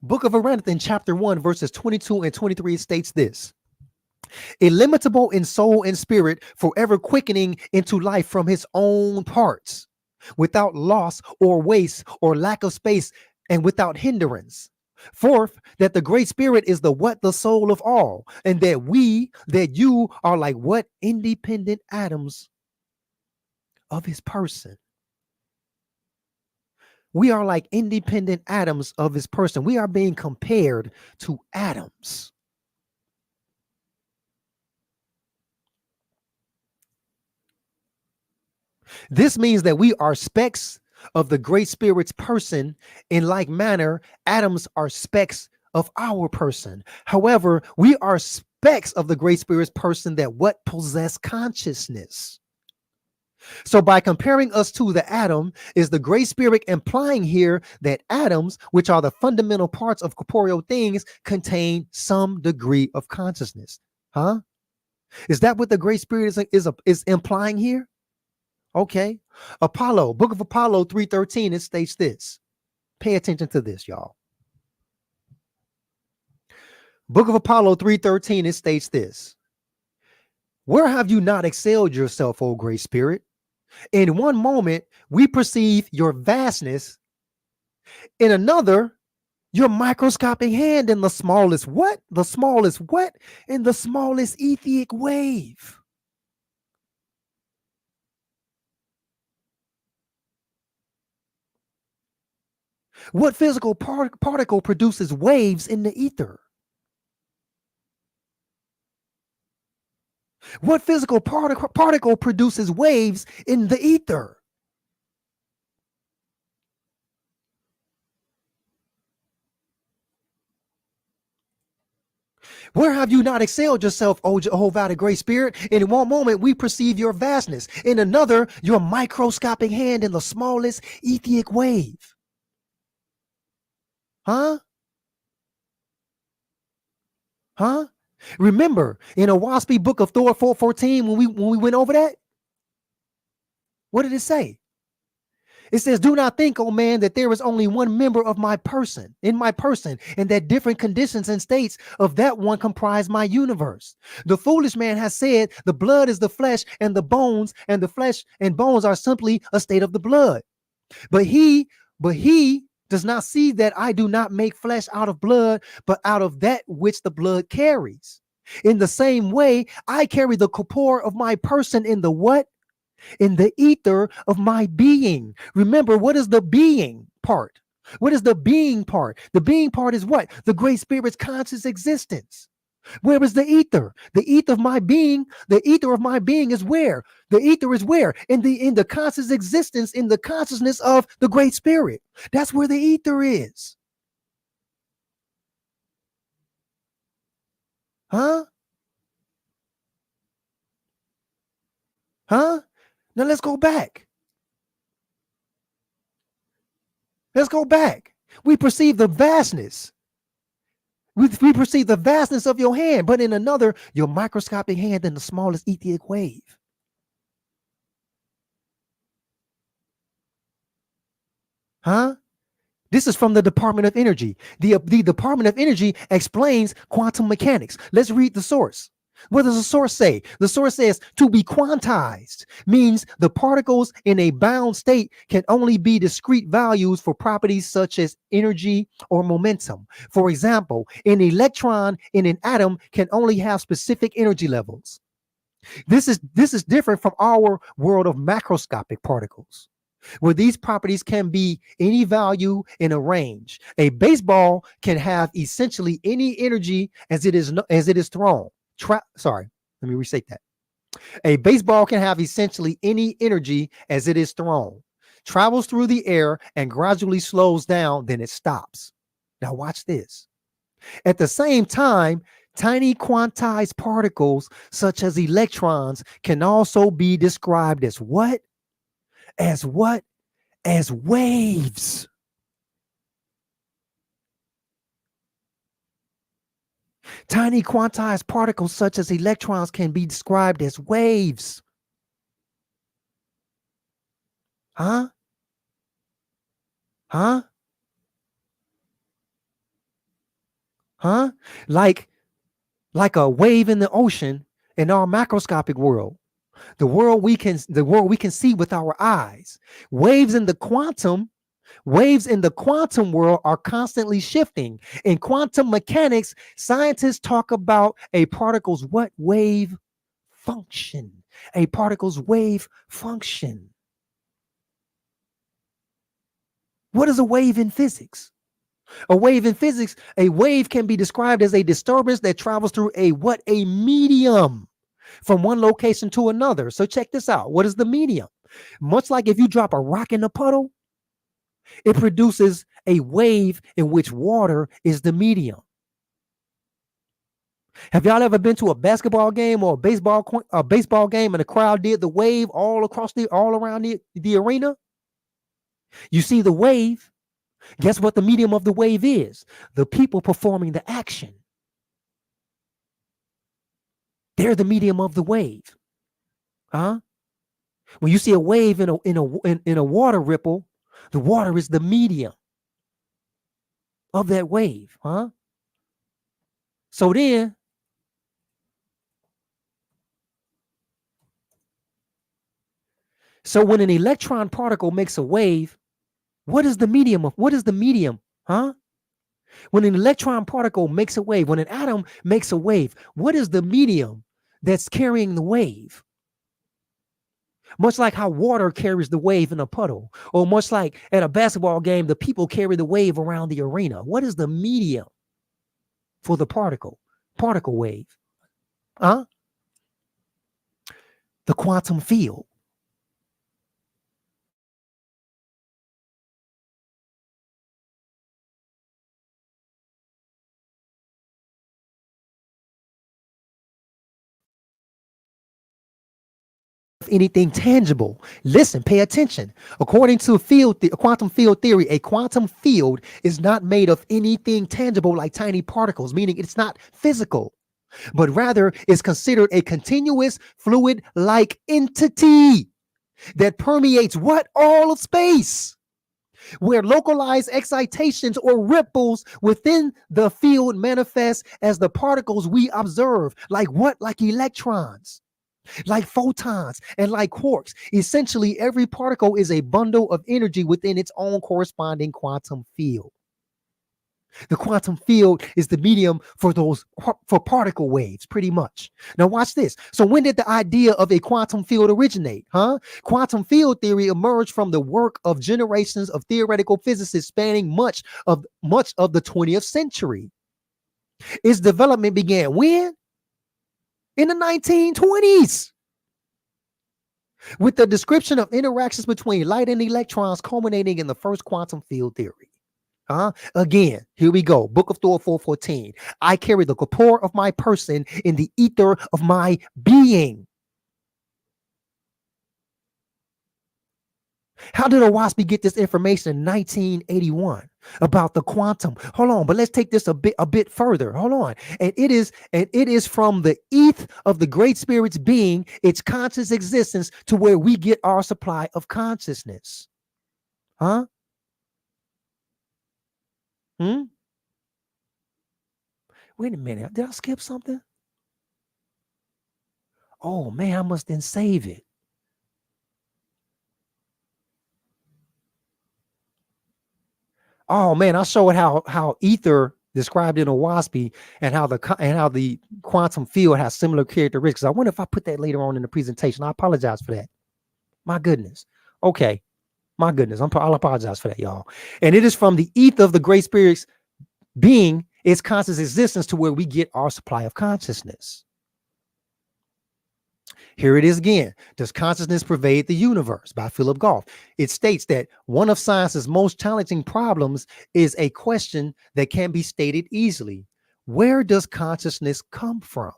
S2: Book of Aranathan, chapter 1, verses 22 and 23 states this: illimitable in soul and spirit, forever quickening into life from his own parts, without loss or waste or lack of space, and without hindrance. Fourth, that the Great Spirit is the what? The soul of all, and that you are like what? Independent atoms of his person. We are like independent atoms of his person. We are being compared to atoms. This means that we are specks of the Great Spirit's person. In like manner, atoms are specks of our person. However, we are specks of the Great Spirit's person that what? Possess consciousness. So by comparing us to the atom, is the Great Spirit implying here that atoms, which are the fundamental parts of corporeal things, contain some degree of consciousness? Is that what the Great Spirit is implying here? Okay. Apollo, Book of Apollo 3:13, it states this. Pay attention to this, y'all. Book of Apollo 3:13, it states this. Where have you not excelled yourself, O great spirit? In one moment, we perceive your vastness. In another, your microscopic hand in the smallest what? The smallest what? In the smallest etheric wave. What physical particle produces waves in the ether? What physical particle produces waves in the ether? Where have you not excelled yourself, O Jehovah, the great spirit? In one moment, we perceive your vastness. In another, your microscopic hand in the smallest etheric wave. Huh? Huh? Remember in Oahspe book of Thor 4:14 when we went over that? What did it say? It says, do not think, oh man, that there is only one member of my person, in my person, and that different conditions and states of that one comprise my universe. The foolish man has said the blood is the flesh and the bones, and the flesh and bones are simply a state of the blood. But he does not see that I do not make flesh out of blood, but out of that which the blood carries. In the same way, I carry the corpore of my person in the what? In the ether of my being. Remember, what is the being part? What is the being part? The being part is what? The great spirit's conscious existence. Where is the ether? The ether of my being, the ether of my being is where? The ether is where? In the conscious existence, in the consciousness of the great spirit. That's where the ether is. Huh? Huh? Now let's go back. Let's go back. We perceive the vastness. We perceive the vastness of your hand, but in another, your microscopic hand in the smallest etheric wave. Huh? This is from the Department of Energy. The Department of Energy explains quantum mechanics. Let's read the source. What does the source say? The source says to be quantized means the particles in a bound state can only be discrete values for properties such as energy or momentum. For example, an electron in an atom can only have specific energy levels. This is different from our world of macroscopic particles, where these properties can be any value in a range. A baseball can have essentially any energy as it is thrown. Sorry, let me restate that. A baseball can have essentially any energy as it is thrown, travels through the air and gradually slows down, then it stops. Now watch this. At the same time, tiny quantized particles such as electrons can also be described as what? As what? As waves. Tiny quantized particles such as electrons can be described as waves. Huh? Huh? Huh? Like a wave in the ocean in our macroscopic world. The world we can see with our eyes. Waves in the quantum world are constantly shifting. In quantum mechanics, scientists talk about a particle's what? Wave function. A particle's wave function. What is a wave in physics? A wave in physics, a wave can be described as a disturbance that travels through a what? A medium from one location to another. So check this out. What is the medium? Much like if you drop a rock in a puddle, it produces a wave in which water is the medium. Have y'all ever been to a basketball game or a baseball game and the crowd did the wave all around the arena? You see the wave. Guess what the medium of the wave is? The people performing the action. They're the medium of the wave. Huh?
S5: When you see a wave in a water ripple, the water is the medium of that wave, huh? So then, when an electron particle makes a wave, what is the medium, huh? When an electron particle makes a wave, when an atom makes a wave, what is the medium that's carrying the wave? Much like how water carries the wave in a puddle, or much like at a basketball game, the people carry the wave around the arena. What is the medium for the particle wave? Huh? The quantum field. Anything tangible. Listen, pay attention. According to quantum field theory, a quantum field is not made of anything tangible like tiny particles, meaning it's not physical, but rather is considered a continuous fluid-like entity that permeates what? All of space, where localized excitations or ripples within the field manifest as the particles we observe. Like what? Like electrons, like photons, and like quarks. Essentially, every particle is a bundle of energy within its own corresponding quantum field. The quantum field is the medium for particle waves, pretty much. Now watch this. So when did the idea of a quantum field originate? Quantum field theory emerged from the work of generations of theoretical physicists spanning much of the 20th century. Its development began when? In the 1920s, with the description of interactions between light and electrons culminating in the first quantum field theory. Again, here we go. Book of Thor 4:14. I carry the corpora of my person in the ether of my being. How did Oahspe get this information in 1981 about the quantum? Hold on, but let's take this a bit further. Hold on. And it is from the eth of the great spirit's being, its conscious existence, to where we get our supply of consciousness. Wait a minute. Did I skip something? Oh man, I must then save it. Oh man, I showed how ether described in Oahspe and how the quantum field has similar characteristics. I wonder if I put that later on in the presentation. I apologize for that. My goodness. Okay. My goodness. I'll apologize for that, y'all. And it is from the ether of the great spirit's being, its conscious existence, to where we get our supply of consciousness. Here it is again. Does consciousness pervade the universe? By Philip Goff. It states that one of science's most challenging problems is a question that can be stated easily. Where does consciousness come from?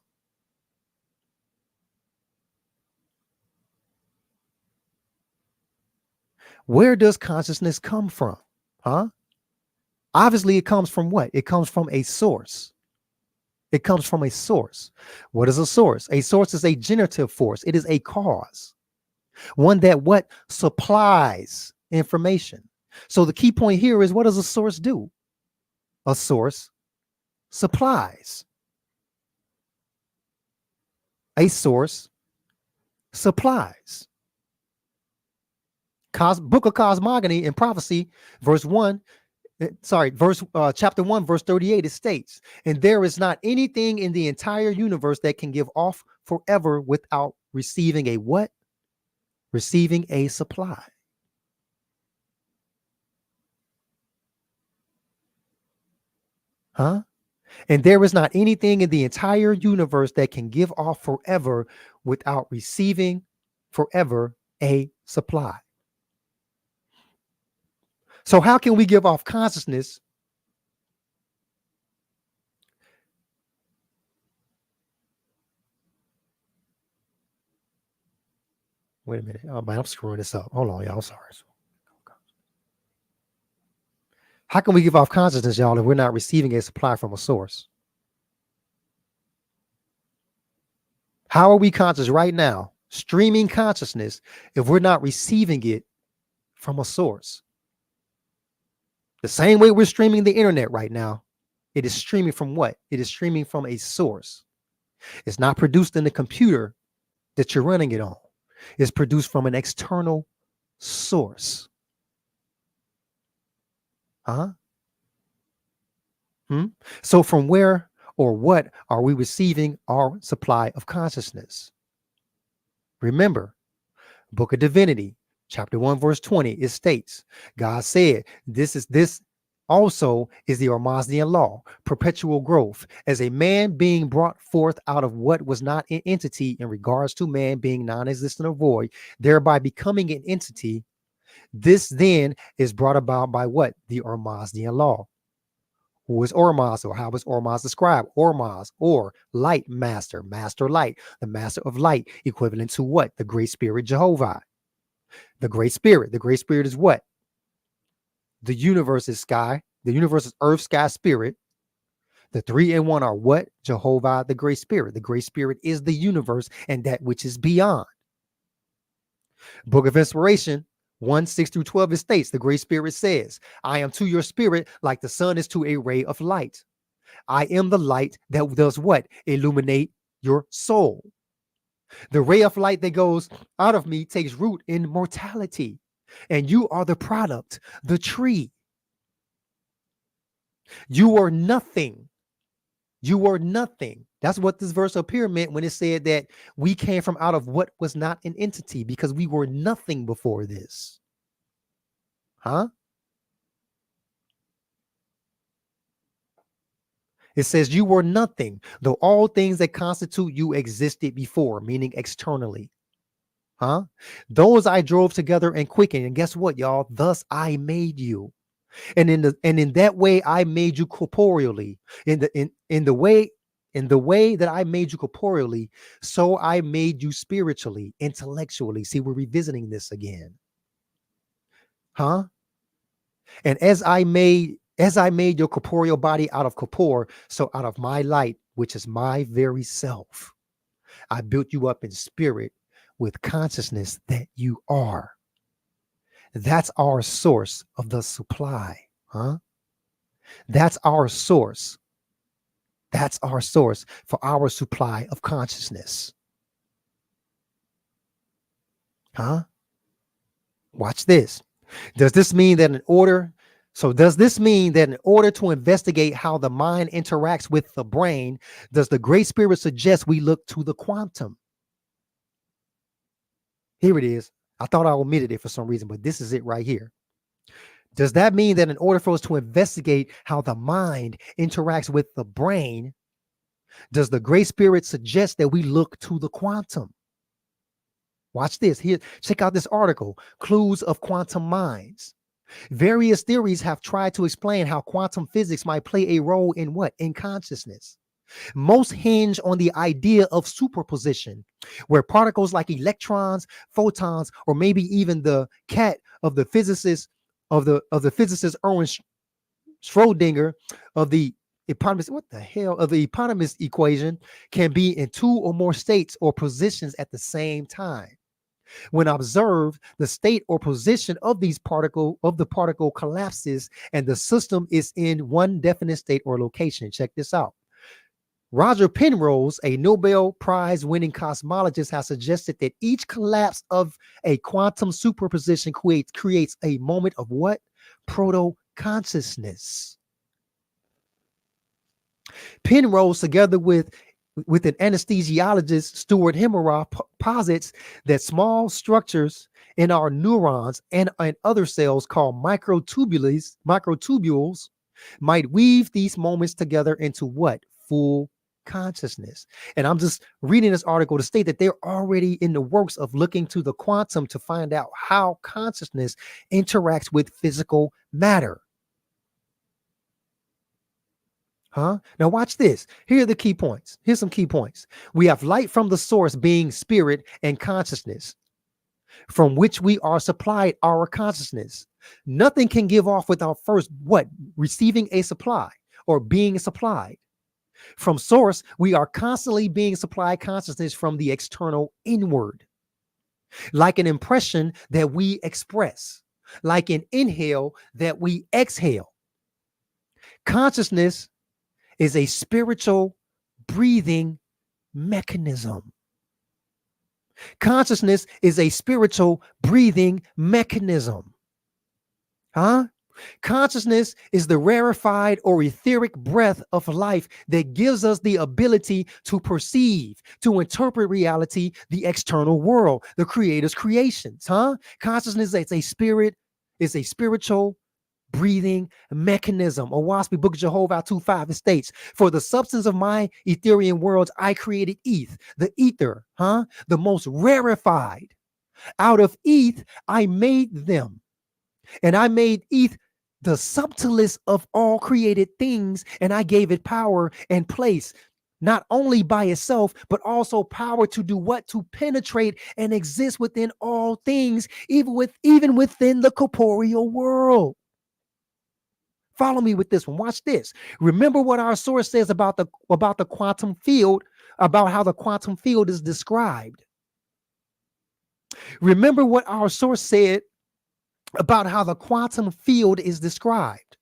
S5: Where does consciousness come from? Obviously, it comes from what? It comes from a source. It comes from a source. What is a source? A source is a generative force. It is a cause. One that what? Supplies information. So the key point here is, what does a source do? A source supplies. A source supplies. Book of Cosmogony and Prophecy, chapter 1, verse 38, it states, and there is not anything in the entire universe that can give off forever without receiving a what? Receiving a supply. And there is not anything in the entire universe that can give off forever without receiving forever a supply. So how can we give off consciousness? Wait a minute. Oh man, I'm screwing this up. Hold on, y'all. Sorry. How can we give off consciousness, y'all, if we're not receiving a supply from a source? How are we conscious right now streaming consciousness if we're not receiving it from a source? The same way we're streaming the internet right now, it is streaming from what? It is streaming from a source. It's not produced in the computer that you're running it on. It's produced from an external source. Huh? So from where or what are we receiving our supply of consciousness? Remember, Book of Divinity, chapter 1, verse 20, it states, God said, this also is the Oahspe law, perpetual growth, as a man being brought forth out of what was not an entity in regards to man being non-existent or void, thereby becoming an entity. This then is brought about by what? The Oahspe law. Who is Ormaz, or how is Ormaz described? Ormaz, or light master, master light, the master of light, equivalent to what? The great spirit Jehovah. The great spirit. The great spirit is what? The universe is sky. The universe is earth, sky, spirit. The three in one are what? Jehovah, the great spirit. The great spirit is the universe and that which is beyond. Book of Inspiration 1:6-12, it states, the great spirit says, I am to your spirit like the sun is to a ray of light. I am the light that does what? Illuminate your soul. The ray of light that goes out of me takes root in mortality. And you are the product, the tree. You are nothing. You are nothing. That's what this verse up here meant when it said that we came from out of what was not an entity, because we were nothing before this. Huh? It says you were nothing, though all things that constitute you existed before, meaning externally. Huh? Those I drove together and quickened. And guess what, y'all? Thus I made you. And in that way I made you corporeally. In the way that I made you corporeally, so I made you spiritually, intellectually. See, we're revisiting this again. Huh? And as I made your corporeal body out of corpore, so out of my light, which is my very self, I built you up in spirit with consciousness that you are. That's our source of the supply. Huh? That's our source. That's our source for our supply of consciousness. Huh? Watch this. Does this mean that in order to investigate how the mind interacts with the brain, does the great spirit suggest we look to the quantum? Here it is. I thought I omitted it for some reason, but this is it right here. Does that mean that in order for us to investigate how the mind interacts with the brain, does the great spirit suggest that we look to the quantum? Watch this. Here, check out this article, Clues of Quantum Minds. Various theories have tried to explain how quantum physics might play a role in what? In consciousness. Most hinge on the idea of superposition, where particles like electrons, photons, or maybe even the cat of the physicist Erwin Schrödinger of the eponymous equation can be in two or more states or positions at the same time. When observed, the state or position of the particle collapses and the system is in one definite state or location. Check this out. Roger Penrose, a Nobel Prize winning cosmologist, has suggested that each collapse of a quantum superposition creates a moment of what? Proto-consciousness. Penrose, together with an anesthesiologist, Stuart Hemmerroth, posits that small structures in our neurons and other cells called microtubules might weave these moments together into what? Full consciousness. And I'm just reading this article to state that they're already in the works of looking to the quantum to find out how consciousness interacts with physical matter. Huh? Now watch this. Here are the key points. Here's some key points. We have light from the source being spirit and consciousness, from which we are supplied our consciousness. Nothing can give off without first what? Receiving a supply or being supplied. From source, we are constantly being supplied consciousness from the external inward. like an impression that we express, like an inhale that we exhale. Consciousness is a spiritual breathing mechanism. Consciousness is a spiritual breathing mechanism. Huh? Consciousness is the rarefied or etheric breath of life that gives us the ability to perceive, to interpret reality, the external world, the creator's creations. Huh? Consciousness is a spiritual breathing mechanism. Oahspe Book of Jehovah 2:5, it states, for the substance of my Etherian worlds, I created the ether, the most rarefied. Out of eth, I made them. And I made eth the subtlest of all created things, and I gave it power and place, not only by itself, but also power to do what? To penetrate and exist within all things, even within the corporeal world. Follow me with this one. Watch this. Remember what our source says about the quantum field, about how the quantum field is described. Remember what our source said about how the quantum field is described.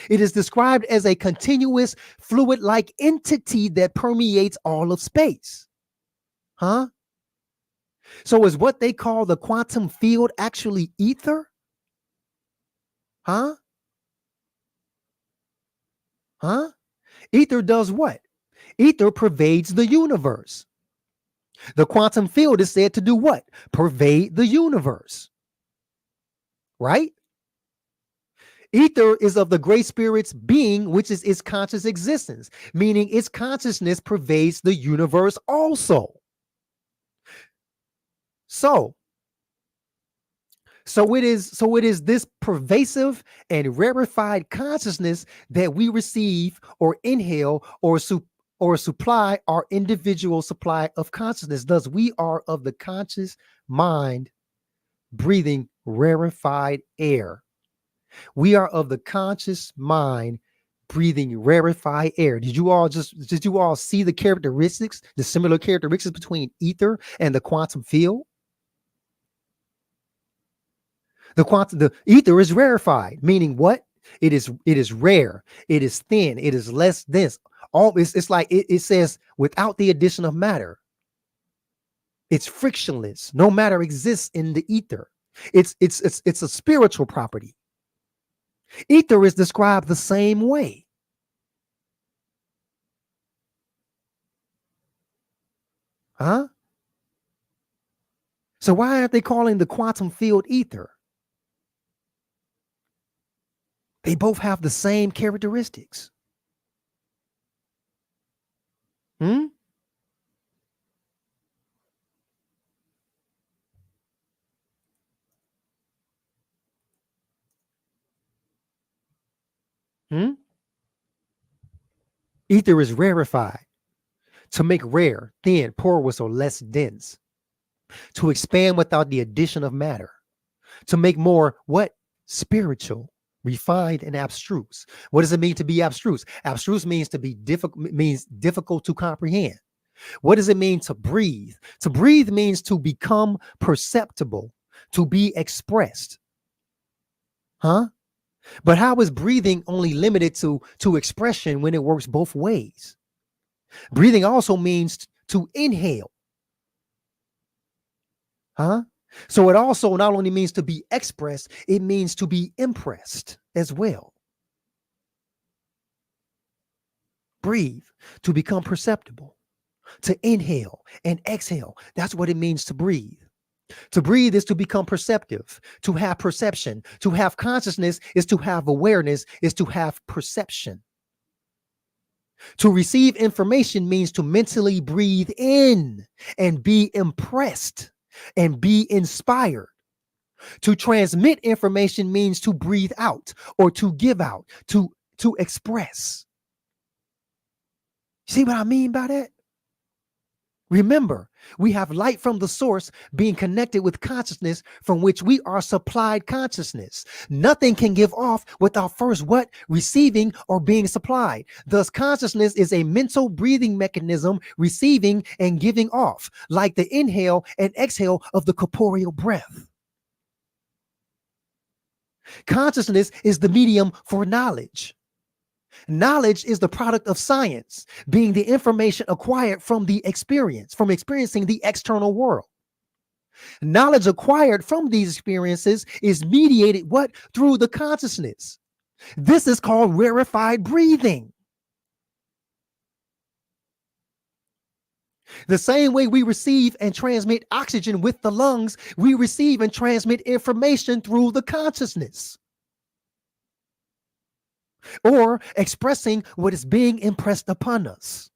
S5: It is described as a continuous fluid-like entity that permeates all of space. Huh? So is what they call the quantum field actually ether? Huh? Huh? Ether does what? Ether pervades the universe. The quantum field is said to do what? Pervade the universe. Right? Ether is of the great spirit's being, which is its conscious existence, meaning its consciousness pervades the universe also. So it is this pervasive and rarefied consciousness that we receive or inhale or supply our individual supply of consciousness. Thus, we are of the conscious mind breathing rarefied air. We are of the conscious mind breathing rarefied air. Did you all see the characteristics, the similar characteristics between ether and the quantum field? The ether is rarefied, meaning what? It is rare, it is thin, it is less dense. It's like it says without the addition of matter. It's frictionless. No matter exists in the ether. It's a spiritual property. Ether is described the same way. Huh? So why aren't they calling the quantum field ether? They both have the same characteristics. Hmm? Hmm? Ether is rarefied to make rare, thin, porous, or less dense, to expand without the addition of matter, to make more what? Spiritual, refined, and abstruse. What does it mean to be abstruse? Abstruse means to be difficult to comprehend. What does it mean to breathe? To breathe means to become perceptible, to be expressed. Huh? But how is breathing only limited to expression when it works both ways? Breathing also means to inhale. Huh? So it also not only means to be expressed, it means to be impressed as well. Breathe, to become perceptible, to inhale and exhale. That's what it means to breathe. To breathe is to become perceptive, to have perception. To have consciousness is to have awareness, is to have perception. To receive information means to mentally breathe in and be impressed and be inspired. To transmit information means to breathe out or to give out, to express. See what I mean by that? Remember, we have light from the source being connected with consciousness from which we are supplied consciousness. Nothing can give off without first what? Receiving or being supplied. Thus, consciousness is a mental breathing mechanism, receiving and giving off, like the inhale and exhale of the corporeal breath. Consciousness is the medium for knowledge. Knowledge is the product of science, being the information acquired from the experience, from experiencing the external world. Knowledge acquired from these experiences is mediated what? Through the consciousness. This is called rarefied breathing. The same way we receive and transmit oxygen with the lungs, we receive and transmit information through the consciousness, or expressing what is being impressed upon us.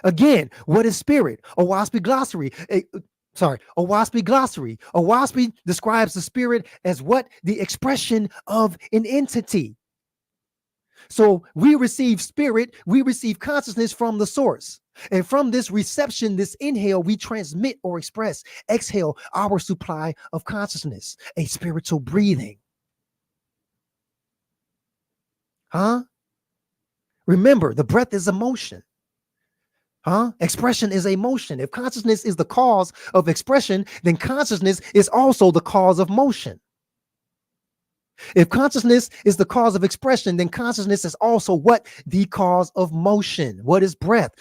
S5: Again, what is spirit? Oahspe glossary. Oahspe glossary. Oahspe describes the spirit as what? The expression of an entity. So we receive spirit, we receive consciousness from the source. And from this reception, this inhale, we transmit or express, exhale, our supply of consciousness, a spiritual breathing. Remember, the breath is emotion. Expression is emotion. If consciousness is the cause of expression, then consciousness is also the cause of motion. If consciousness is the cause of expression, then consciousness is also what? The cause of motion. What is breath?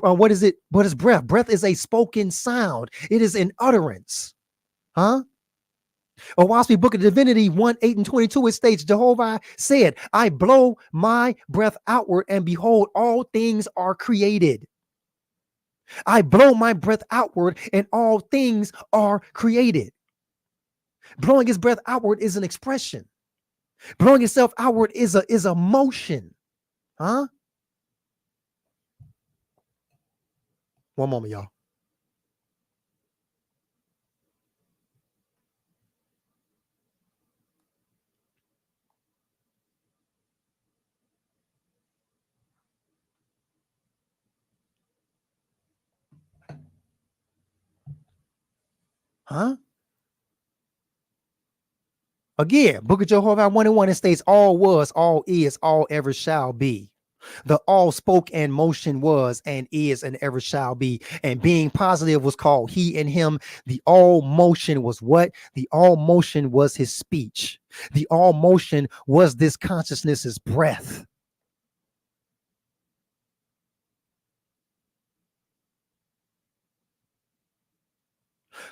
S5: What is it? What is breath? Breath is a spoken sound. It is an utterance. Oahspe Book of Divinity 1:8-22, it states, Jehovah said, I blow my breath outward, and behold, all things are created. I blow my breath outward, and all things are created. Blowing his breath outward is an expression. Blowing itself outward is a motion. One moment, y'all. Again, Book of Jehovah 1:1, it states, all was, all is, all ever shall be. The all spoke and motion was and is and ever shall be. And being positive was called he and him. The all motion was what? The all motion was his speech. The all motion was this consciousness's breath.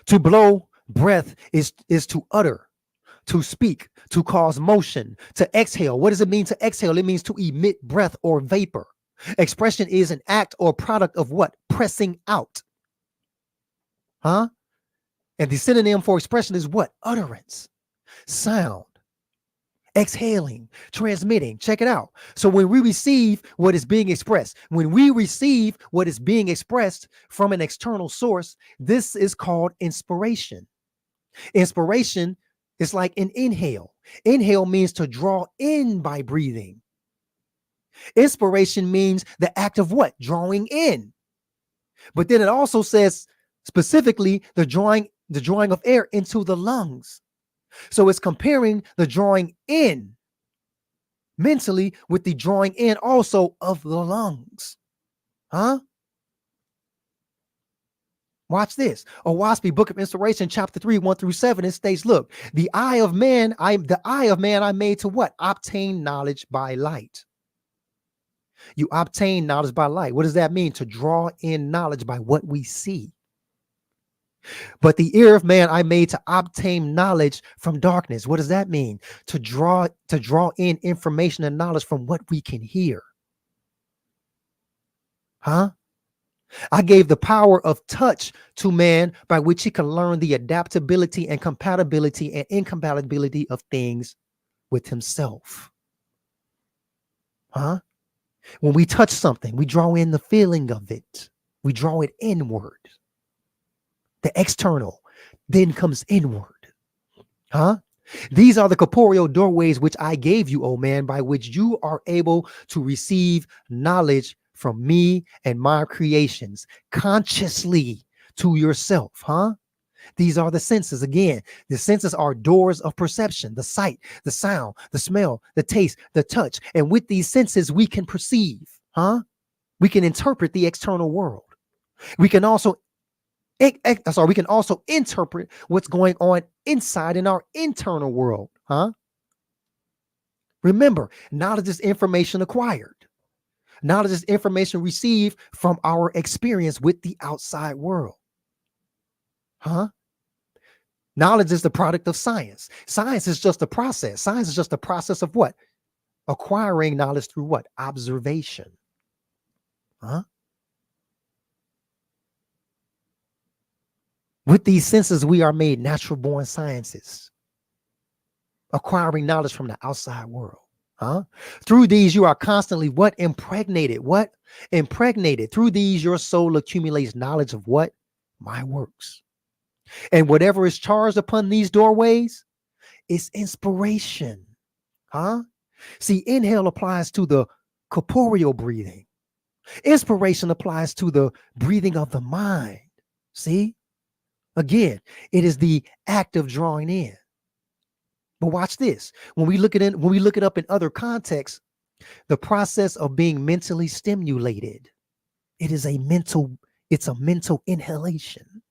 S5: To blow breath is to utter, to speak, to cause motion, to exhale. What does it mean to exhale? It means to emit breath or vapor. Expression is an act or product of what? Pressing out. And the synonym for expression is what? Utterance, sound, exhaling, transmitting. Check it out. So when we receive what is being expressed, when we receive what is being expressed from an external source, this is called inspiration. Inspiration is like an inhale. Inhale means to draw in by breathing. Inspiration means the act of what? Drawing in. But then it also says specifically the drawing of air into the lungs. So it's comparing the drawing in mentally with the drawing in also of the lungs. Watch this. Oahspe Book of Inspiration, chapter 3, 1-7, it states, look, the eye of man I made to what? Obtain knowledge by light. You obtain knowledge by light. What does that mean? To draw in knowledge by what we see. But the ear of man I made to obtain knowledge from darkness. What does that mean? To draw in information and knowledge from what we can hear. I gave the power of touch to man by which he can learn the adaptability and compatibility and incompatibility of things with himself. When we touch something, we draw in the feeling of it. We draw it inward. The external then comes inward. These are the corporeal doorways which I gave you, O man, by which you are able to receive knowledge from me and my creations consciously to yourself, huh? These are the senses. Again, the senses are doors of perception, the sight, the sound, the smell, the taste, the touch. And with these senses, we can perceive, huh? We can interpret the external world. We can also we can also interpret what's going on inside in our internal world, huh? Remember, knowledge is information acquired. Knowledge is information received from our experience with the outside world, huh? Knowledge is the product of science. Science is just a process. Science is just a process of what? Acquiring knowledge through what? Observation, huh? With these senses, we are made natural born sciences, acquiring knowledge from the outside world. Huh? Through these, you are constantly what? Impregnated. What? Impregnated. Through these, your soul accumulates knowledge of what? My works. And whatever is charged upon these doorways is inspiration. Huh? See, inhale applies to the corporeal breathing. Inspiration applies to the breathing of the mind. See? Again, it is the act of drawing in. But watch this. When we look it up in other contexts, the process of being mentally stimulated, it's a mental inhalation.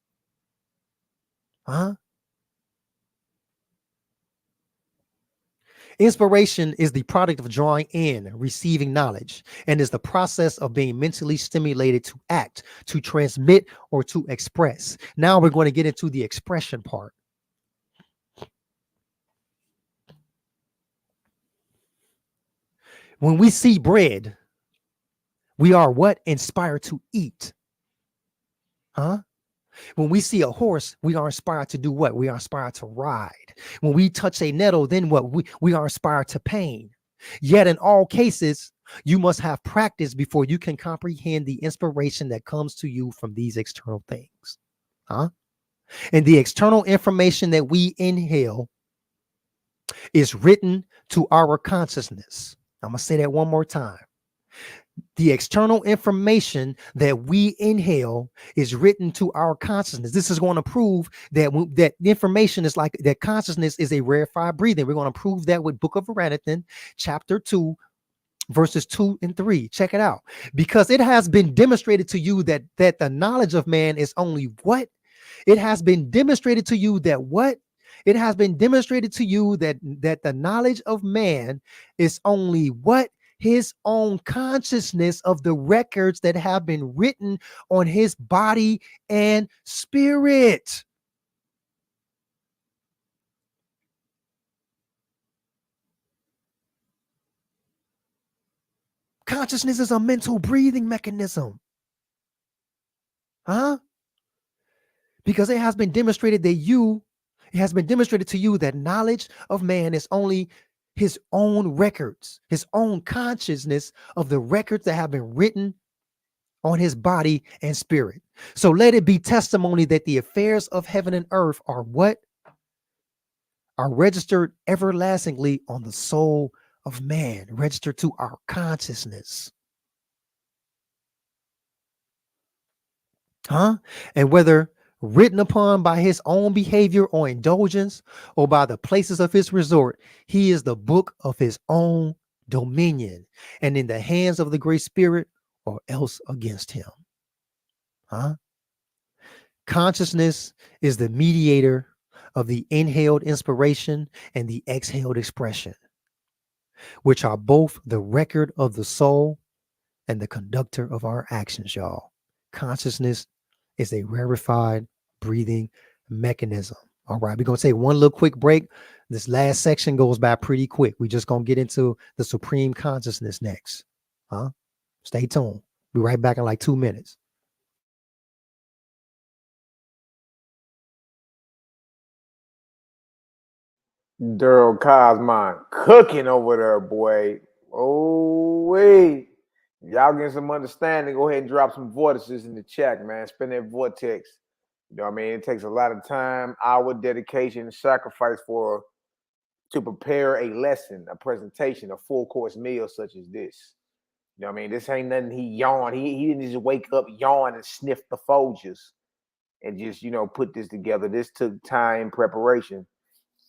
S5: Huh? Inspiration is the product of drawing in, receiving knowledge, and is the process of being mentally stimulated to act, to transmit, or to express. Now we're going to get into the expression part. When we see bread, we are what? Inspired to eat. Huh? When we see a horse, we are inspired to do what? We are inspired to ride. When we touch a nettle, then what? We are inspired to pain. Yet in all cases, you must have practice before you can comprehend the inspiration that comes to you from these external things. Huh? And the external information that we inhale is written to our consciousness. I'm going to say that one more time. The external information that we inhale is written to our consciousness. This is going to prove that that information is like that consciousness is a rarefied breathing. We're going to prove that with Book of Aranathan, chapter 2, verses 2 and 3. Check it out. Because it has been demonstrated to you that the knowledge of man is only what? It has been demonstrated to you that what? It has been demonstrated to you that the knowledge of man is only what? His own consciousness of the records that have been written on his body and spirit. Consciousness is a mental breathing mechanism. Huh? Because it has been demonstrated to you that knowledge of man is only his own records, his own consciousness of the records that have been written on his body and spirit. So let it be testimony that the affairs of heaven and earth are what? Are registered everlastingly on the soul of man, registered to our consciousness. Huh? And whether written upon by his own behavior or indulgence, or by the places of his resort, he is the book of his own dominion, and in the hands of the great spirit, or else against him. Huh? Consciousness is the mediator of the inhaled inspiration and the exhaled expression, which are both the record of the soul and the conductor of our actions, y'all. Consciousness is a rarefied breathing mechanism. All right, we're going to take one little quick break. This last section goes by pretty quick. We're just going to get into the supreme consciousness next. Huh? Stay tuned. Be right back in like 2 minutes.
S3: Daryl Cosmon cooking over there, boy. Oh, wait. Y'all getting some understanding. Go ahead and drop some vortices in the chat, man. Spin that vortex. You know what I mean? It takes a lot of time, hour, dedication, and sacrifice to prepare a lesson, a presentation, a full course meal such as this. You know what I mean? This ain't nothing he yawned. He didn't just wake up, yawn, and sniff the Folgers and just, put this together. This took time preparation.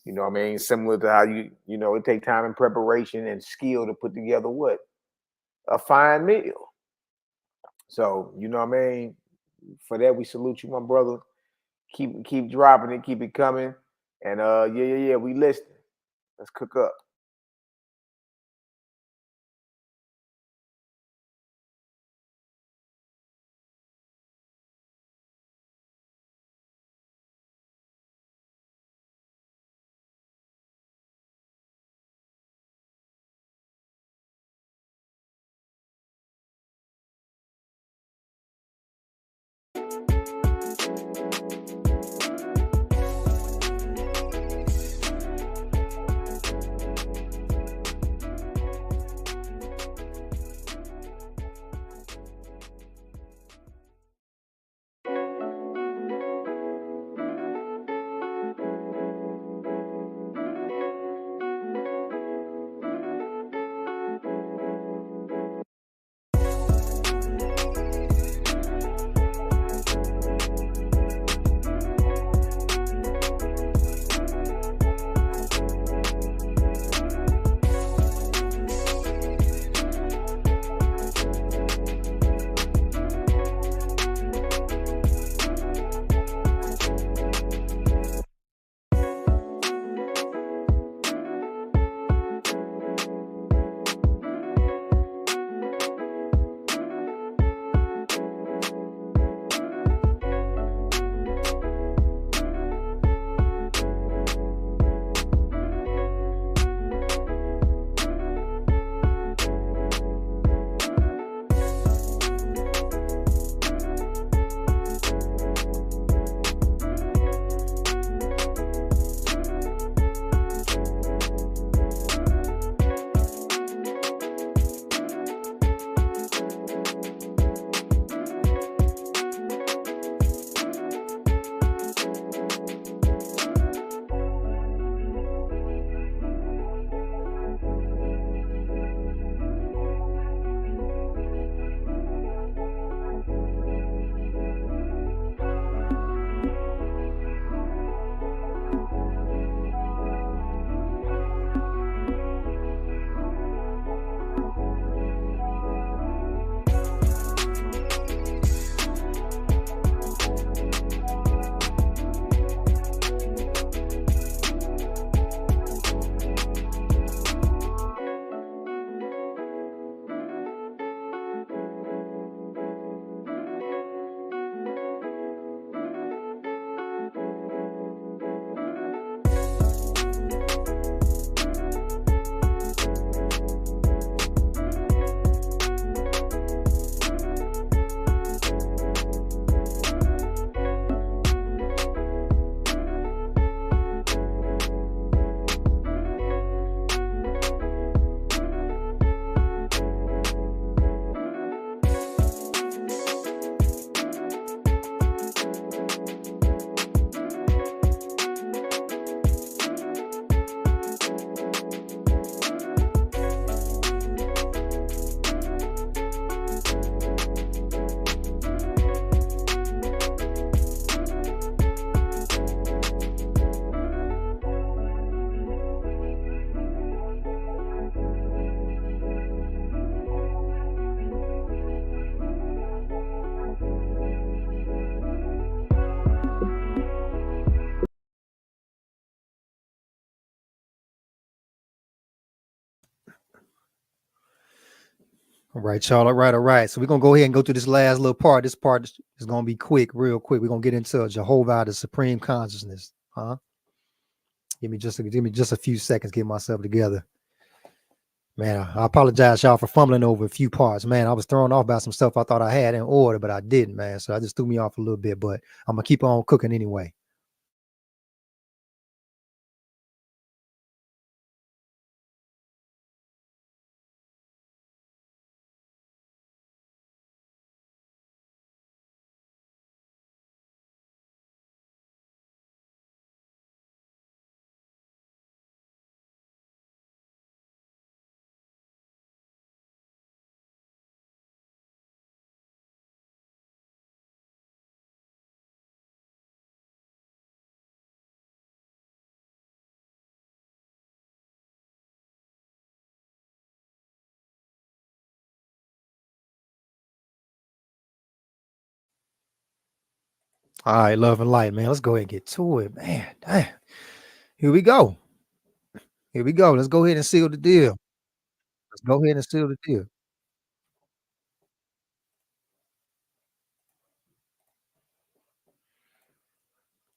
S3: You know what I mean? Similar to how it take time and preparation and skill to put together what? A fine meal. So, you know what I mean? For that, we salute you, my brother. Keep dropping it, keep it coming. And yeah, we listening. Let's cook up.
S2: All right, y'all. All right. So we're gonna go ahead and go through this last little part. This part is gonna be quick, real quick. We're gonna get into Jehovah, the supreme consciousness. Huh? Give me just a few seconds, get myself together. Man, I apologize, y'all, for fumbling over a few parts. Man, I was thrown off by some stuff I thought I had in order, but I didn't, man. So I just threw me off a little bit, but I'm gonna keep on cooking anyway.
S5: All right, love and light, man. Let's go ahead and get to it, man. Damn. Here we go. Here we go. Let's go ahead and seal the deal. Let's go ahead and seal the deal.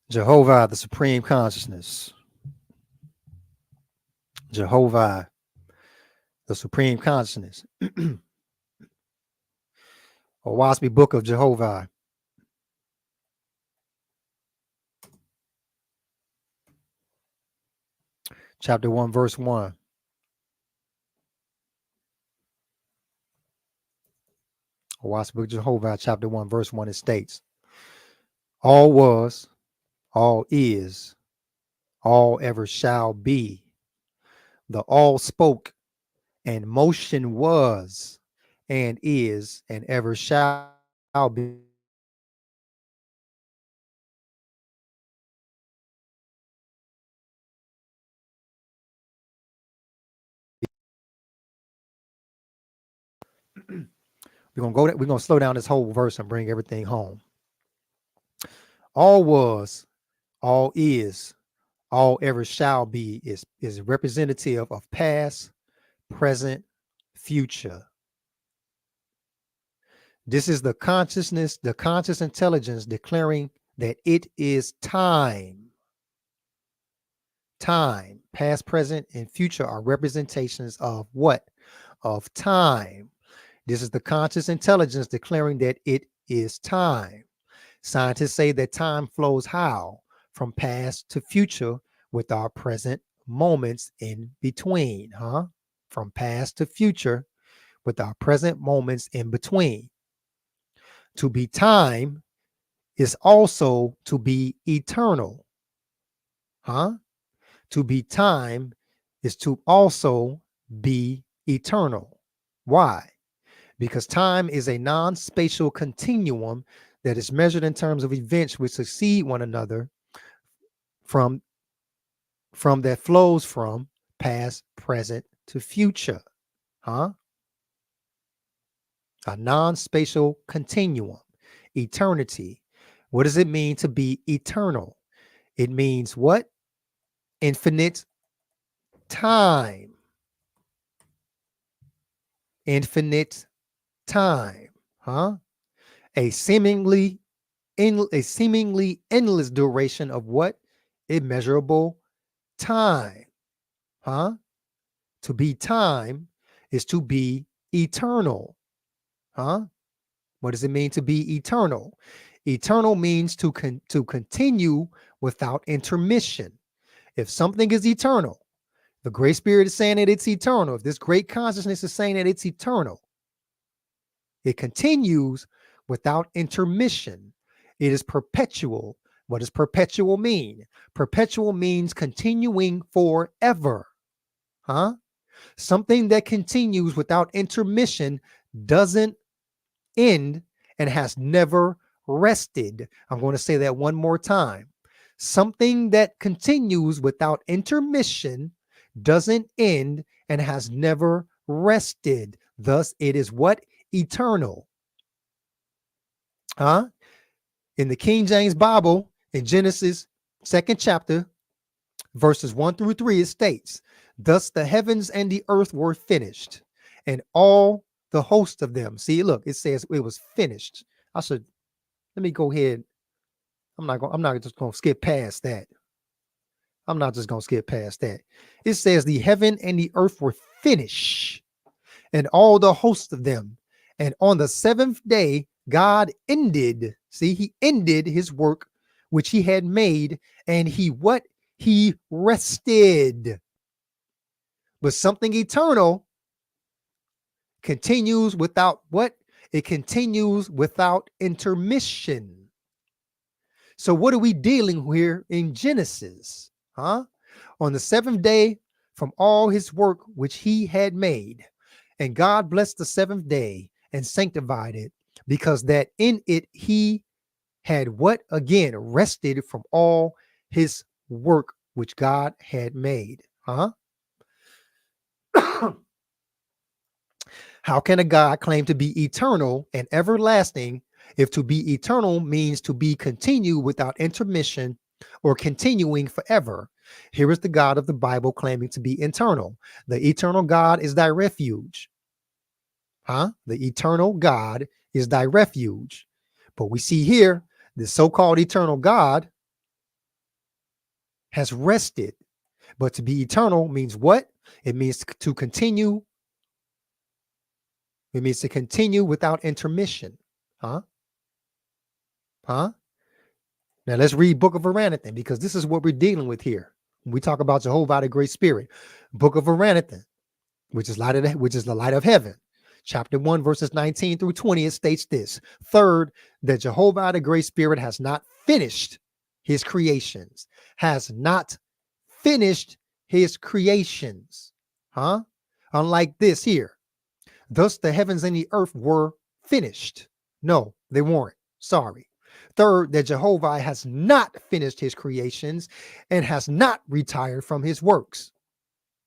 S5: Jehovah, the supreme consciousness. Jehovah, the supreme consciousness. Oahspe book of Jehovah. Chapter 1, verse 1. Oahspe book of Jehovah, chapter 1, verse 1, it states, all was, all is, all ever shall be. The all spoke, and motion was, and is, and ever shall be. We're gonna slow down this whole verse and bring everything home. All was, all is, all ever shall be is representative of past, present, future. This is the consciousness, the conscious intelligence declaring that it is time. Time, past, present, and future are representations of what? Of time. This is the conscious intelligence declaring that it is time. Scientists say that time flows how? From past to future with our present moments in between, huh? From past to future with our present moments in between. To be time is also to be eternal, huh? To be time is to also be eternal. Why? Because time is a non-spatial continuum that is measured in terms of events which succeed one another from that flows from past, present to future, huh? A non-spatial continuum, eternity. What does it mean to be eternal? It means what? Infinite time. Infinite time, huh? A seemingly endless duration of what? Immeasurable time, huh? To be time is to be eternal, huh? What does it mean to be eternal? Eternal means to continue without intermission. If something is eternal, the Great Spirit is saying that it's eternal. If this great consciousness is saying that it's eternal, it continues without intermission. It is perpetual. What does perpetual mean? Perpetual means continuing forever, huh? Something that continues without intermission doesn't end and has never rested. I'm going to say that one more time. Something that continues without intermission doesn't end and has never rested. Thus, it is what? Eternal. Huh? In the King James Bible, in Genesis 2nd chapter, verses 1 through 3, it states, thus the heavens and the earth were finished, and all the host of them. See, look, it says it was finished. Let me go ahead. I'm not just gonna skip past that. I'm not just gonna skip past that. It says the heaven and the earth were finished, and all the host of them. And on the seventh day, God ended. See, he ended his work which he had made, and he what? He rested. But something eternal continues without what? It continues without intermission. So what are we dealing here in Genesis? Huh? On the seventh day, from all his work which he had made, and God blessed the seventh day and sanctified it, because that in it he had what? Again, rested from all his work which God had made. Huh? How can a God claim to be eternal and everlasting if to be eternal means to be continued without intermission or continuing forever. Here is the God of the Bible claiming to be eternal. The eternal God is thy refuge. The eternal God is thy refuge. But we see here, the so-called eternal God has rested. But to be eternal means what? It means to continue. It means to continue without intermission. Now let's read Book of Aranathan, because this is what we're dealing with here. When we talk about Jehovah, the Great Spirit, Book of Aranathan, which is the light of heaven. Chapter 1, verses 19 through 20, it states this. Third, that Jehovah, the Great Spirit, has not finished his creations. Has not finished his creations. Unlike this here. Thus the heavens and the earth were finished. No, they weren't. Sorry. Third, that Jehovah has not finished his creations and has not retired from his works.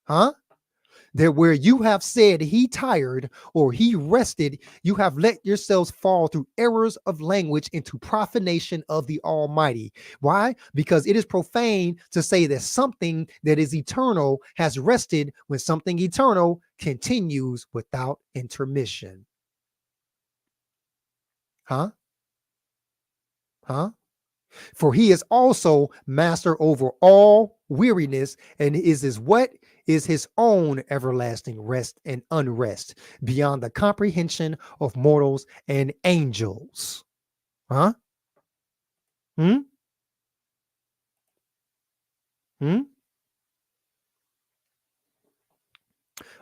S5: That where you have said he tired or he rested, you have let yourselves fall through errors of language into profanation of the Almighty. Why? Because it is profane to say that something that is eternal has rested when something eternal continues without intermission. For he is also master over all weariness, and is his own everlasting rest and unrest beyond the comprehension of mortals and angels.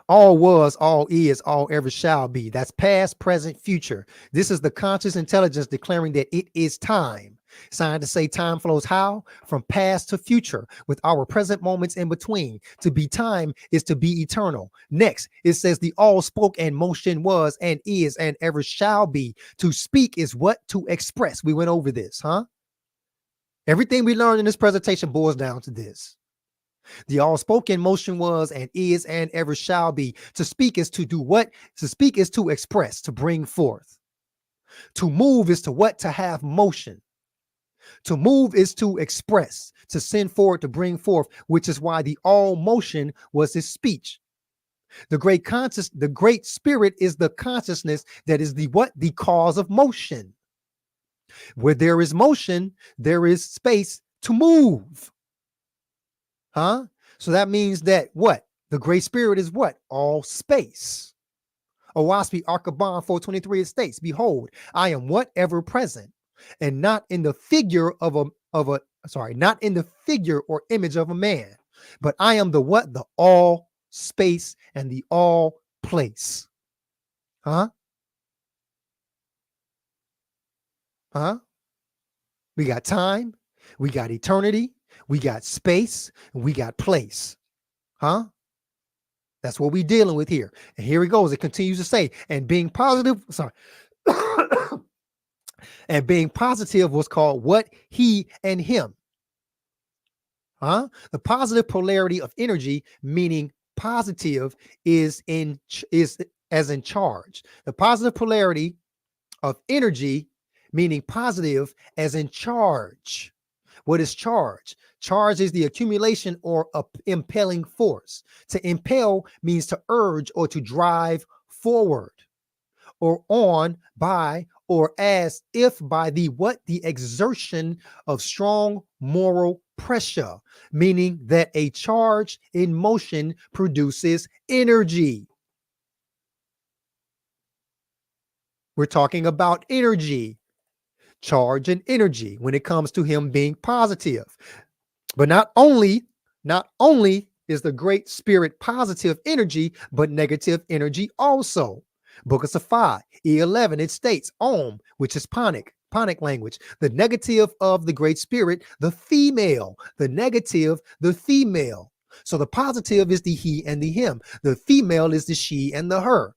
S5: All was, all is, all ever shall be. That's past, present, future. This is the conscious intelligence declaring that it is time. Scientists say time flows how? From past to future, with our present moments in between. To be time is to be eternal. Next, it says the all spoke and motion was and is and ever shall be. To speak is what? To express. We went over this, Everything we learned in this presentation boils down to this. The all spoken motion was and is and ever shall be. To speak is to do what? To speak is to express, to bring forth. To move is to what? To have motion. To move is to express, to send forward, to bring forth, which is why the all motion was his speech. The great spirit is the consciousness that is the what? The cause of motion. Where there is motion, there is space to move. So that means that what? The great spirit is what? All space. Oahspe Archabon 423, it states, behold, I am what? Ever present, and not in the figure not in the figure or image of a man, but I am the what? The all space and the all place. We got time, we got eternity, we got space, we got place. That's what we're dealing with here. And here it goes. It continues to say, and being positive, and being positive was called what? He and him. The positive polarity of energy, meaning positive, is as in charge. The positive polarity of energy, meaning positive, as in charge. What is charge? Charge is the accumulation or impelling force. To impel means to urge or to drive forward or on by or as if by the what? The exertion of strong moral pressure, meaning that a charge in motion produces energy. We're talking about energy, charge and energy when it comes to him being positive. But not only is the great spirit positive energy, but negative energy also. Book of Saphai, E11, it states Om, which is Ponic language, the negative of the great spirit, the female, the negative, the female. So the positive is the he and the him. The female is the she and the her.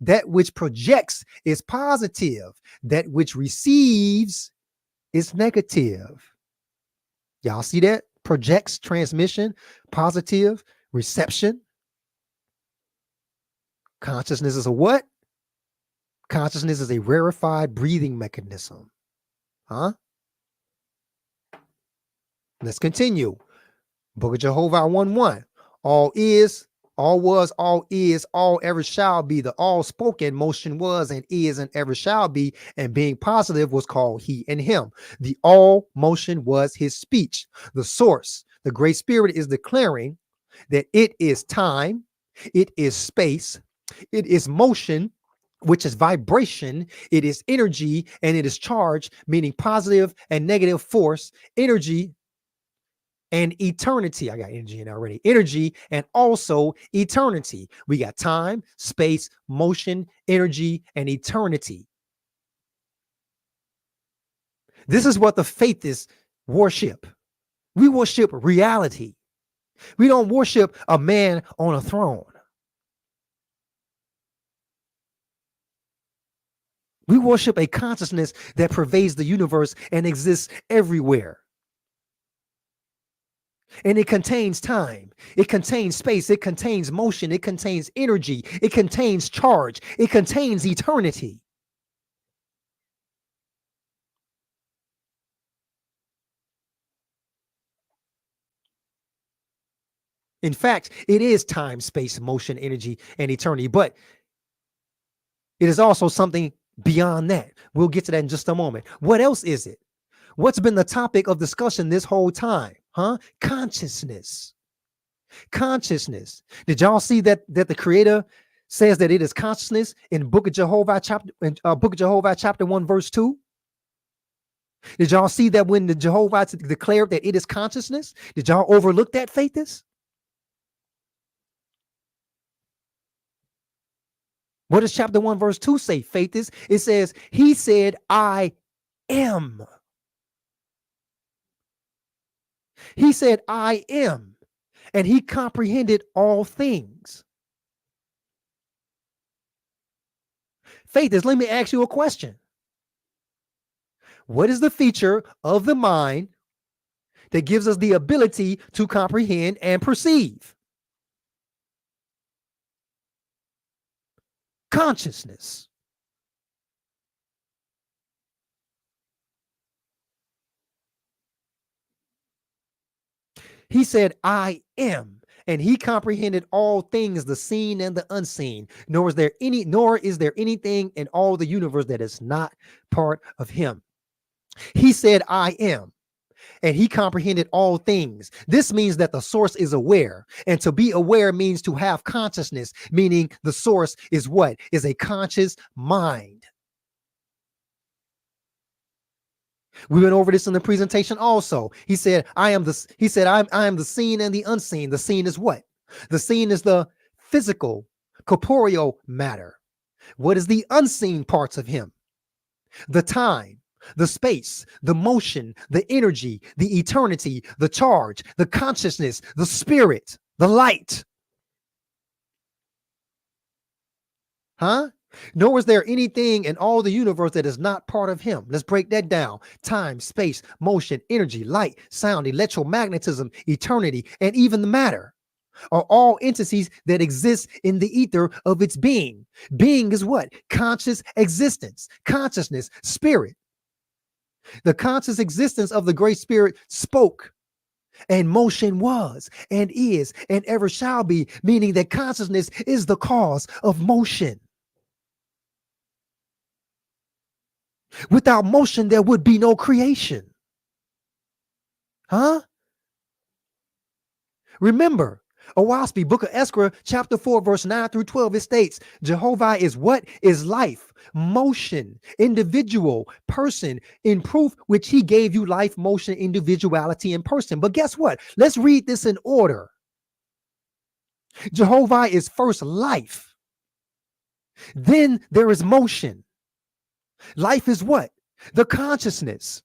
S5: That which projects is positive. That which receives is negative. Y'all see that? Projects, transmission, positive, reception. Consciousness is a what? Consciousness is a rarefied breathing mechanism. Huh? Let's continue. Book of Jehovah 1:1. All is, all was, all is, all ever shall be. The all spoken motion was and is and ever shall be. And being positive was called he and him. The all motion was his speech. The source, the Great Spirit, is declaring that it is time, it is space, it is motion, which is vibration, it is energy, and it is charge, meaning positive and negative force, energy and eternity. I got energy in there already. Energy and also eternity. We got time, space, motion, energy, and eternity. This is what the faithists worship. We worship reality. We don't worship a man on a throne. We worship a consciousness that pervades the universe and exists everywhere. And it contains time, it contains space, it contains motion, it contains energy, it contains charge, it contains eternity. In fact, it is time, space, motion, energy, and eternity, but it is also something beyond that. We'll get to that in just a moment. What else is it? What's been the topic of discussion this whole time? Consciousness. Consciousness. Did y'all see that the Creator says that it is consciousness in Book of Jehovah chapter 1 verse 2? Did y'all see that when the Jehovah declared that it is consciousness? Did y'all overlook that, faithists? What does chapter 1 verse 2 say, faithists? It says, he said, I am. He said, I am. And he comprehended all things. Faithists, let me ask you a question. What is the feature of the mind that gives us the ability to comprehend and perceive? Consciousness. He said, I am, and he comprehended all things, the seen and the unseen. Nor is there anything in all the universe that is not part of him. He said, I am, and he comprehended all things. This means that the source is aware, and to be aware means to have consciousness, meaning the source is what? Is a conscious mind. We went over this in the presentation also. He said, I am the seen and the unseen. The seen is what? The seen is the physical, corporeal matter. What is the unseen parts of him? The time, the space, the motion, the energy, the eternity, the charge, the consciousness, the spirit, the light. Nor is there anything in all the universe that is not part of him. Let's break that down. Time, space, motion, energy, light, sound, electromagnetism, eternity, and even the matter are all entities that exist in the ether of its being. Being is what? Conscious existence, consciousness, spirit. The conscious existence of the Great Spirit spoke, and motion was and is and ever shall be, meaning that consciousness is the cause of motion. Without motion, there would be no creation. Remember, Oahspe, Book of Ezra, chapter 4, verse 9 through 12, it states, Jehovah is what? Is life, motion, individual, person, in proof which he gave you life, motion, individuality, and person. But guess what? Let's read this in order. Jehovah is first life. Then there is motion. Life is what? The consciousness.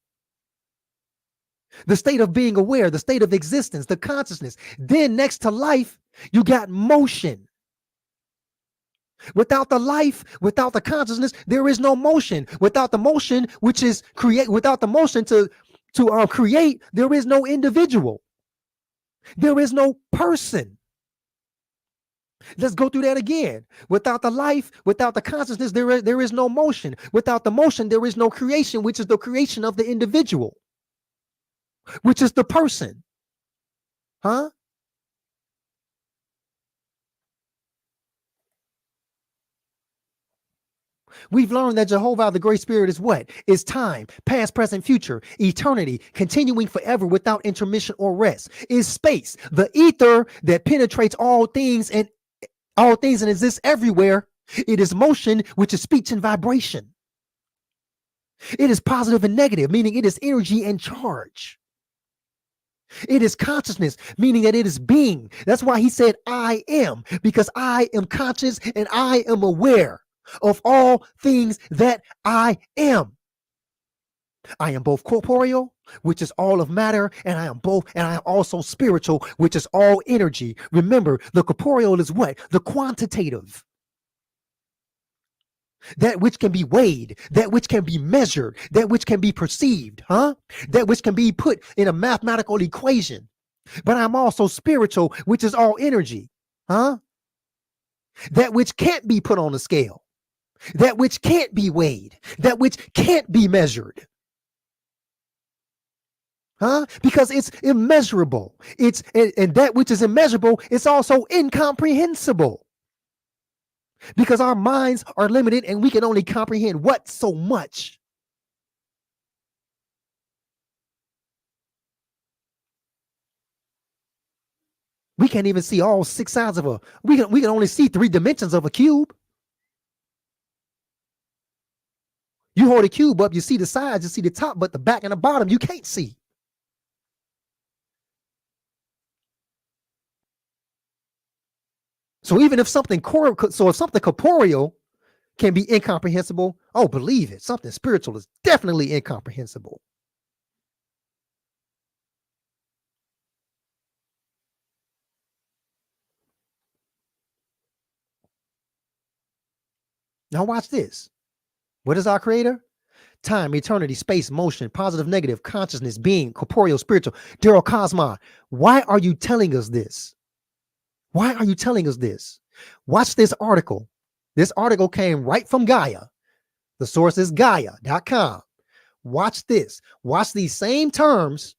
S5: The state of being aware, the state of existence, the consciousness. Then next to life, you got motion. Without the life, without the consciousness, there is no motion. Without the motion, which is create, without the motion to create, there is no individual. There is no person. Let's go through that again. Without the life, without the consciousness, there is no motion. Without the motion, there is no creation, which is the creation of the individual, which is the person. Huh? We've learned that Jehovah, the Great Spirit, is what? Is time, past, present, future, eternity, continuing forever without intermission or rest. Is space, the ether that penetrates all things and exists everywhere. It is motion, which is speech and vibration. It is positive and negative, meaning it is energy and charge. It is consciousness, meaning that it is being. That's why he said, I am, because I am conscious and I am aware of all things that I am. I am both corporeal, which is all of matter, and I am also spiritual, which is all energy. Remember, the corporeal is what? The quantitative. That which can be weighed, that which can be measured, that which can be perceived, that which can be put in a mathematical equation. But I'm also spiritual, which is all energy, that which can't be put on a scale, that which can't be weighed, that which can't be measured, because it's immeasurable. And that which is immeasurable is also incomprehensible. Because our minds are limited and we can only comprehend what? So much. We can't even see all 6 sides of we can only see 3 dimensions of a cube. You hold a cube up, you see the sides, you see the top, but the back and the bottom you can't see. So even if something corporeal can be incomprehensible, oh, believe it, something spiritual is definitely incomprehensible. Now watch this. What is our creator? Time, eternity, space, motion, positive, negative, consciousness, being, corporeal, spiritual. Daryl Cosma, why are you telling us this? Why are you telling us this? Watch this article. This article came right from Gaia. The source is Gaia.com. Watch this. Watch these same terms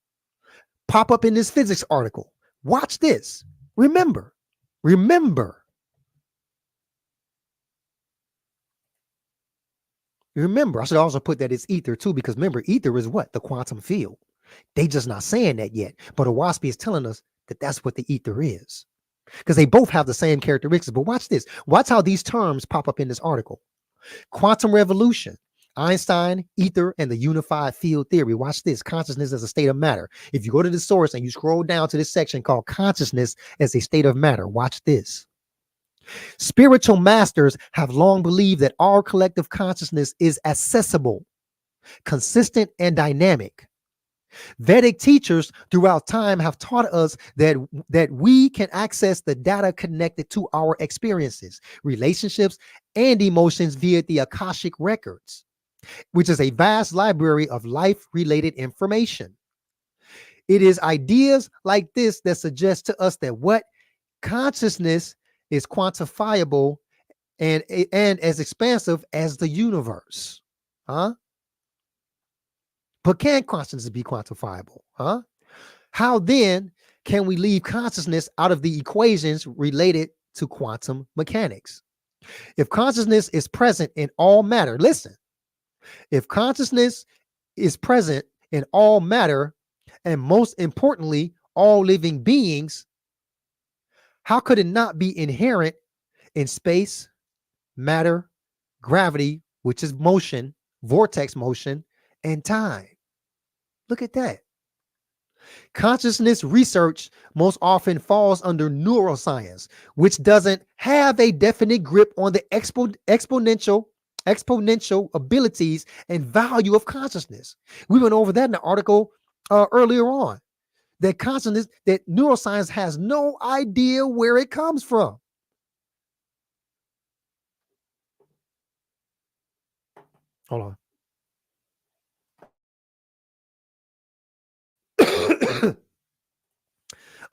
S5: pop up in this physics article. Watch this. Remember. I should also put that it's ether too, because remember, ether is what? The quantum field. They just not saying that yet, but Oahspe is telling us that that's what the ether is, because they both have the same characteristics. But watch this. Watch how these terms pop up in this article. Quantum revolution, Einstein, ether, and the unified field theory. Watch this. Consciousness as a state of matter. If you go to the source and you scroll down to this section called consciousness as a state of matter, watch this. Spiritual masters have long believed that our collective consciousness is accessible, consistent, and dynamic. Vedic teachers throughout time have taught us that we can access the data connected to our experiences, relationships, and emotions via the Akashic records, which is a vast library of life-related information. It is ideas like this that suggest to us that what consciousness is quantifiable and as expansive as the universe. But can consciousness be quantifiable? How then can we leave consciousness out of the equations related to quantum mechanics? If consciousness is present in all matter, listen, if consciousness is present in all matter, and most importantly, all living beings, how could it not be inherent in space, matter, gravity, which is motion, vortex motion, and time? Look at that. Consciousness research most often falls under neuroscience, which doesn't have a definite grip on the exponential abilities and value of consciousness. We went over that in the article earlier on. That consciousness, that neuroscience has no idea where it comes from. Hold on.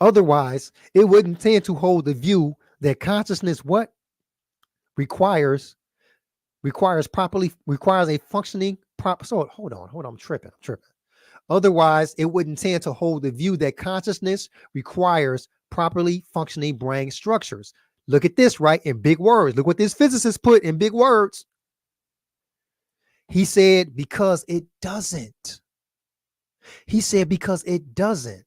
S5: Otherwise, it wouldn't tend to hold the view that consciousness what requires a functioning proper. So hold on, I'm tripping. Otherwise, it wouldn't tend to hold the view that consciousness requires properly functioning brain structures. Look at this, right? In big words. Look what this physicist put in big words. He said, because it doesn't. He said, because it doesn't.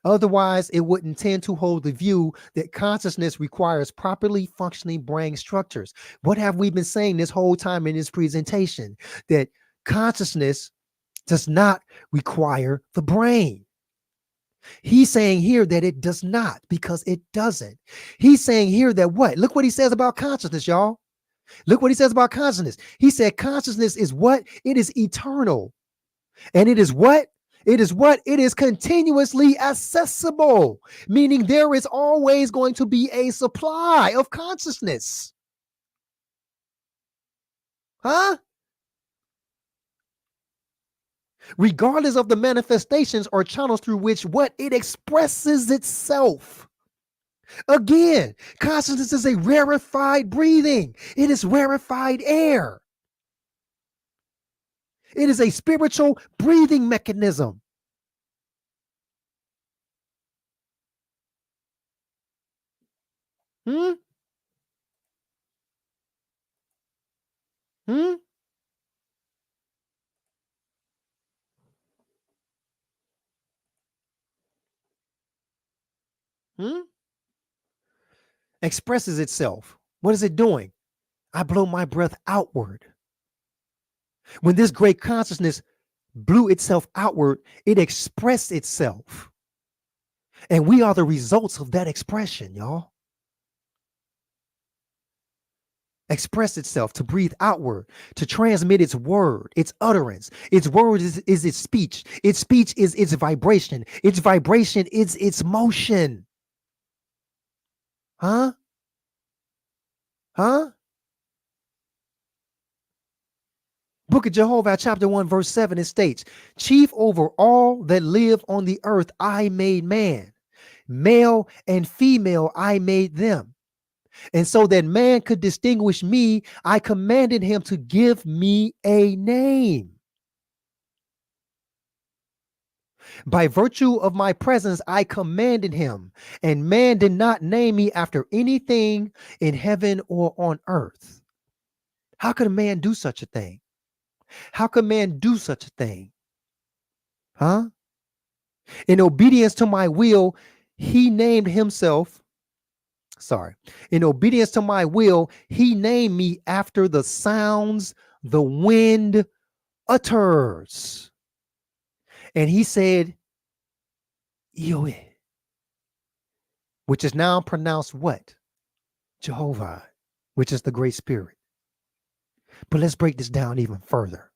S5: Otherwise, it wouldn't tend to hold the view that consciousness requires properly functioning brain structures. What have we been saying this whole time in this presentation? That consciousness does not require the brain. He's saying here that it does not, because it doesn't. He's saying here that what? Look what he says about consciousness, y'all. Look what he says about consciousness. He said consciousness is what? It is eternal. And it is what? It is what? It is continuously accessible, meaning there is always going to be a supply of consciousness. Huh? Regardless of the manifestations or channels through which what? It expresses itself. Again, consciousness is a rarefied breathing. It is rarefied air. It is a spiritual breathing mechanism. Hmm? Hmm? Hmm? Expresses itself. What is it doing? I blow my breath outward. When this great consciousness blew itself outward, it expressed itself. And we are the results of that expression, y'all. Express itself, to breathe outward, to transmit its word, its utterance. Its word is its speech. Its speech is its vibration. Its vibration is its motion. Huh? Huh? Book of Jehovah, chapter 1, verse 7, it states, chief over all that live on the earth, I made man. Male and female, I made them. And so that man could distinguish me, I commanded him to give me a name. By virtue of my presence, I commanded him, and man did not name me after anything in heaven or on earth. How could a man do such a thing? How could man do such a thing? Huh? In obedience to my will, he named himself. In obedience to my will, he named me after the sounds the wind utters. And he said, Yoeh, which is now pronounced what? Jehovah, which is the great spirit. But let's break this down even further.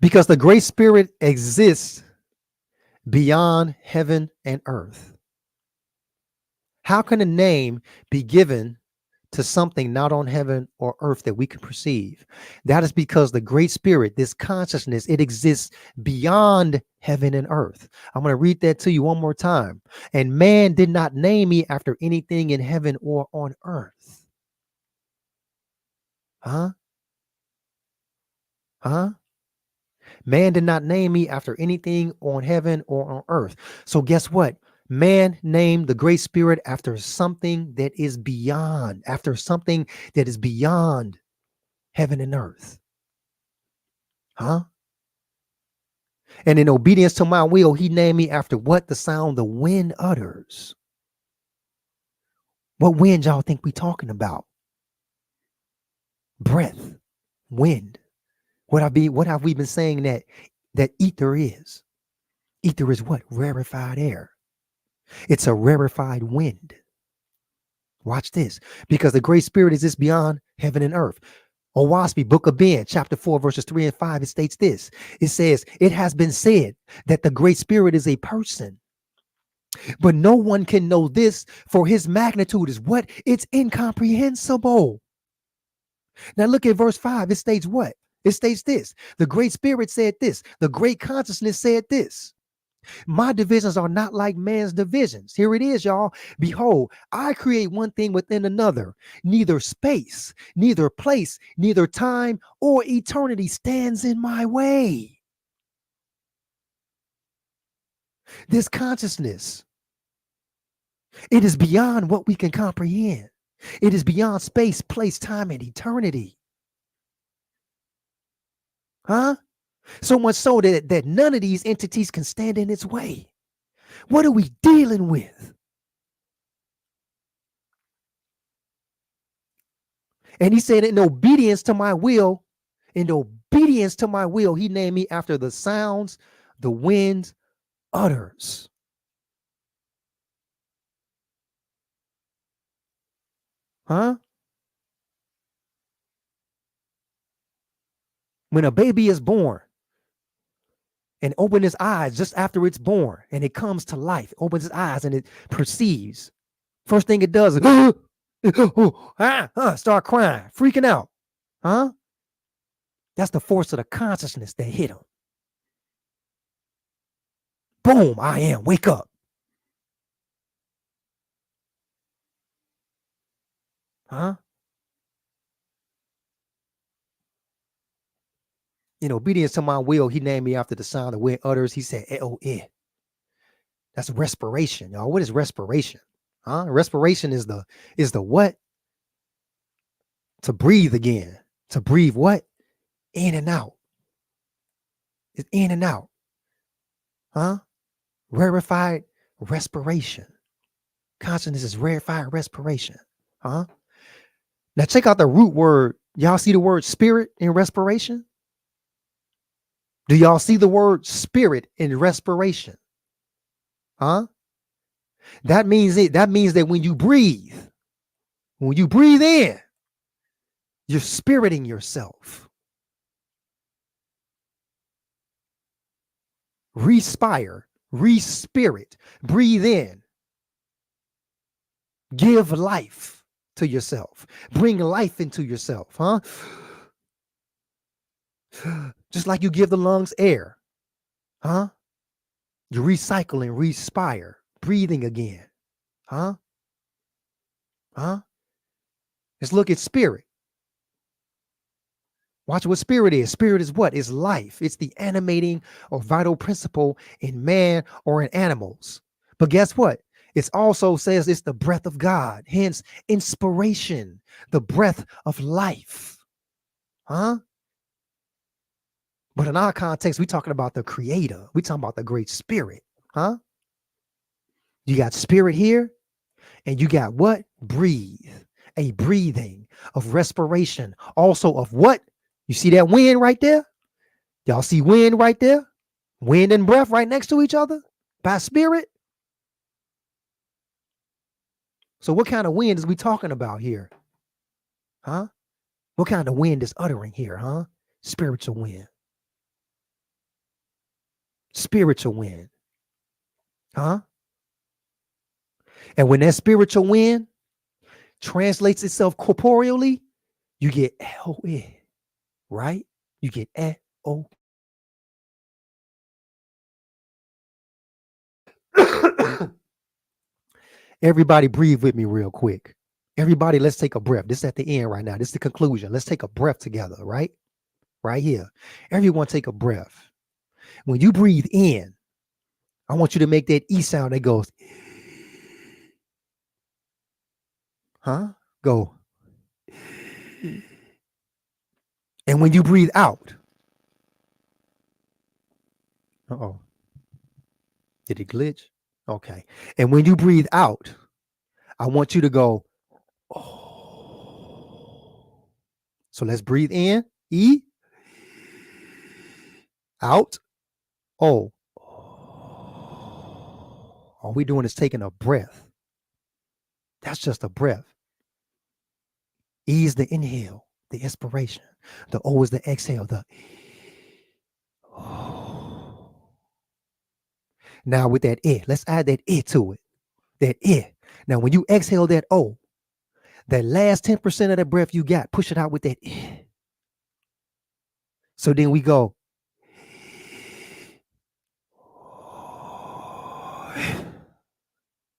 S5: Because the great spirit exists beyond heaven and earth. How can a name be given to something not on heaven or earth that we can perceive? That is because the great spirit, this consciousness, it exists beyond heaven and earth. I'm going to read that to you one more time. And man did not name me after anything in heaven or on earth. Huh? Huh? Man did not name me after anything on heaven or on earth. So guess what? Man named the great spirit after something that is beyond, heaven and earth. Huh? And in obedience to my will, he named me after what? The sound the wind utters. What wind y'all think we talking about? Breath, wind. What have we been saying that ether is? Ether is what? Rarefied air. It's a rarefied wind. Watch this. Because the great spirit exists beyond heaven and earth. Oahspe, Book of Ben, chapter 4, verses 3 and 5, it states this. It says, it has been said that the great spirit is a person. But no one can know this, for his magnitude is what? It's incomprehensible. Now look at verse 5. It states what? It states this. The Great Spirit said this. The Great Consciousness said this. My divisions are not like man's divisions. Here it is, y'all. Behold, I create one thing within another. Neither space, neither place, neither time or eternity stands in my way. This consciousness, it is beyond what we can comprehend. It is beyond space, place, time, and eternity. Huh? So much so that none of these entities can stand in its way. What are we dealing with? And he said, in obedience to my will, he named me after the sounds the wind utters. Huh? When a baby is born and opens its eyes just after it's born and it comes to life, opens its eyes and it perceives. First thing it does is start crying, freaking out. Huh? That's the force of the consciousness that hit him. Boom, I am, wake up. Huh? In obedience to my will, he named me after the sound the wind utters. He said, eh. That's respiration, y'all. What is respiration? Huh? Respiration is the what? To breathe again. To breathe what? In and out. It's in and out. Huh? Rarefied respiration. Consciousness is rarefied respiration. Huh? Now check out the root word. Y'all see the word spirit in respiration? Do y'all see the word spirit in respiration? Huh? That means that when you breathe in, you're spiriting yourself. Respire, respirit, breathe in. Give life to yourself. Bring life into yourself, huh? Just like you give the lungs air, huh? You recycle and respire, breathing again, huh? Huh? Let's look at spirit. Watch what spirit is. Spirit is what? It's life. It's the animating or vital principle in man or in animals. But guess what? It also says it's the breath of God, hence inspiration, the breath of life. Huh? But in our context, we're talking about the creator. We're talking about the great spirit. Huh? You got spirit here, and you got what? Breathe. A breathing of respiration. Also of what? You see that wind right there? Y'all see wind right there? Wind and breath right next to each other by spirit. So what kind of wind is we talking about here? Huh? What kind of wind is uttering here, huh? Spiritual wind. Spiritual wind. Huh? And when that spiritual wind translates itself corporeally, you get L-O-E, right? You get L-O. Everybody breathe with me real quick. Everybody, let's take a breath. This is at the end right now. This is the conclusion. Let's take a breath together, right? Right here. Everyone take a breath. When you breathe in, I want you to make that E sound that goes, huh? Go. And when you breathe out, uh-oh. Did it glitch? Okay. And when you breathe out, I want you to go, oh. So let's breathe in, E, out, O. All we're doing is taking a breath. That's just a breath. E is the inhale, the inspiration. The O is the exhale, the oh. Now with that I, let's add that I to it. That I. Now when you exhale that O, that last 10% of the breath you got, push it out with that I. So then we go.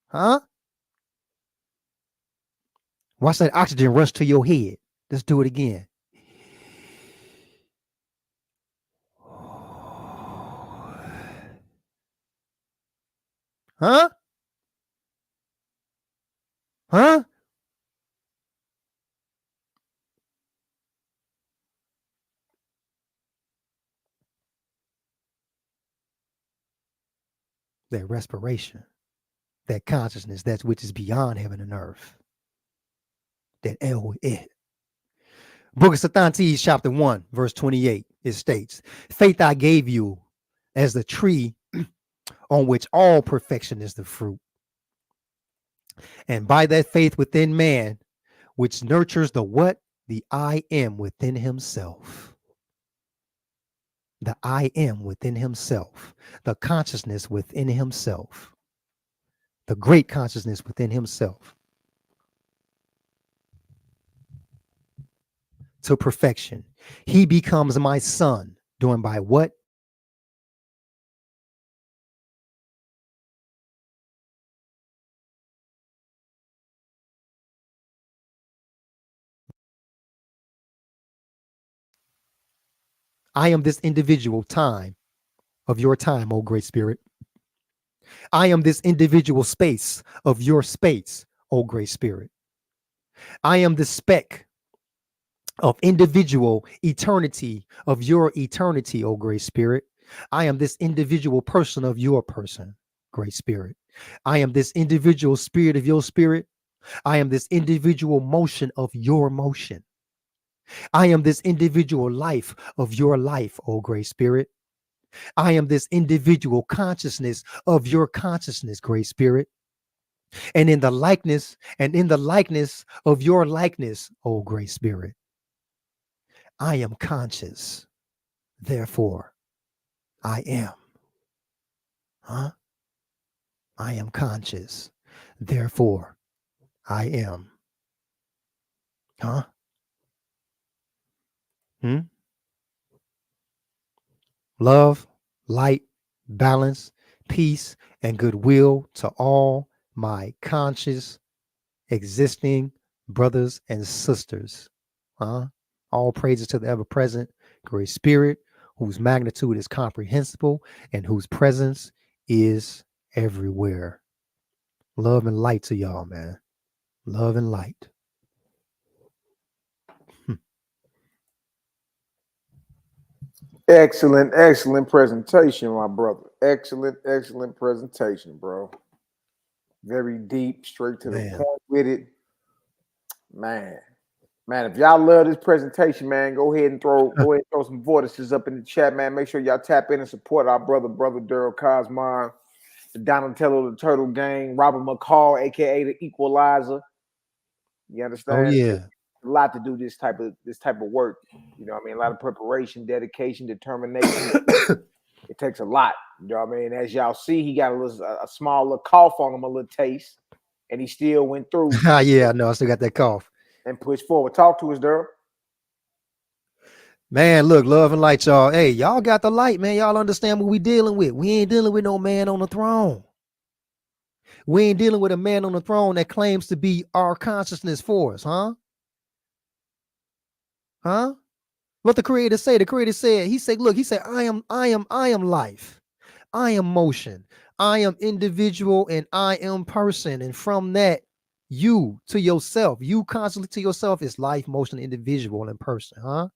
S5: Huh? Watch that oxygen rush to your head. Let's do it again. Huh? Huh? That respiration, that consciousness, that which is beyond heaven and earth. That it. Book of Sathantes, chapter 1, verse 28, it states, faith I gave you as the tree on which all perfection is the fruit. And by that faith within man, which nurtures the what? The I am within himself. The I am within himself. The consciousness within himself. The great consciousness within himself. To perfection. He becomes my son, doing by what? I am this individual time of your time, O great spirit. I am this individual space of your space, O great spirit. I am the speck of individual eternity of your eternity, O great spirit. I am this individual person of your person, great spirit. I am this individual spirit of your spirit. I am this individual motion of your motion. I am this individual life of your life, O great spirit. I am this individual consciousness of your consciousness, great spirit. And in the likeness of your likeness, O great spirit, I am conscious. Therefore, I am. Huh? I am conscious. Therefore, I am. Huh? Love, light, balance, peace, and goodwill to all my conscious existing brothers and sisters. All praises to the ever-present great spirit, whose magnitude is comprehensible and whose presence is everywhere. Love and light to y'all, man. Love and light.
S3: Excellent, excellent presentation, my brother. Excellent, excellent presentation, bro. Very deep, straight to the point with it. Man, if y'all love this presentation, man, go ahead and throw some vortices up in the chat, man. Make sure y'all tap in and support our brother Daryl Cosmar, the Donatello the Turtle Gang, Robert McCall, aka the Equalizer. You understand?
S5: Oh yeah.
S3: A lot to do this type of work. You know what I mean? A lot of preparation, dedication, determination. It takes a lot. You know what I mean? As y'all see, he got a small little cough on him, a little taste, and he still went through.
S5: Yeah, I know. I still got that cough.
S3: And pushed forward. Talk to us, Daryl.
S5: Man, look, love and light, y'all. Hey, y'all got the light, man. Y'all understand what we dealing with. We ain't dealing with no man on the throne. We ain't dealing with a man on the throne that claims to be our consciousness for us, huh? Huh? What the creator say? The creator said, he said, I am life. I am motion. I am individual and I am person. And from that, you to yourself, you constantly to yourself is life, motion, individual, and person, huh?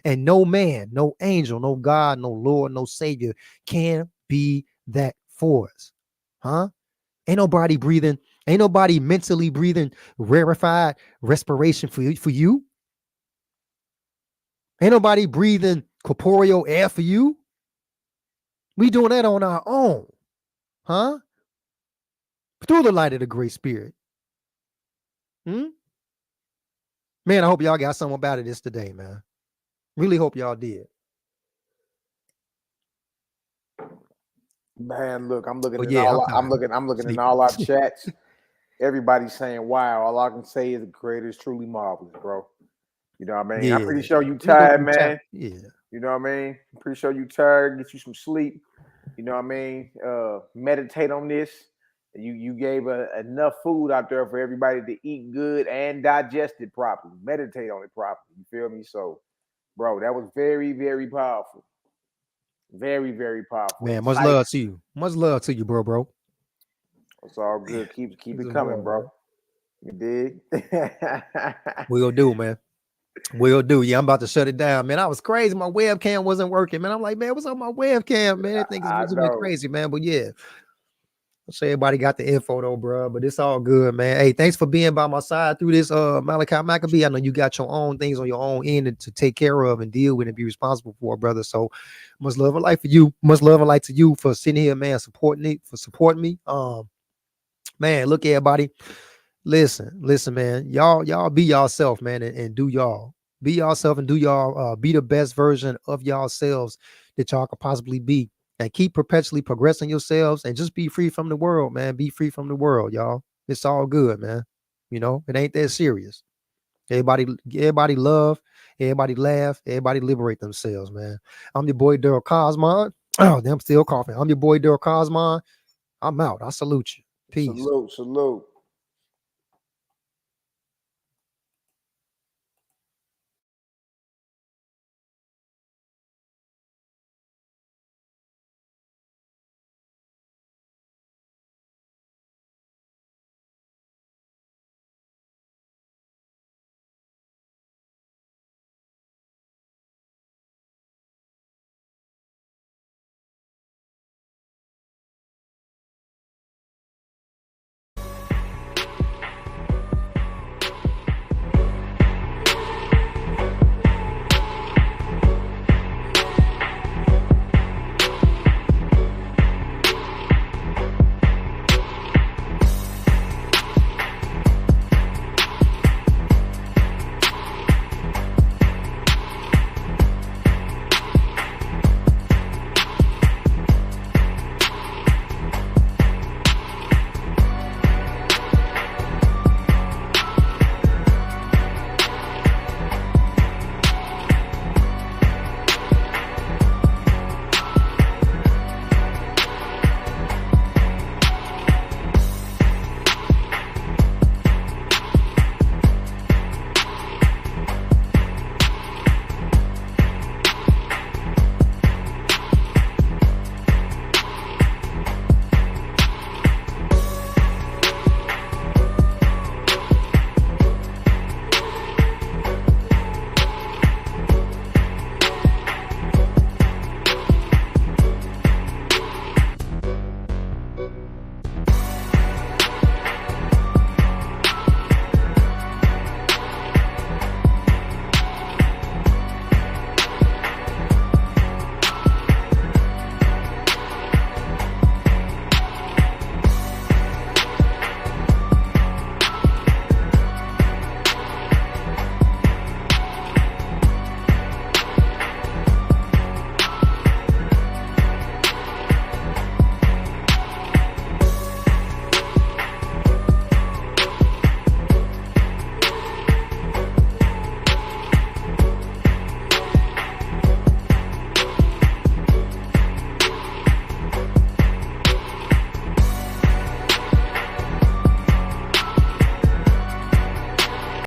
S5: And no man, no angel, no God, no Lord, no Savior can be that for us, huh? Ain't nobody mentally breathing rarefied respiration for you. Ain't nobody breathing corporeal air for you. We doing that on our own, huh? Through the light of the great spirit. Man, I hope y'all got something about this today, man. Really hope y'all did.
S3: Man, look, I'm looking
S5: Sleep.
S3: in all our chats. Everybody's saying, wow. All I can say is the creator is truly marvelous, bro. You know what I mean?
S5: Yeah.
S3: I'm pretty sure you tired, man.
S5: Yeah.
S3: You know what I mean? I'm pretty sure you tired. Get you some sleep. You know what I mean? Meditate on this. You gave enough food out there for everybody to eat good and digest it properly. Meditate on it properly. You feel me? So, bro, that was very, very powerful. Very, very powerful.
S5: Man, much love to you. Much love to you, bro.
S3: It's all good. Keep it coming, bro. You dig?
S5: We'll do, man. We'll do. Yeah, I'm about to shut it down, man. I was crazy. My webcam wasn't working, man. I'm like, man, what's on my webcam, man? I think it's been crazy, man. But yeah, so everybody got the info though, bro. But it's all good, man. Hey, thanks for being by my side through this, Malachi Maccabee. I know you got your own things on your own end to take care of and deal with and be responsible for, brother. So much love and light for you. Much love and light to you for sitting here, man, supporting me. Man, look, everybody. Listen, man. Y'all be yourself, man, and do y'all. Be yourself and do y'all. Be the best version of yourselves that y'all could possibly be. And keep perpetually progressing yourselves and just be free from the world, man. Be free from the world, y'all. It's all good, man. You know, it ain't that serious. Everybody love, everybody laugh, everybody liberate themselves, man. I'm your boy Daryl Cosmon. Oh, I'm still coughing. I'm your boy Daryl Cosmon. I'm out. I salute you. Peace.
S3: Salute.